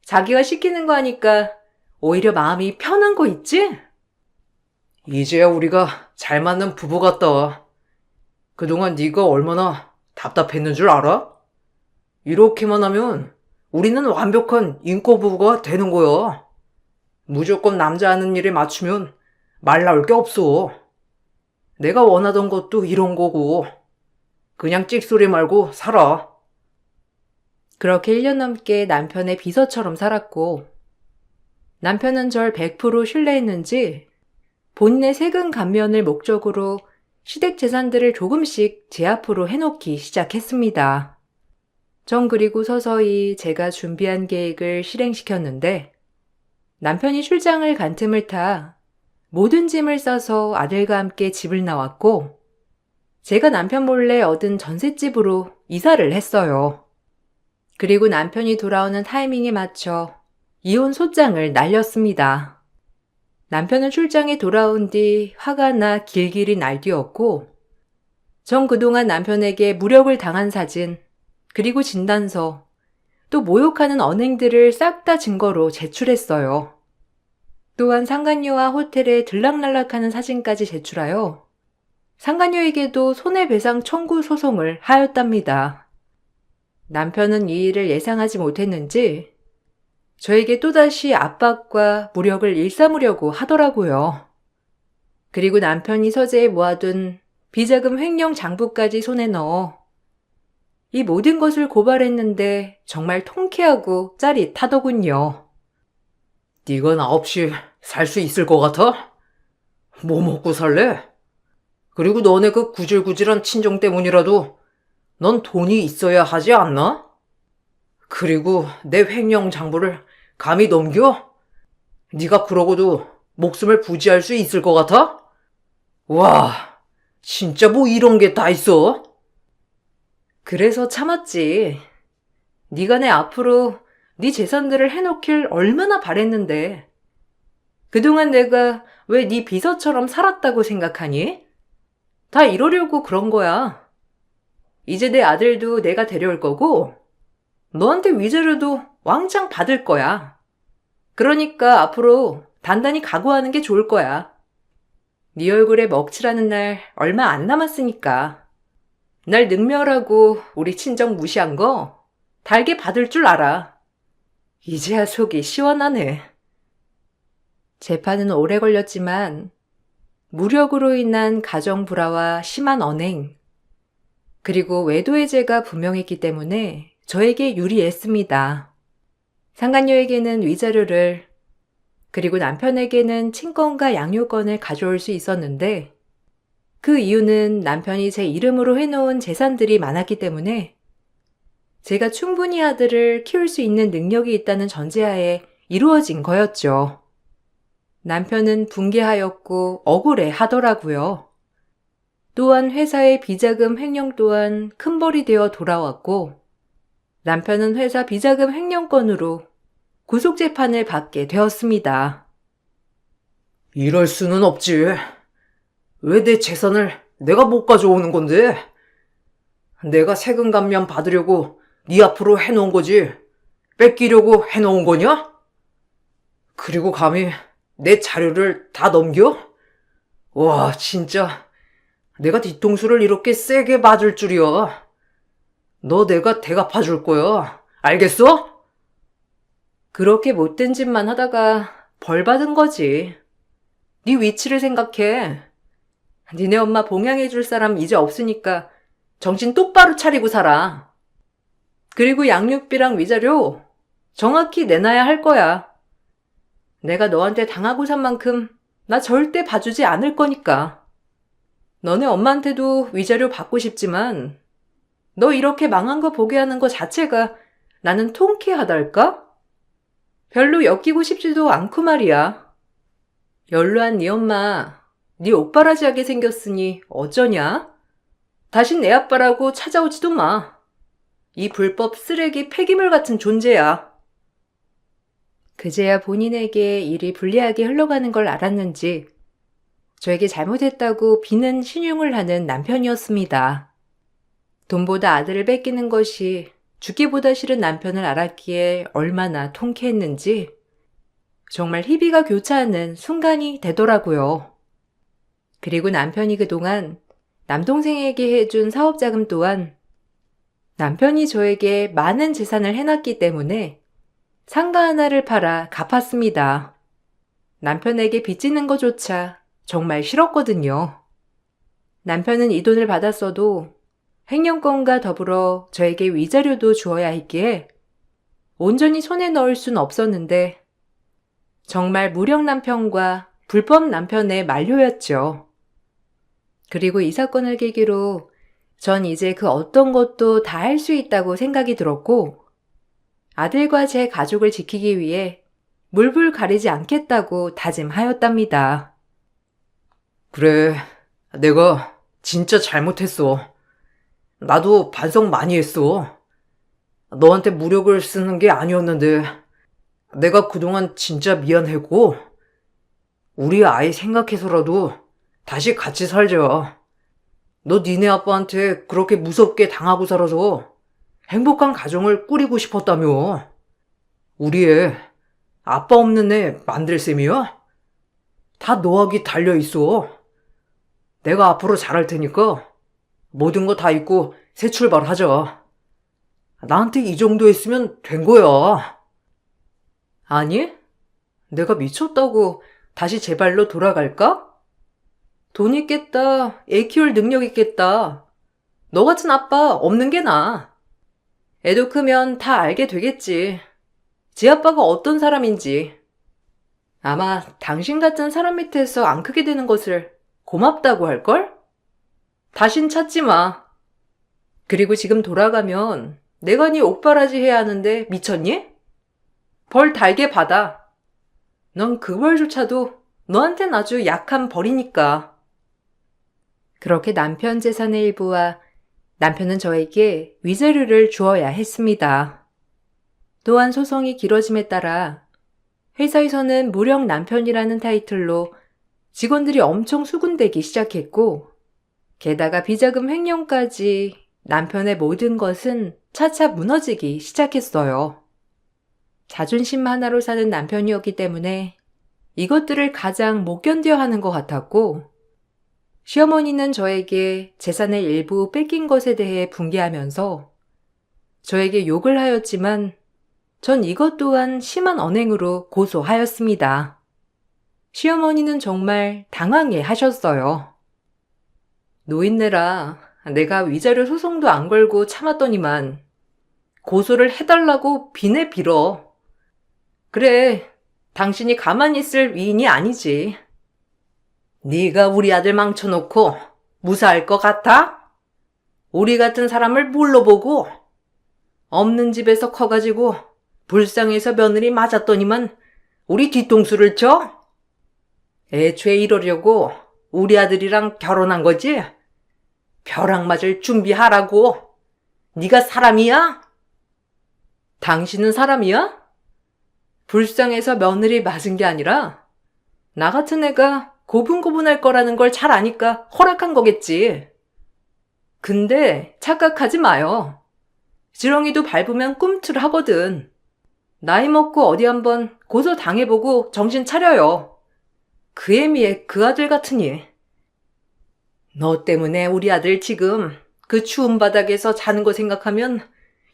자기가 시키는 거 하니까 오히려 마음이 편한 거 있지? 이제야 우리가 잘 맞는 부부 같다. 그동안 네가 얼마나 답답했는 줄 알아? 이렇게만 하면 우리는 완벽한 인꼬 부부가 되는 거야. 무조건 남자 하는 일에 맞추면 말 나올 게 없어. 내가 원하던 것도 이런 거고. 그냥 찍소리 말고 살아. 그렇게 1년 넘게 남편의 비서처럼 살았고 남편은 절 100% 신뢰했는지 본인의 세금 감면을 목적으로 시댁 재산들을 조금씩 제 앞으로 해놓기 시작했습니다. 전 그리고 서서히 제가 준비한 계획을 실행시켰는데 남편이 출장을 간 틈을 타 모든 짐을 싸서 아들과 함께 집을 나왔고 제가 남편 몰래 얻은 전셋집으로 이사를 했어요. 그리고 남편이 돌아오는 타이밍에 맞춰 이혼 소장을 날렸습니다. 남편은 출장에 돌아온 뒤 화가 나 길길이 날뛰었고 전 그동안 남편에게 무력을 당한 사진 그리고 진단서 또 모욕하는 언행들을 싹 다 증거로 제출했어요. 또한 상간녀와 호텔에 들락날락하는 사진까지 제출하여 상간녀에게도 손해배상 청구 소송을 하였답니다. 남편은 이 일을 예상하지 못했는지 저에게 또다시 압박과 무력을 일삼으려고 하더라고요. 그리고 남편이 서재에 모아둔 비자금 횡령 장부까지 손에 넣어 이 모든 것을 고발했는데 정말 통쾌하고 짜릿하더군요. 네가 나 없이 살 수 있을 것 같아? 뭐 먹고 살래? 그리고 너네 그 구질구질한 친정 때문이라도 넌 돈이 있어야 하지 않나? 그리고 내 횡령 장부를 감히 넘겨? 네가 그러고도 목숨을 부지할 수 있을 것 같아? 와, 진짜 뭐 이런 게 다 있어? 그래서 참았지. 네가 내 앞으로 네 재산들을 해놓길 얼마나 바랬는데. 그동안 내가 왜 네 비서처럼 살았다고 생각하니? 다 이러려고 그런 거야. 이제 내 아들도 내가 데려올 거고, 너한테 위자료도 왕창 받을 거야. 그러니까 앞으로 단단히 각오하는 게 좋을 거야. 네 얼굴에 먹칠하는 날 얼마 안 남았으니까. 날 능멸하고 우리 친정 무시한 거 달게 받을 줄 알아. 이제야 속이 시원하네. 재판은 오래 걸렸지만 무력으로 인한 가정 불화와 심한 언행, 그리고 외도해제가 분명했기 때문에 저에게 유리했습니다. 상간녀에게는 위자료를, 그리고 남편에게는 친권과 양육권을 가져올 수 있었는데, 그 이유는 남편이 제 이름으로 해놓은 재산들이 많았기 때문에 제가 충분히 아들을 키울 수 있는 능력이 있다는 전제하에 이루어진 거였죠. 남편은 분개하였고 억울해 하더라고요. 또한 회사의 비자금 횡령 또한 큰벌이 되어 돌아왔고, 남편은 회사 비자금 횡령건으로 구속재판을 받게 되었습니다. 이럴 수는 없지. 왜 내 재산을 내가 못 가져오는 건데? 내가 세금 감면 받으려고 네 앞으로 해놓은 거지. 뺏기려고 해놓은 거냐? 그리고 감히 내 자료를 다 넘겨? 와, 진짜 내가 뒤통수를 이렇게 세게 맞을 줄이야. 너 내가 대갚아 줄 거야. 알겠어? 그렇게 못된 짓만 하다가 벌 받은 거지. 네 위치를 생각해. 니네 엄마 봉양해줄 사람 이제 없으니까 정신 똑바로 차리고 살아. 그리고 양육비랑 위자료 정확히 내놔야 할 거야. 내가 너한테 당하고 산 만큼 나 절대 봐주지 않을 거니까. 너네 엄마한테도 위자료 받고 싶지만 너 이렇게 망한 거 보게 하는 거 자체가 나는 통쾌하달까? 별로 엮이고 싶지도 않고 말이야. 연로한 네 엄마, 네 옥바라지하게 생겼으니 어쩌냐? 다신 내 아빠라고 찾아오지도 마. 이 불법 쓰레기 폐기물 같은 존재야. 그제야 본인에게 일이 불리하게 흘러가는 걸 알았는지 저에게 잘못했다고 비는 신용을 하는 남편이었습니다. 돈보다 아들을 뺏기는 것이 죽기보다 싫은 남편을 알았기에 얼마나 통쾌했는지 정말 희비가 교차하는 순간이 되더라고요. 그리고 남편이 그동안 남동생에게 해준 사업자금 또한 남편이 저에게 많은 재산을 해놨기 때문에 상가 하나를 팔아 갚았습니다. 남편에게 빚지는 것조차 정말 싫었거든요. 남편은 이 돈을 받았어도 횡령권과 더불어 저에게 위자료도 주어야 했기에 온전히 손에 넣을 순 없었는데 정말 무력 남편과 불법 남편의 만료였죠. 그리고 이 사건을 계기로 전 이제 그 어떤 것도 다 할 수 있다고 생각이 들었고 아들과 제 가족을 지키기 위해 물불 가리지 않겠다고 다짐하였답니다. 그래, 내가 진짜 잘못했어. 나도 반성 많이 했어. 너한테 무력을 쓰는 게 아니었는데 내가 그동안 진짜 미안했고 우리 아이 생각해서라도 다시 같이 살자. 너 니네 아빠한테 그렇게 무섭게 당하고 살아서 행복한 가정을 꾸리고 싶었다며. 우리 애 아빠 없는 애 만들 셈이야? 다 너하기 달려있어. 내가 앞으로 잘할 테니까 모든 거 다 잊고 새 출발하자. 나한테 이 정도 했으면 된 거야. 아니? 내가 미쳤다고 다시 제 발로 돌아갈까? 돈 있겠다, 애 키울 능력 있겠다. 너 같은 아빠 없는 게 나아. 애도 크면 다 알게 되겠지. 지 아빠가 어떤 사람인지. 아마 당신 같은 사람 밑에서 안 크게 되는 것을 고맙다고 할걸? 다신 찾지 마. 그리고 지금 돌아가면 내가 네 옥바라지 해야 하는데 미쳤니? 벌 달게 받아. 넌 그 벌조차도 너한텐 아주 약한 벌이니까. 그렇게 남편 재산의 일부와 남편은 저에게 위자료를 주어야 했습니다. 또한 소송이 길어짐에 따라 회사에서는 무력 남편이라는 타이틀로 직원들이 엄청 수군대기 시작했고, 게다가 비자금 횡령까지 남편의 모든 것은 차차 무너지기 시작했어요. 자존심 하나로 사는 남편이었기 때문에 이것들을 가장 못 견뎌 하는 것 같았고, 시어머니는 저에게 재산의 일부 뺏긴 것에 대해 분개하면서 저에게 욕을 하였지만 전 이것 또한 심한 언행으로 고소하였습니다. 시어머니는 정말 당황해 하셨어요. 노인네라 내가 위자료 소송도 안 걸고 참았더니만 고소를 해달라고 비내 빌어. 그래, 당신이 가만히 있을 위인이 아니지. 네가 우리 아들 망쳐놓고 무사할 것 같아? 우리 같은 사람을 뭘로 보고? 없는 집에서 커가지고 불쌍해서 며느리 맞았더니만 우리 뒤통수를 쳐? 애초에 이러려고 우리 아들이랑 결혼한 거지? 벼락 맞을 준비하라고. 네가 사람이야? 당신은 사람이야? 불쌍해서 며느리 맞은 게 아니라 나 같은 애가 고분고분할 거라는 걸 잘 아니까 허락한 거겠지. 근데 착각하지 마요. 지렁이도 밟으면 꿈틀하거든. 나이 먹고 어디 한번 고소 당해보고 정신 차려요. 그 애미에 그 아들 같으니. 너 때문에 우리 아들 지금 그 추운 바닥에서 자는 거 생각하면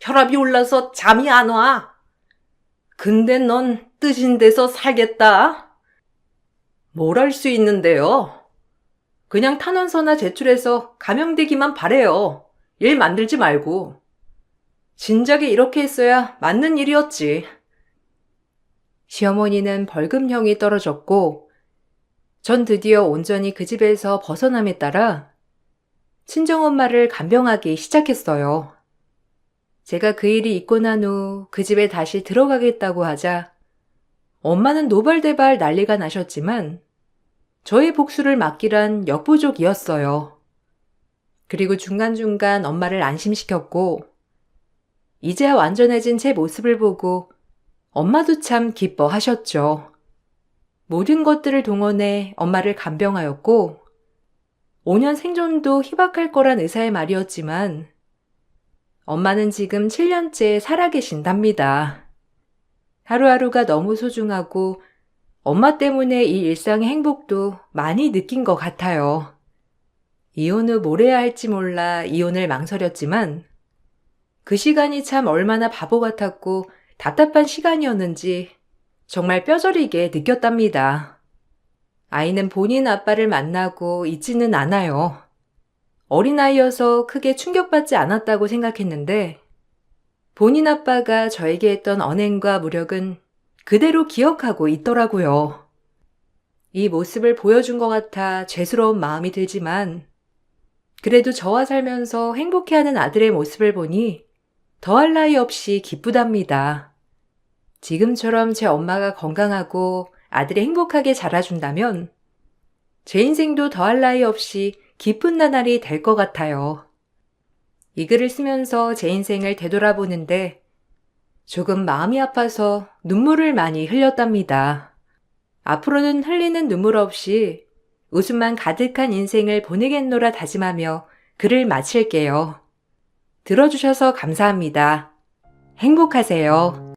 혈압이 올라서 잠이 안 와. 근데 넌 뜻인 데서 살겠다. 뭘 할 수 있는데요? 그냥 탄원서나 제출해서 감형되기만 바래요. 일 만들지 말고. 진작에 이렇게 했어야 맞는 일이었지. 시어머니는 벌금형이 떨어졌고 전 드디어 온전히 그 집에서 벗어남에 따라 친정엄마를 간병하기 시작했어요. 제가 그 일이 있고 난 후 그 집에 다시 들어가겠다고 하자 엄마는 노발대발 난리가 나셨지만 저의 복수를 막기란 역부족이었어요. 그리고 중간중간 엄마를 안심시켰고 이제야 완전해진 제 모습을 보고 엄마도 참 기뻐하셨죠. 모든 것들을 동원해 엄마를 간병하였고 5년 생존도 희박할 거란 의사의 말이었지만 엄마는 지금 7년째 살아계신답니다. 하루하루가 너무 소중하고 엄마 때문에 이 일상의 행복도 많이 느낀 것 같아요. 이혼 후 뭘 해야 할지 몰라 이혼을 망설였지만 그 시간이 참 얼마나 바보 같았고 답답한 시간이었는지 정말 뼈저리게 느꼈답니다. 아이는 본인 아빠를 만나고 있지는 않아요. 어린아이여서 크게 충격받지 않았다고 생각했는데 본인 아빠가 저에게 했던 언행과 무력은 그대로 기억하고 있더라고요. 이 모습을 보여준 것 같아 죄스러운 마음이 들지만 그래도 저와 살면서 행복해하는 아들의 모습을 보니 더할 나위 없이 기쁘답니다. 지금처럼 제 엄마가 건강하고 아들이 행복하게 자라준다면 제 인생도 더할 나위 없이 기쁜 나날이 될 것 같아요. 이 글을 쓰면서 제 인생을 되돌아보는데 조금 마음이 아파서 눈물을 많이 흘렸답니다. 앞으로는 흘리는 눈물 없이 웃음만 가득한 인생을 보내겠노라 다짐하며 글을 마칠게요. 들어주셔서 감사합니다. 행복하세요.